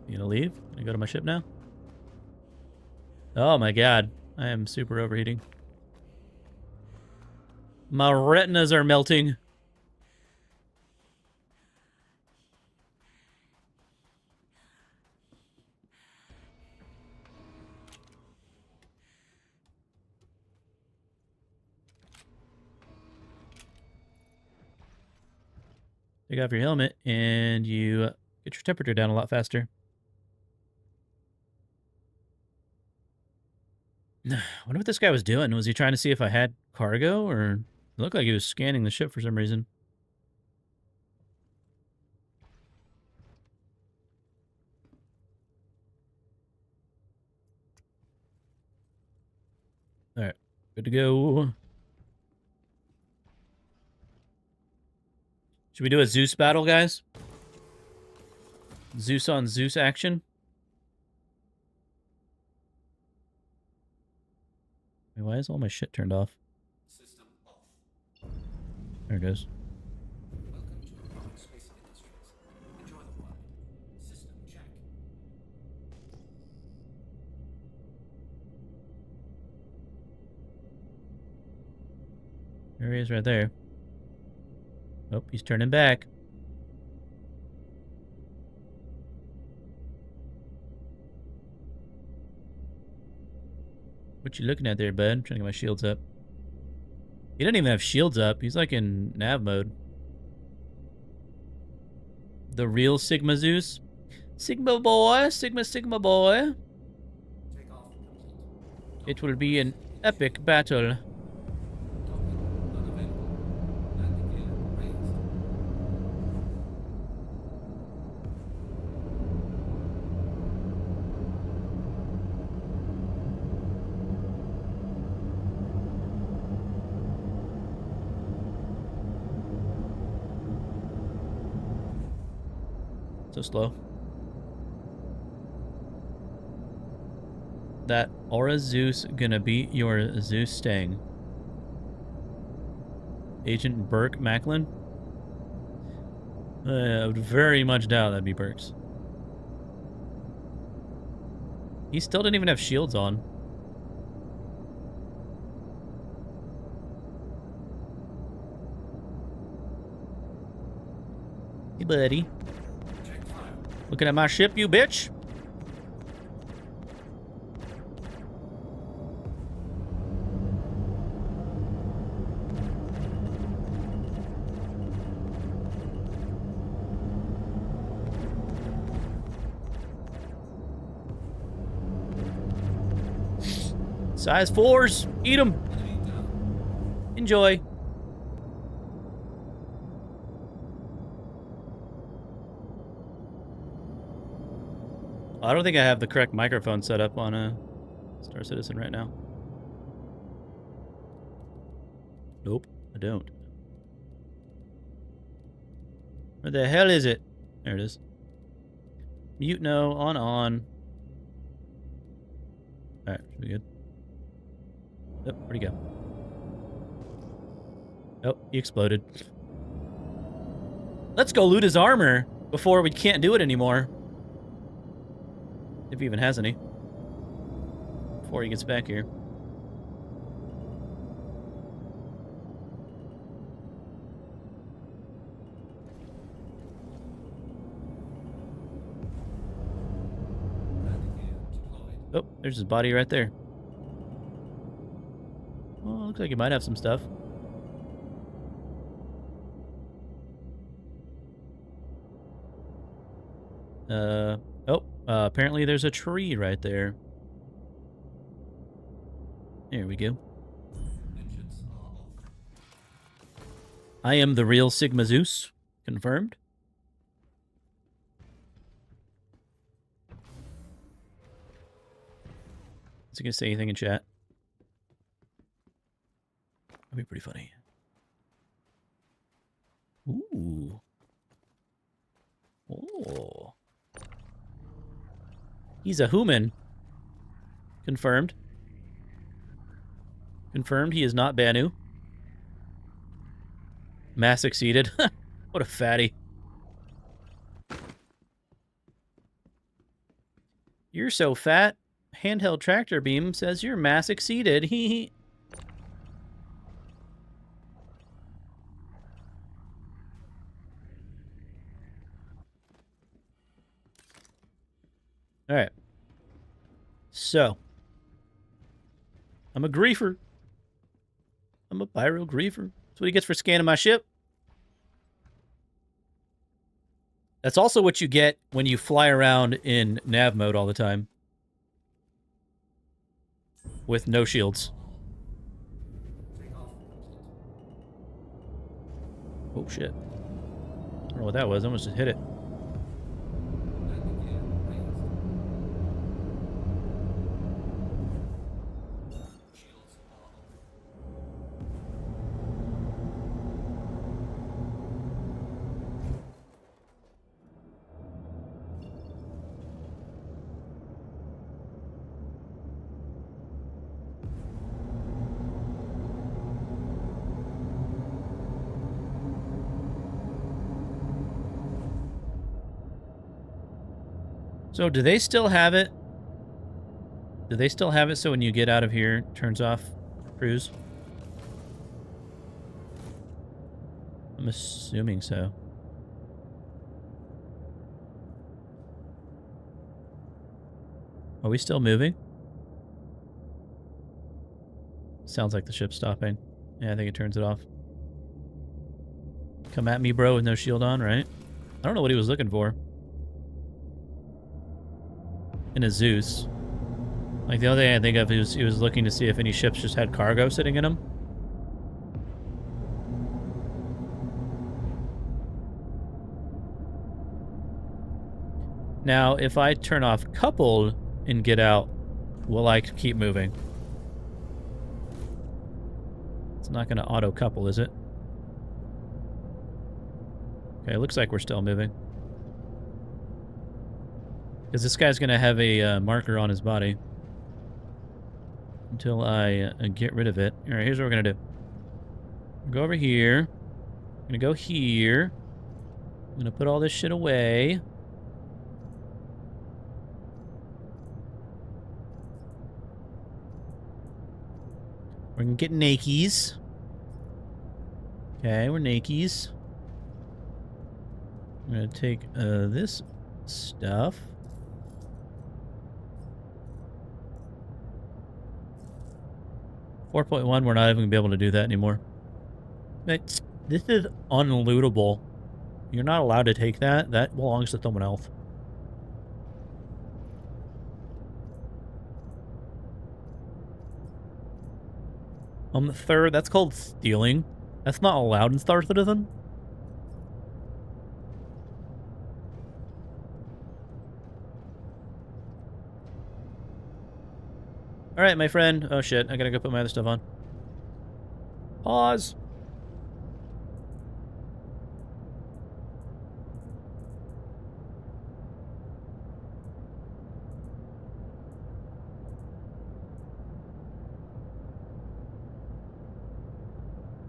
You gonna leave? Can I go to my ship now? Oh my god. I am super overheating. My retinas are melting. Take off your helmet and you get your temperature down a lot faster. I wonder what this guy was doing. Was he trying to see if I had cargo, or it looked like he was scanning the ship for some reason? All right, good to go. Should we do a Zeus battle, guys? Zeus on Zeus action? Wait, why is all my shit turned off? System off. There it is. Welcome to Robotic Space Industries. Enjoy the ride. System check. There he is right there. Oh, he's turning back. What you looking at there, bud? I'm trying to get my shields up. He doesn't even have shields up. He's like in nav mode. The real Sigma Zeus. Sigma boy, Sigma boy. Takeoff complete. It will be an epic battle. Docking unavailable. Landing gear raised. So slow. That Aura Zeus gonna beat your Zeus Stang. Agent Burke Macklin? I would very much doubt that'd be Burke's. He still didn't even have shields on. Hey, buddy. Check fire. Looking at my ship, you bitch? Size 4s. Eat them. Enemy down. Enjoy. I don't think I have the correct microphone set up on a Star Citizen right now. Nope, I don't. Where the hell is it? There it is. Mute no, on. Alright, should be good. Oh, where'd he go? Oh, he exploded. Let's go loot his armor before we can't do it anymore. If he even has any. Before he gets back here. Landing gear deployed. Oh, there's his body right there. Well, looks like he might have some stuff. Apparently there's a tree right there. There we go. Engines are off. I am the real Sigma Zeus. Confirmed. Is he gonna say anything in chat? funny. Ooh. Oh. He's a human. Confirmed. Confirmed he is not Banu. Mass succeeded. What a fatty. You're so fat. Handheld tractor beam says your mass exceeded. Hee. All right. So, I'm a griefer. I'm a pyro griefer. That's what he gets for scanning my ship. That's also what you get when you fly around in nav mode all the time. With no shields. Oh, shit. I don't know what that was. I almost just hit it. So, do they still have it? Do they still have it so when you get out of here, it turns off cruise? I'm assuming so. Are we still moving? Sounds like the ship's stopping. Yeah, I think it turns it off. Come at me, bro, with no shield on, right? I don't know what he was looking for. In a Zeus. Like, the only thing I think of is he was looking to see if any ships just had cargo sitting in them. Now, if I turn off coupled and get out, will I keep moving? It's not going to auto-couple, is it? Okay, it looks like we're still moving. Because this guy's going to have a marker on his body. Until I get rid of it. Alright, here's what we're going to do. Go over here. I'm going to go here. I'm going to put all this shit away. We're going to get nakies. Okay, we're nakies. I'm going to take this stuff. .1, we're not even going to be able to do that anymore. This is unlootable. You're not allowed to take that. That belongs to someone else. Third, that's called stealing. That's not allowed in Star Citizen. Alright, my friend. Oh shit, I gotta go put my other stuff on. Pause.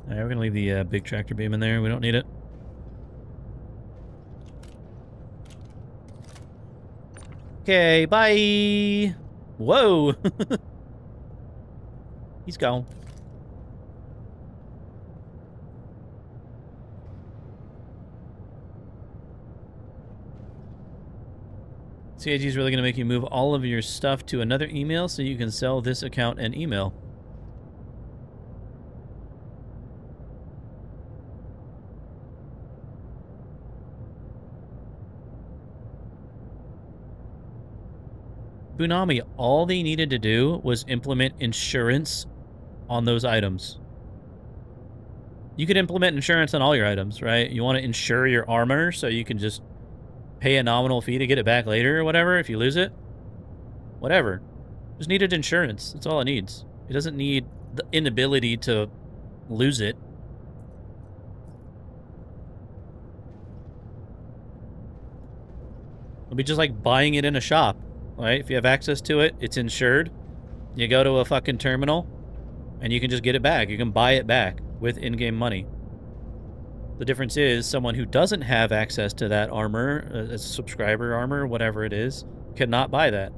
Alright, we're gonna leave the big tractor beam in there. We don't need it. Okay, bye! Whoa! He's gone. CIG is really going to make you move all of your stuff to another email so you can sell this account and email. Bunami, all they needed to do was implement insurance on those items. You could implement insurance on all your items, right? You want to insure your armor so you can just pay a nominal fee to get it back later or whatever if you lose it. Whatever. Just needed insurance. That's all it needs. It doesn't need the inability to lose it. It'll be just like buying it in a shop, right? If you have access to it, it's insured. You go to a fucking terminal, and you can just get it back. You can buy it back with in-game money. The difference is someone who doesn't have access to that armor, a subscriber armor, whatever it is, cannot buy that.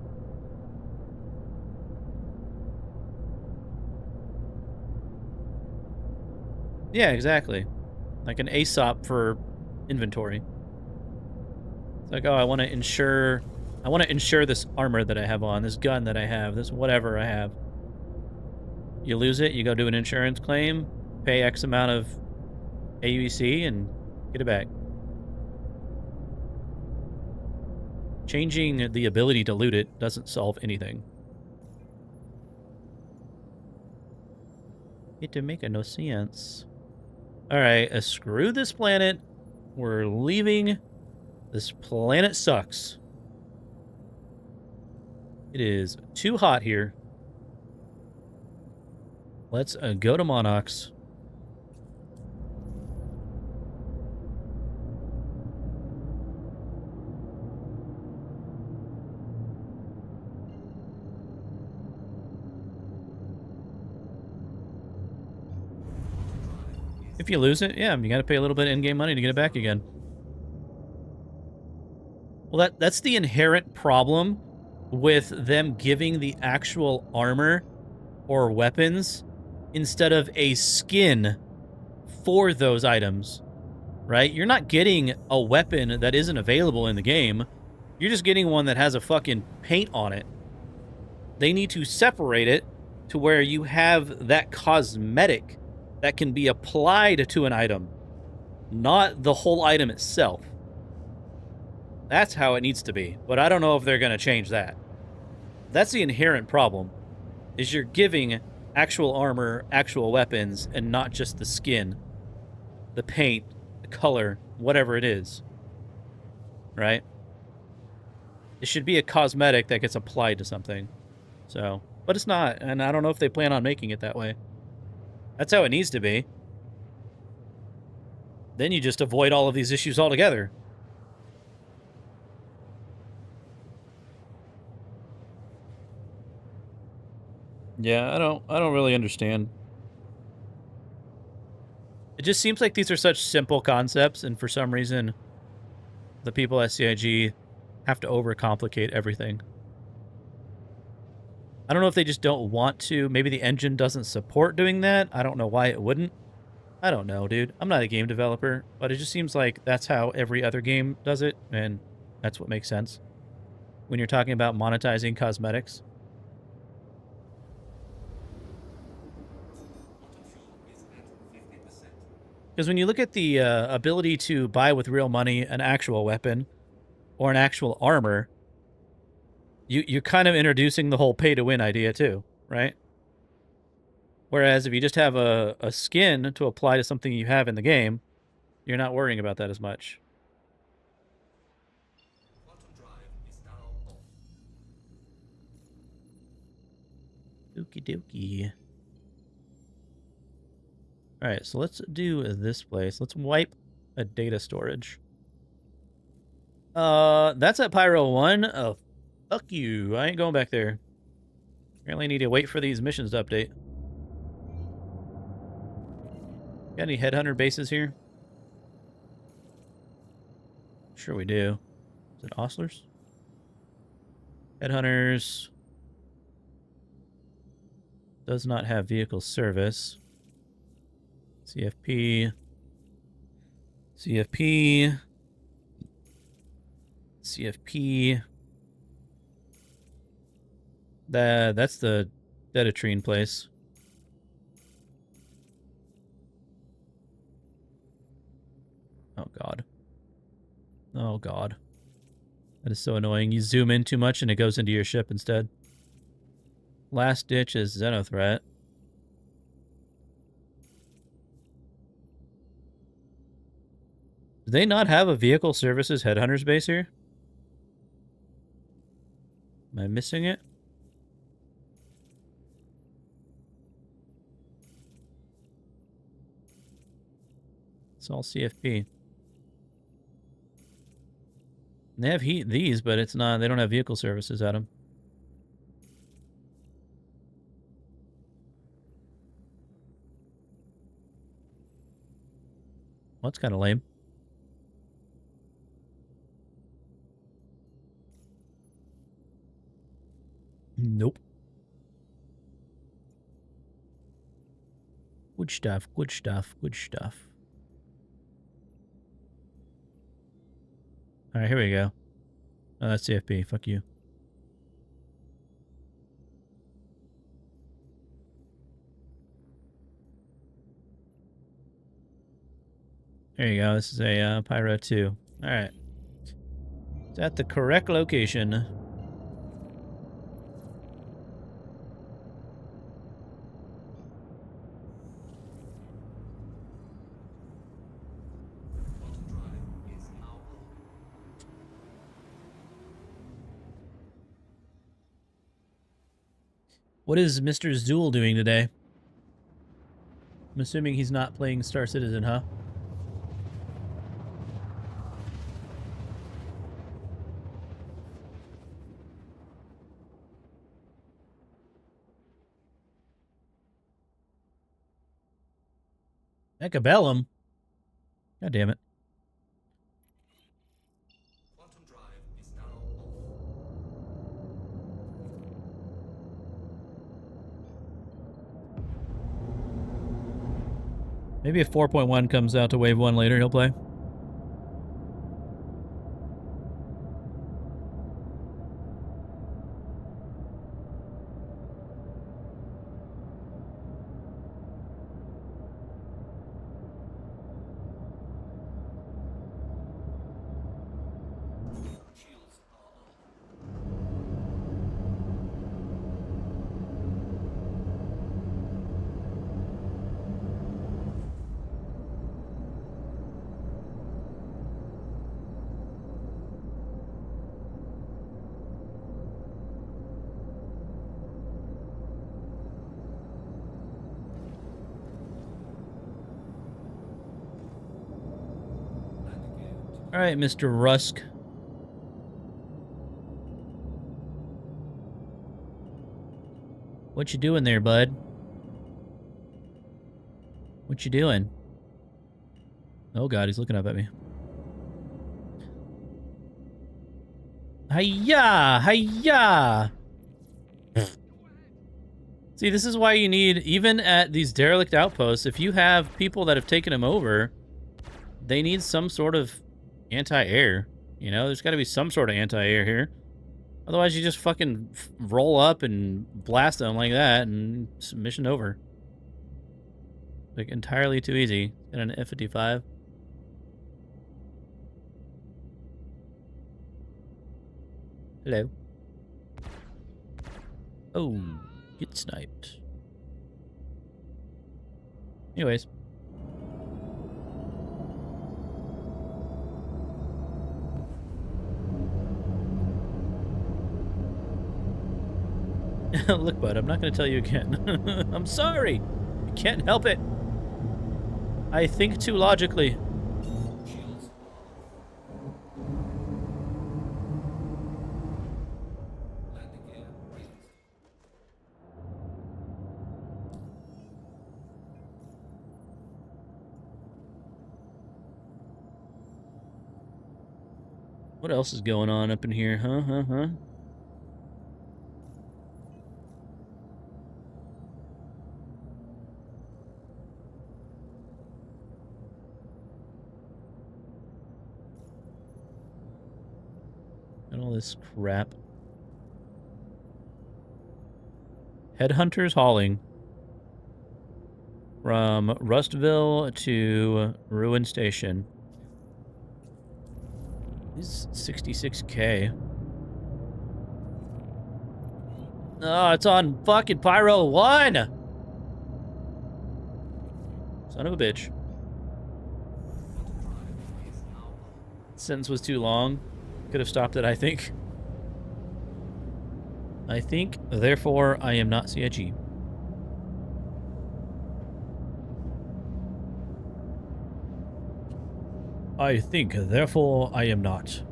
Yeah, exactly. Like an ASOP for inventory. It's like, oh, I want to insure this armor that I have on, this gun that I have, this whatever I have. You lose it, you go do an insurance claim, pay X amount of AUC, and get it back. Changing the ability to loot it doesn't solve anything. It didn't make no sense. Alright, screw this planet. We're leaving. This planet sucks. It is too hot here. Let's go to Monarchs. If you lose it, yeah, you gotta pay a little bit of in-game money to get it back again. Well, that's the inherent problem with them giving the actual armor or weapons instead of a skin for those items, right? You're not getting a weapon that isn't available in the game. You're just getting one that has a fucking paint on it. They need to separate it to where you have that cosmetic that can be applied to an item, not the whole item itself. That's how it needs to be, but I don't know if they're going to change that. That's the inherent problem, is you're giving actual armor, actual weapons, and not just the skin, the paint, the color, whatever it is, right? It should be a cosmetic that gets applied to something, so, but it's not, and I don't know if they plan on making it that way. That's how it needs to be. Then you just avoid all of these issues altogether. Yeah, I don't really understand. It just seems like these are such simple concepts, and for some reason, the people at CIG have to overcomplicate everything. I don't know if they just don't want to. Maybe the engine doesn't support doing that. I don't know why it wouldn't. I don't know, dude. I'm not a game developer, but it just seems like that's how every other game does it, and that's what makes sense when you're talking about monetizing cosmetics. Because when you look at the ability to buy with real money an actual weapon or an actual armor, you're kind of introducing the whole pay-to-win idea too, right? Whereas if you just have a skin to apply to something you have in the game, you're not worrying about that as much. Okie dokie. Alright, so let's do this place. Let's wipe a data storage. That's at Pyro 1. Oh, fuck you. I ain't going back there. Apparently need to wait for these missions to update. Got any headhunter bases here? Sure we do. Is it Ostlers? Headhunters. Does not have vehicle service. CFP. CFP. CFP. That's the Deditrine place. Oh, God. Oh, God. That is so annoying. You zoom in too much and it goes into your ship instead. Last ditch is Xenothreat. Do they not have a vehicle services headhunters base here? Am I missing it? It's all CFP. They have these, but it's not. They don't have vehicle services at them. Well, that's kind of lame. Nope. Good stuff, good stuff, good stuff. Alright, here we go. Oh, that's CFP. Fuck you. There you go. This is a Pyro 2. Alright. It's at the correct location. What is Mr. Zool doing today? I'm assuming he's not playing Star Citizen, huh? Echabellum? God damn it. Quantum drive is now off. Maybe if 4.1 comes out to Wave 1 later, he'll play. Shields are on. All right, Mr. Rusk. What you doing there, bud? What you doing? Oh god, he's looking up at me. Hiya! Hiya! See, this is why you need, even at these derelict outposts, if you have people that have taken them over, they need some sort of anti-air. You know, there's got to be some sort of anti-air here. Otherwise, you just fucking roll up and blast them like that and mission over. Like, entirely too easy. Got an F-55. Hello. Oh, get sniped. Anyways. Look, bud, I'm not going to tell you again. I'm sorry. I can't help it. I think too logically. Shields landing gear raised. What else is going on up in here? Huh? And all this crap. Headhunters hauling from Rustville to Ruin Station. This is 66K. Oh, it's on fucking Pyro 1! Son of a bitch. Sentence was too long. Could have stopped it, I think. Therefore, I am not CIG. I think, therefore I am not.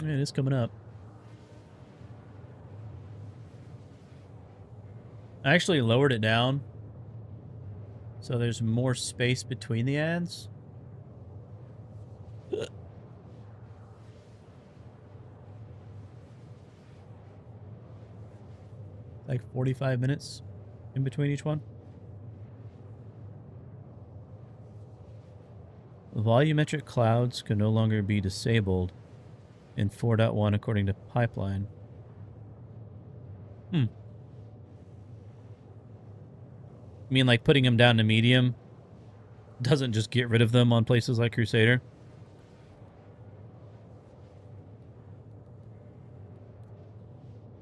Yeah, it is coming up. I actually lowered it down so there's more space between the ads. Like 45 minutes in between each one. Volumetric clouds can no longer be disabled in 4.1 according to pipeline. You mean like putting them down to medium doesn't just get rid of them on places like Crusader?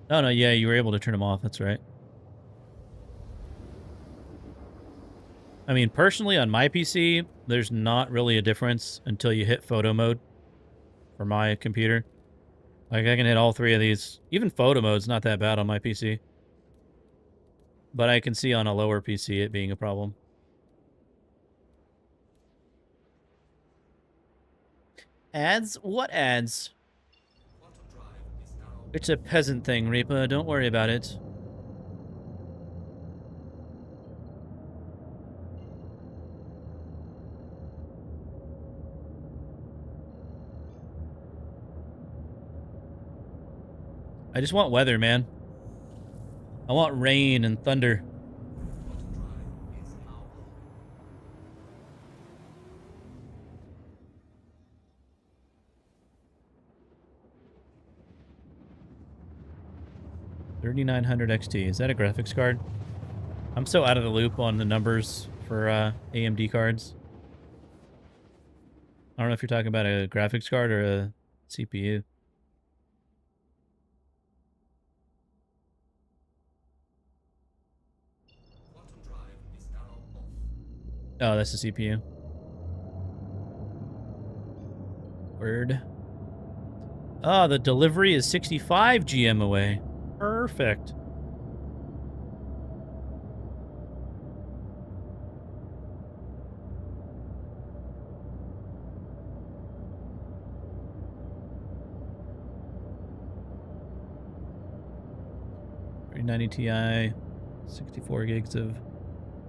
Oh, no, yeah, you were able to turn them off. That's right. I mean, personally, on my PC, there's not really a difference until you hit photo mode for my computer. Like, I can hit all three of these. Even photo mode's not that bad on my PC. But I can see on a lower PC it being a problem. Ads? What ads? It's a peasant thing, Reaper. Don't worry about it. I just want weather, man. I want rain and thunder. $3,900 XT. Is that a graphics card? I'm so out of the loop on the numbers for AMD cards. I don't know if you're talking about a graphics card or a CPU. Oh, that's the CPU. Word. Oh, the delivery is 65 GM away. Perfect. .90 Ti, 64 gigs of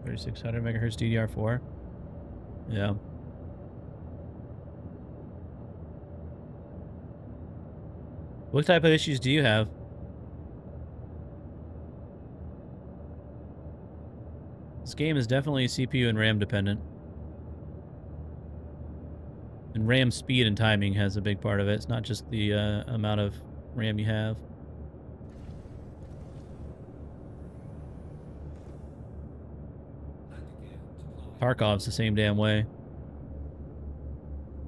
3600 megahertz DDR4. Yeah. What type of issues do you have? This game is definitely CPU and RAM dependent. And RAM speed and timing has a big part of it. It's not just the amount of RAM you have. Tarkov's the same damn way.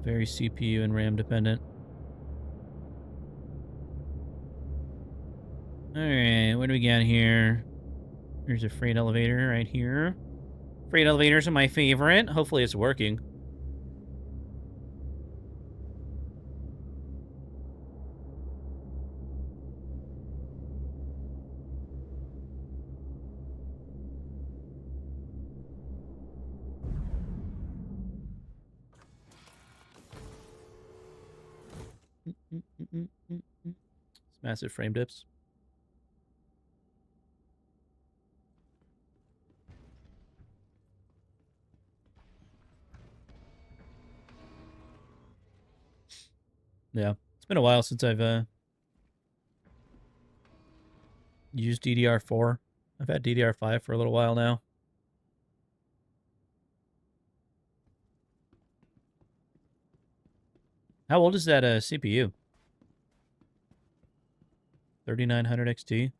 Very CPU and RAM dependent. Alright, what do we got here? There's a freight elevator right here. Freight elevators are my favorite. Hopefully it's working. It's massive frame dips. Yeah, it's been a while since I've used DDR4. I've had DDR5 for a little while now. How old is that CPU? 3900 XT.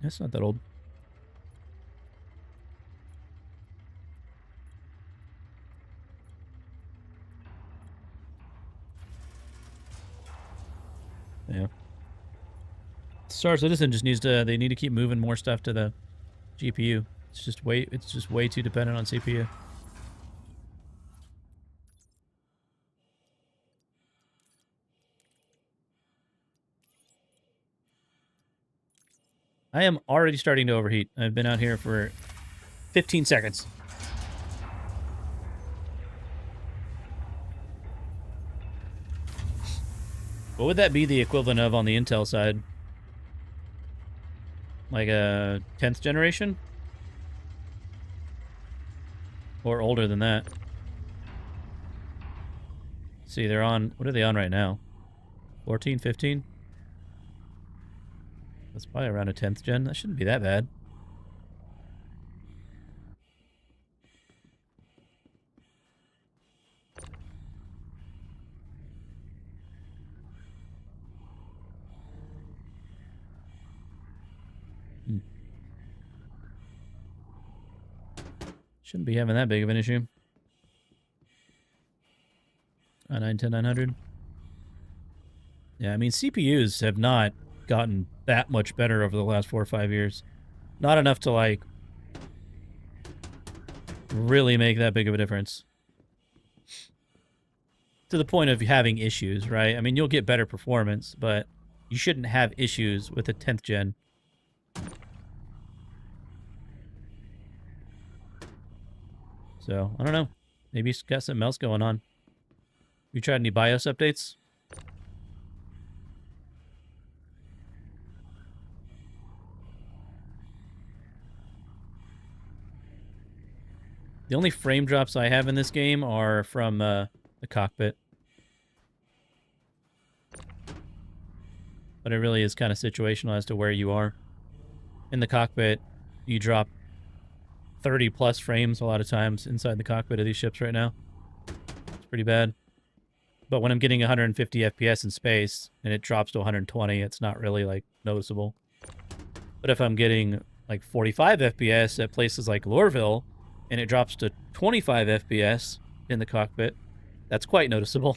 That's not that old. Yeah. Star Citizen just needs to. They need to keep moving more stuff to the GPU. It's just way too dependent on CPU. I am already starting to overheat. I've been out here for 15 seconds. What would that be the equivalent of on the Intel side? Like a 10th generation? Or older than that? See, they're on... What are they on right now? 14, 15? That's probably around a 10th gen. That shouldn't be that bad. Shouldn't be having that big of an issue. i9 10900. Yeah, I mean, CPUs have not gotten that much better over the last 4 or 5 years. Not enough to, like, really make that big of a difference. To the point of having issues, right? I mean, you'll get better performance, but you shouldn't have issues with a 10th gen. So, I don't know. Maybe it's got something else going on. You tried any BIOS updates? The only frame drops I have in this game are from the cockpit. But it really is kind of situational as to where you are. In the cockpit, you drop 30 plus frames a lot of times inside the cockpit of these ships right now. It's pretty bad. But when I'm getting 150 FPS in space and it drops to 120, it's not really like noticeable. But if I'm getting like 45 FPS at places like Lorville and it drops to 25 FPS in the cockpit, that's quite noticeable.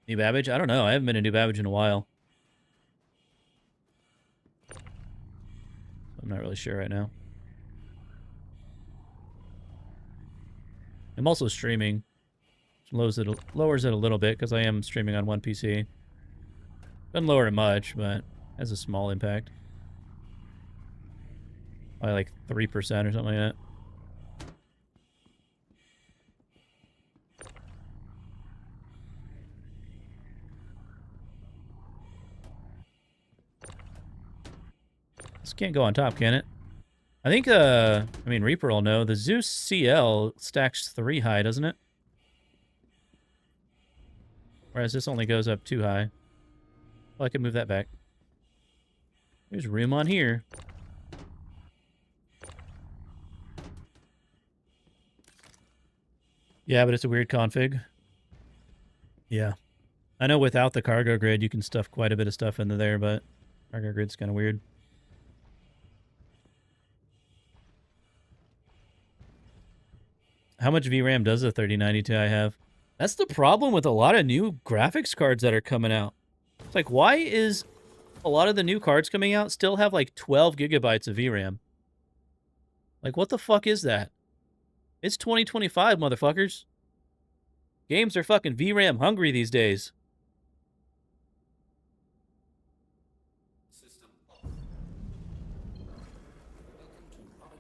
New Babbage? I don't know. I haven't been to New Babbage in a while. I'm not really sure right now. I'm also streaming. Lowers it a little bit because I am streaming on one PC. Doesn't lower it much, but has a small impact. By like 3% or something like that. This can't go on top, can it? I think, I mean, Reaper will know. The Zeus CL stacks 3 high, doesn't it? Whereas this only goes up 2 high. Well, I can move that back. There's room on here. Yeah, but it's a weird config. Yeah. I know without the cargo grid, you can stuff quite a bit of stuff into there, but cargo grid's kind of weird. How much VRAM does the 3090 Ti have? That's the problem with a lot of new graphics cards that are coming out. It's like, why is a lot of the new cards coming out still have like 12 gigabytes of VRAM? Like, what the fuck is that? It's 2025, motherfuckers. Games are fucking VRAM hungry these days.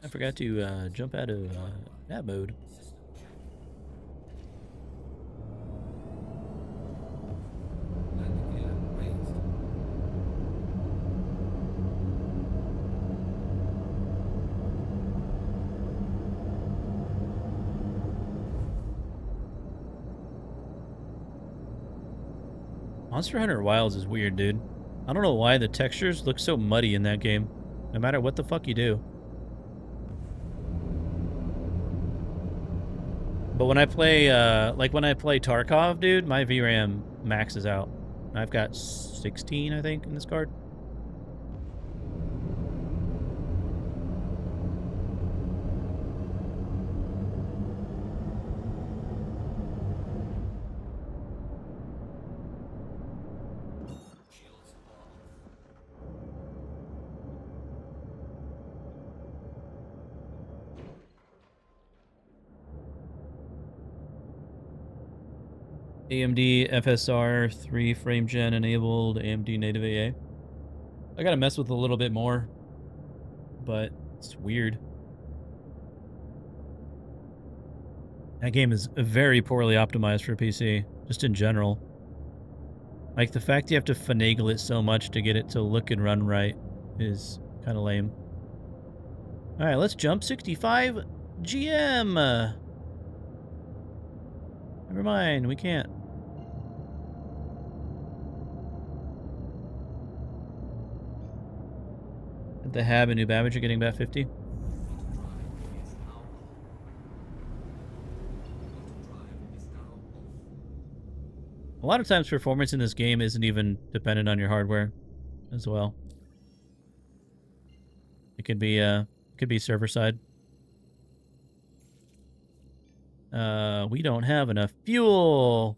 I forgot to jump out of that mode. Monster Hunter Wilds is weird, dude. I don't know why the textures look so muddy in that game, no matter what the fuck you do. But when I play, like when I play Tarkov, dude, my VRAM maxes out. I've got 16, I think, in this card. AMD FSR 3 frame gen enabled AMD native AA. I gotta mess with a little bit more, but it's weird. That game is very poorly optimized for PC, just in general. Like, the fact you have to finagle it so much to get it to look and run right is kind of lame. Alright, let's jump 65 GM! Never mind, we can't. At the Hab and New Babbage are getting about 50. A lot of times performance in this game isn't even dependent on your hardware as well. It could be server side. We don't have enough fuel.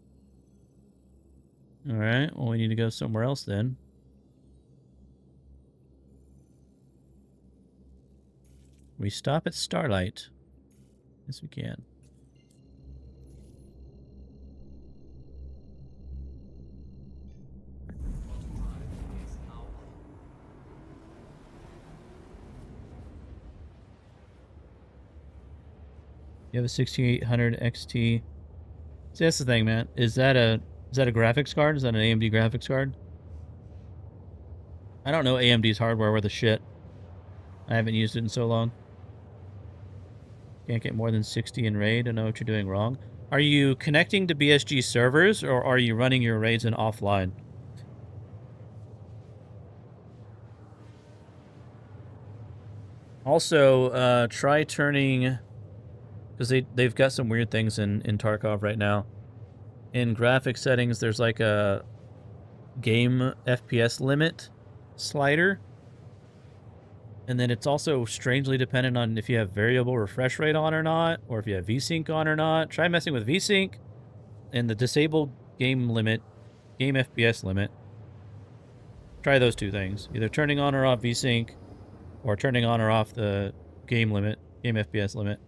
All right, well, we need to go somewhere else then. We stop at Starlight. Yes, we can. You have a 6800 XT. See, that's the thing, man. Is that a graphics card? Is that an AMD graphics card? I don't know AMD's hardware worth a shit. I haven't used it in so long. Can't get more than 60 in RAID. I know what you're doing wrong. Are you connecting to BSG servers, or are you running your raids in offline? Also, try turning... Because they've got some weird things in Tarkov right now. In graphics settings, there's like a game FPS limit slider. And then it's also strangely dependent on if you have variable refresh rate on or not, or if you have VSync on or not. Try messing with VSync and the disable game limit, game FPS limit. Try those two things. Either turning on or off VSync, or turning on or off the game limit, game FPS limit.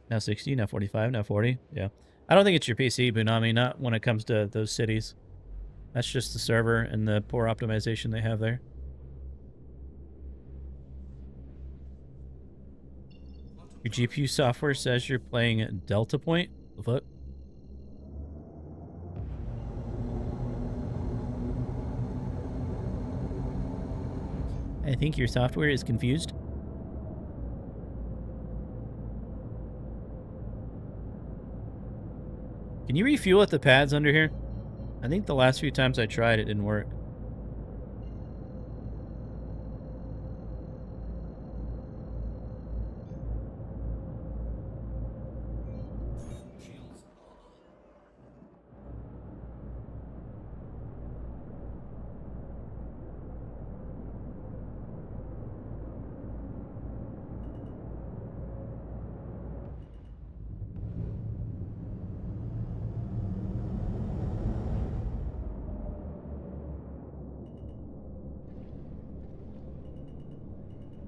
Now 60, now 45, now 40. Yeah. I don't think it's your PC, Bunami, not when it comes to those cities. That's just the server and the poor optimization they have there. Your GPU software says you're playing Delta Point? What the fuck? I think your software is confused. Can you refuel at the pads under here? I think the last few times I tried, it didn't work.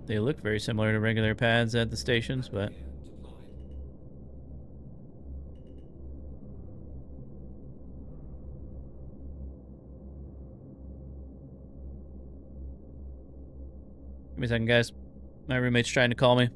They look very similar to regular pads at the stations, but... Give me a second, guys. My roommate's trying to call me.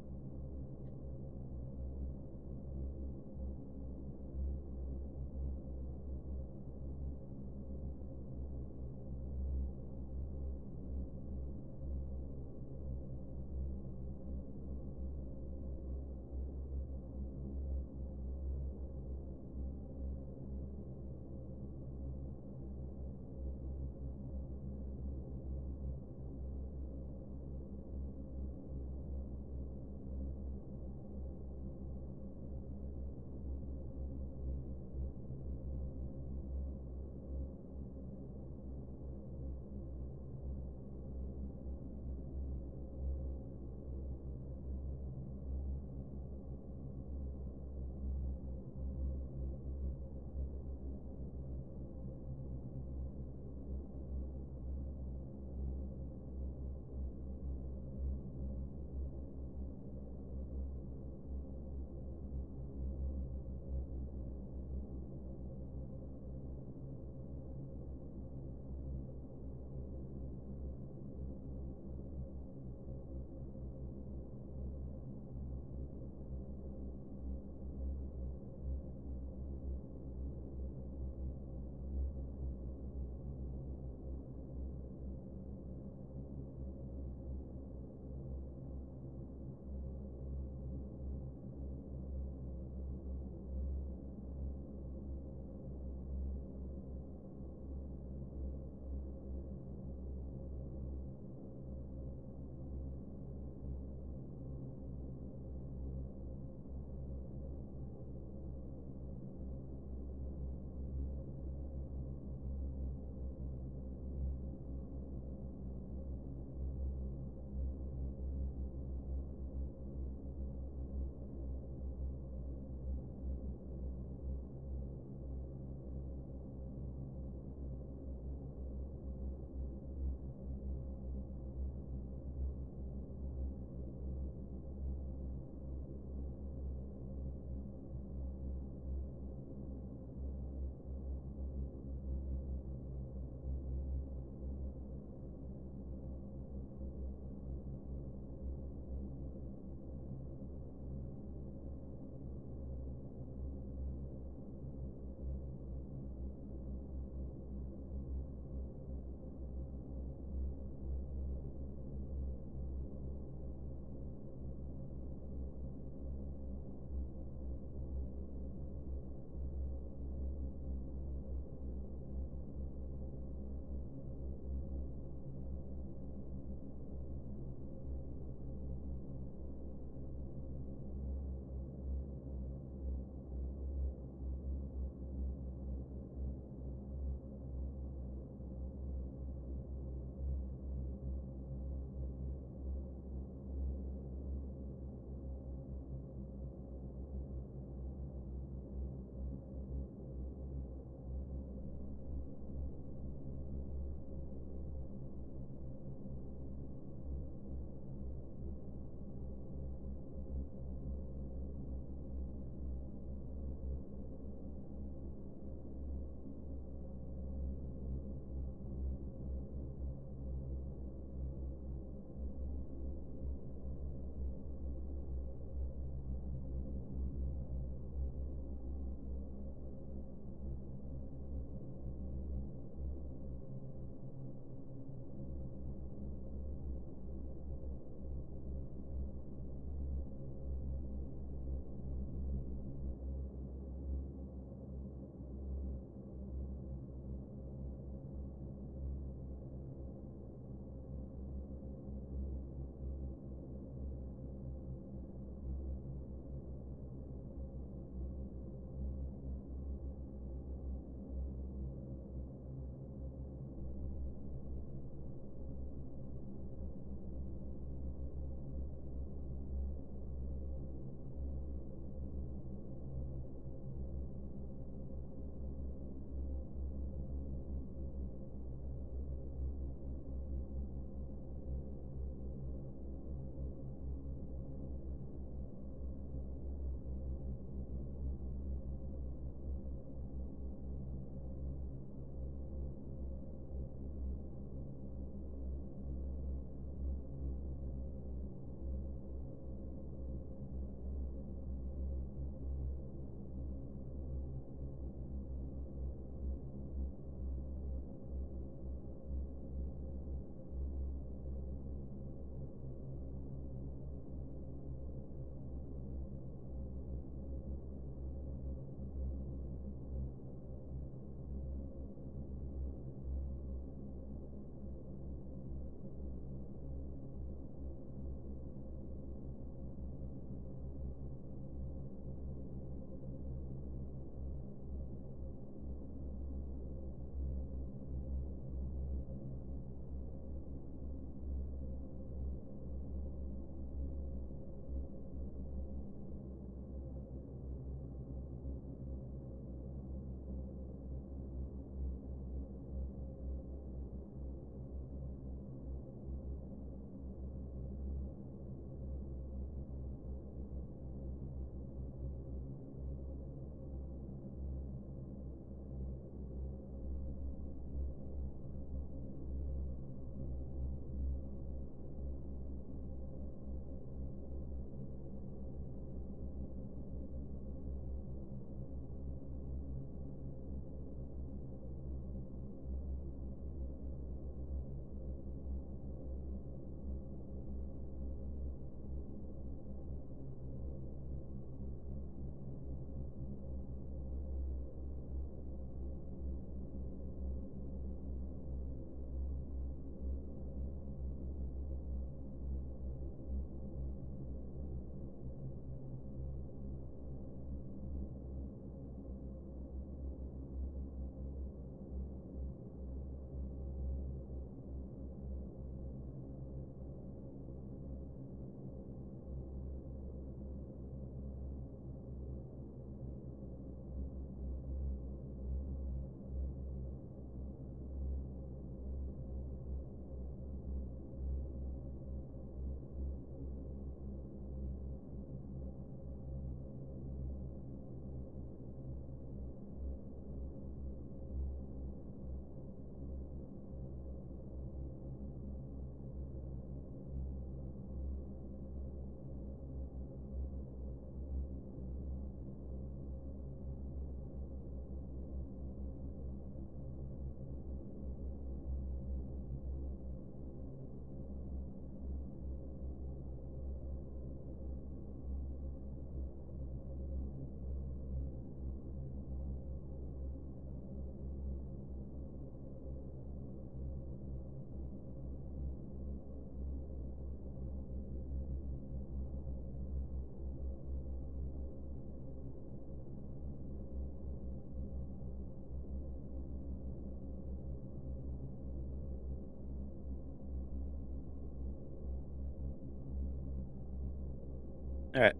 All right.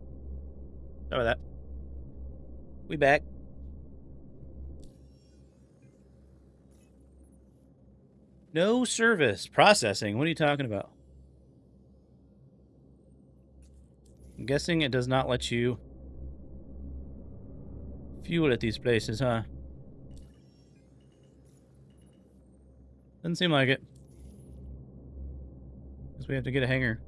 Sorry about that. We back. No service. Processing. What are you talking about? I'm guessing it does not let you fuel at these places, huh? Doesn't seem like it. Guess we have to get a hanger.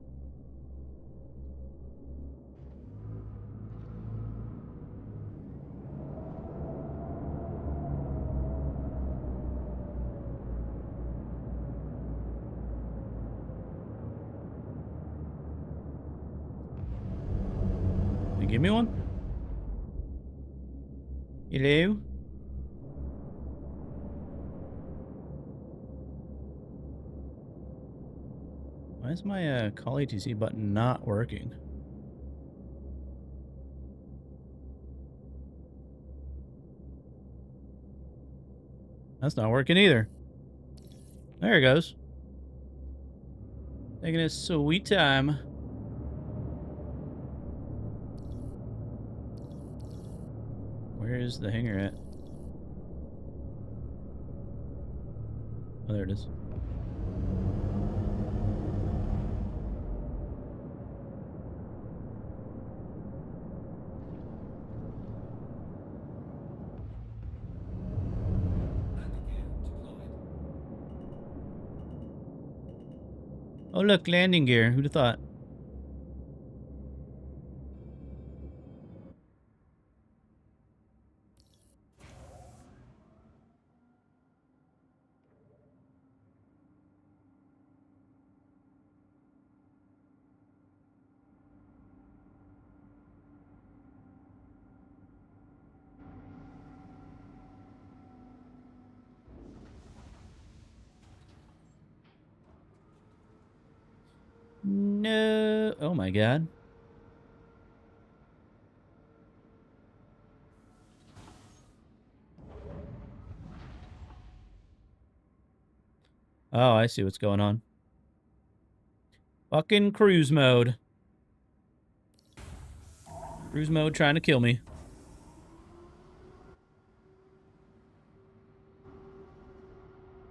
Can you give me one? Hello? Why is my call ATC button not working? That's not working either. There it goes. Taking a sweet time. Where is the hanger at? Oh, there it is. Landing gear deployed. Oh, look, landing gear. Who'd have thought? No. Oh my god. Oh, I see what's going on. Fucking cruise mode. Cruise mode trying to kill me.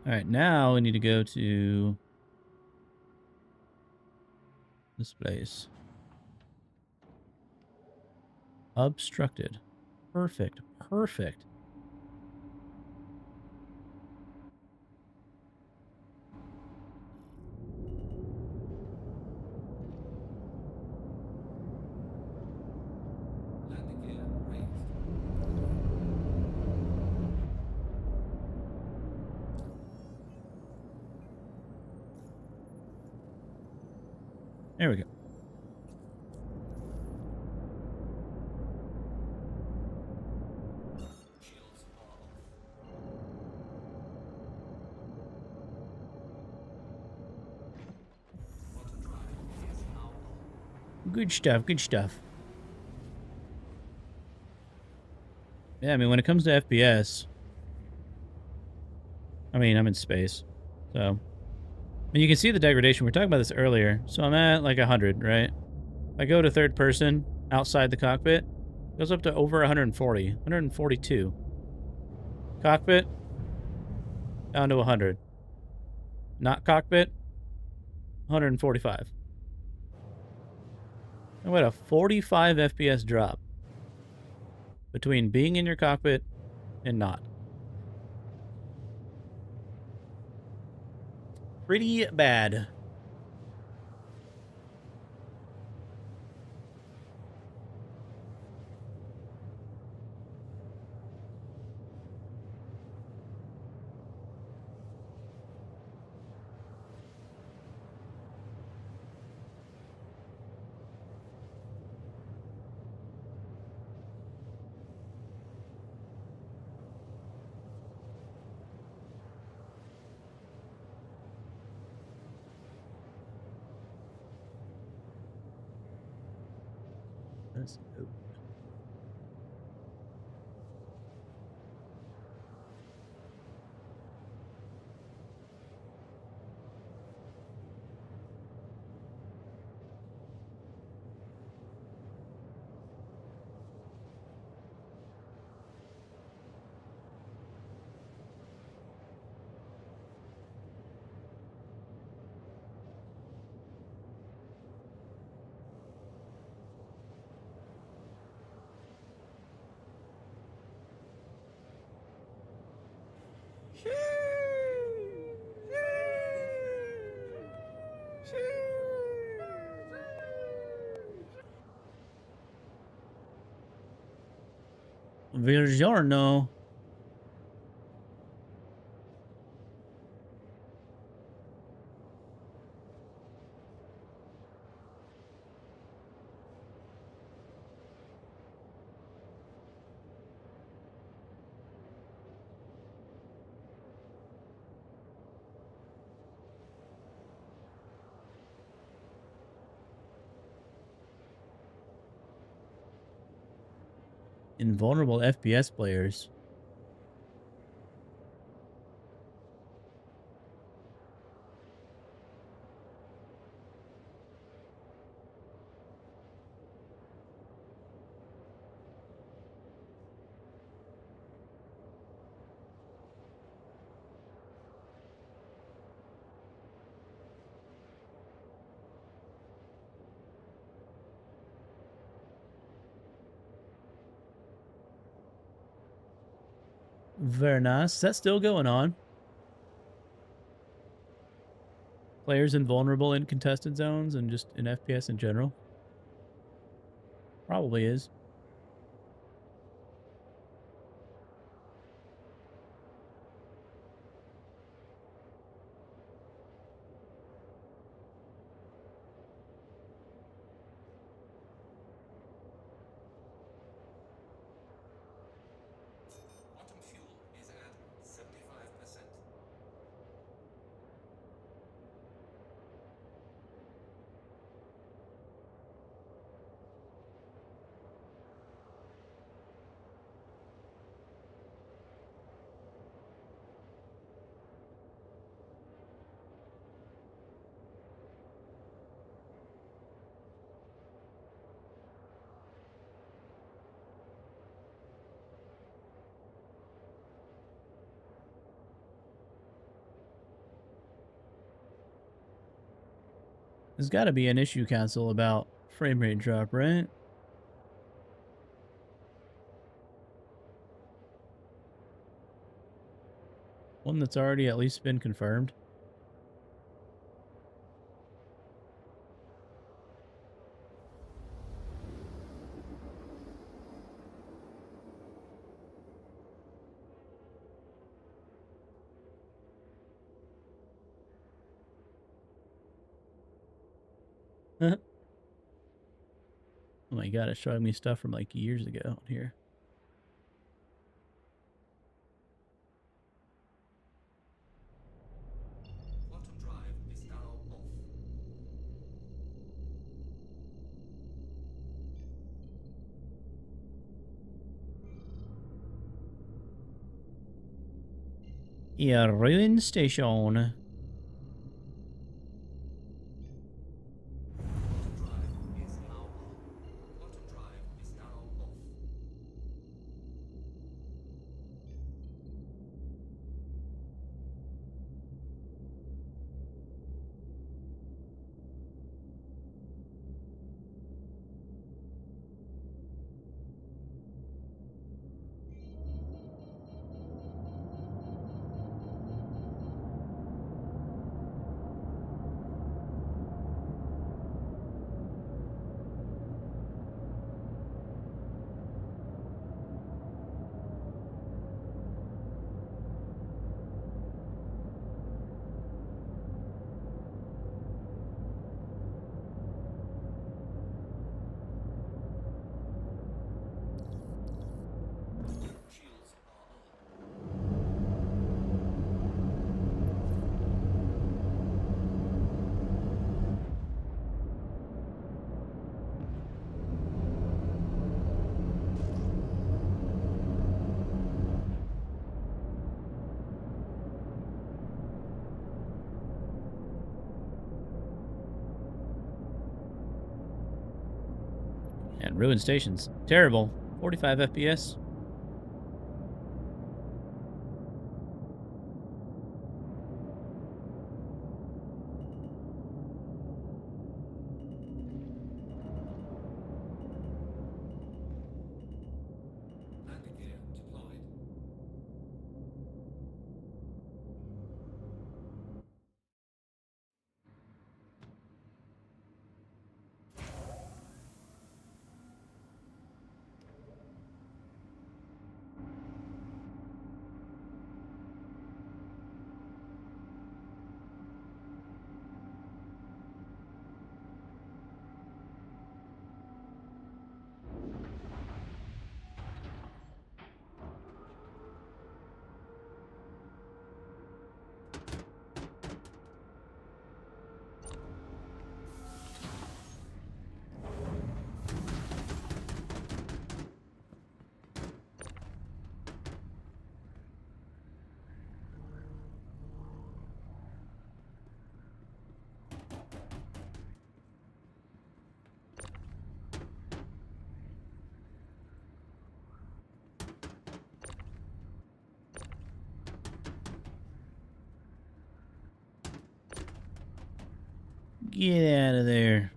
Alright, now we need to go to this place. Obstructed. Perfect. Perfect. Landing gear raised. There we go. Shields are off. Auto drive is now on. Good stuff. Good stuff. Yeah, I mean, when it comes to FPS, I mean, I'm in space. So, and you can see the degradation. We were talking about this earlier. So I'm at like 100, right? If I go to third person outside the cockpit, it goes up to over 140, 142. Cockpit, down to 100. Not cockpit, 145. And what a 45 FPS drop between being in your cockpit and not. Pretty bad. Let's go. Buongiorno. Invulnerable FPS players. Very nice. Is that still going on? Players invulnerable in contested zones and just in FPS in general? Probably is. Quantum fuel is at 75%. There's got to be an issue console about frame rate drop, right? One that's already at least been confirmed. Oh my god, it's showing me stuff from like years ago here. Quantum drive is now off. Yeah, ruin station. Quantum drive is now on. Quantum drive is now off. Shields are on. And ruin stations. Terrible. 45 FPS. Landing gear deployed. Get out of there.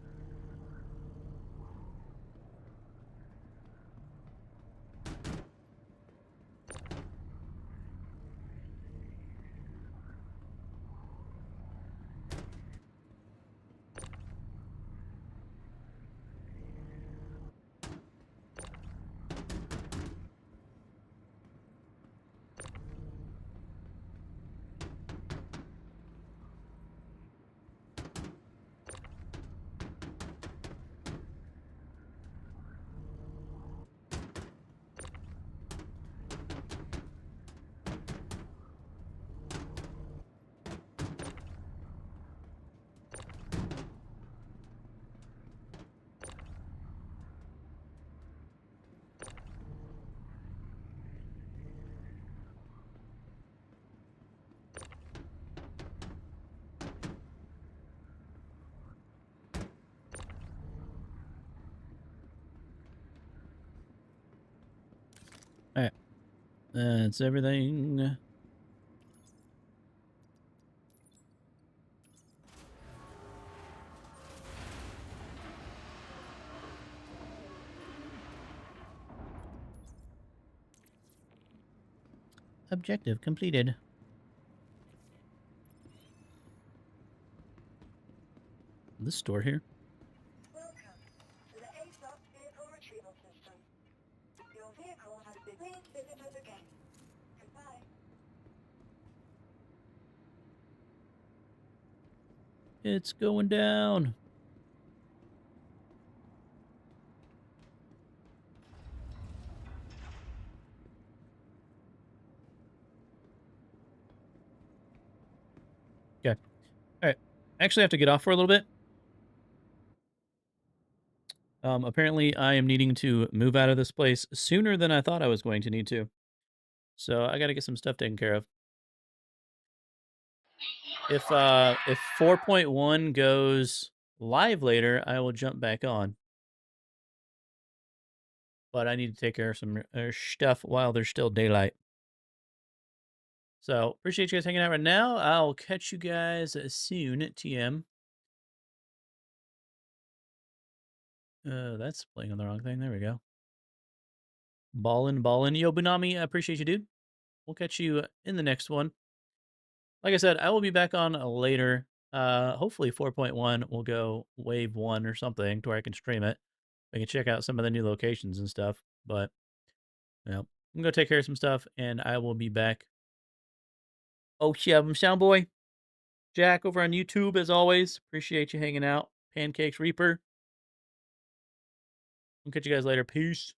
Alright. That's everything. Objective completed. This store here. Welcome to the A-Stop vehicle retrieval system. Your vehicle has been please visit us again. Goodbye. It's going down. Okay. Alright. I actually have to get off for a little bit. Apparently I am needing to move out of this place sooner than I thought I was going to need to. So I gotta get some stuff taken care of. If 4.1 goes live later, I will jump back on. But I need to take care of some stuff while there's still daylight. So appreciate you guys hanging out right now. I'll catch you guys soon at TM. That's playing on the wrong thing. There we go. Ballin'. Yo, Bunami, I appreciate you, dude. We'll catch you in the next one. Like I said, I will be back on later. Hopefully 4.1 will go wave 1 or something to where I can stream it. I can check out some of the new locations and stuff. But, you know, I'm going to take care of some stuff, and I will be back. Oh, yeah, I'm Soundboy. Jack over on YouTube, as always. Appreciate you hanging out. Pancakes Reaper. We'll catch you guys later. Peace.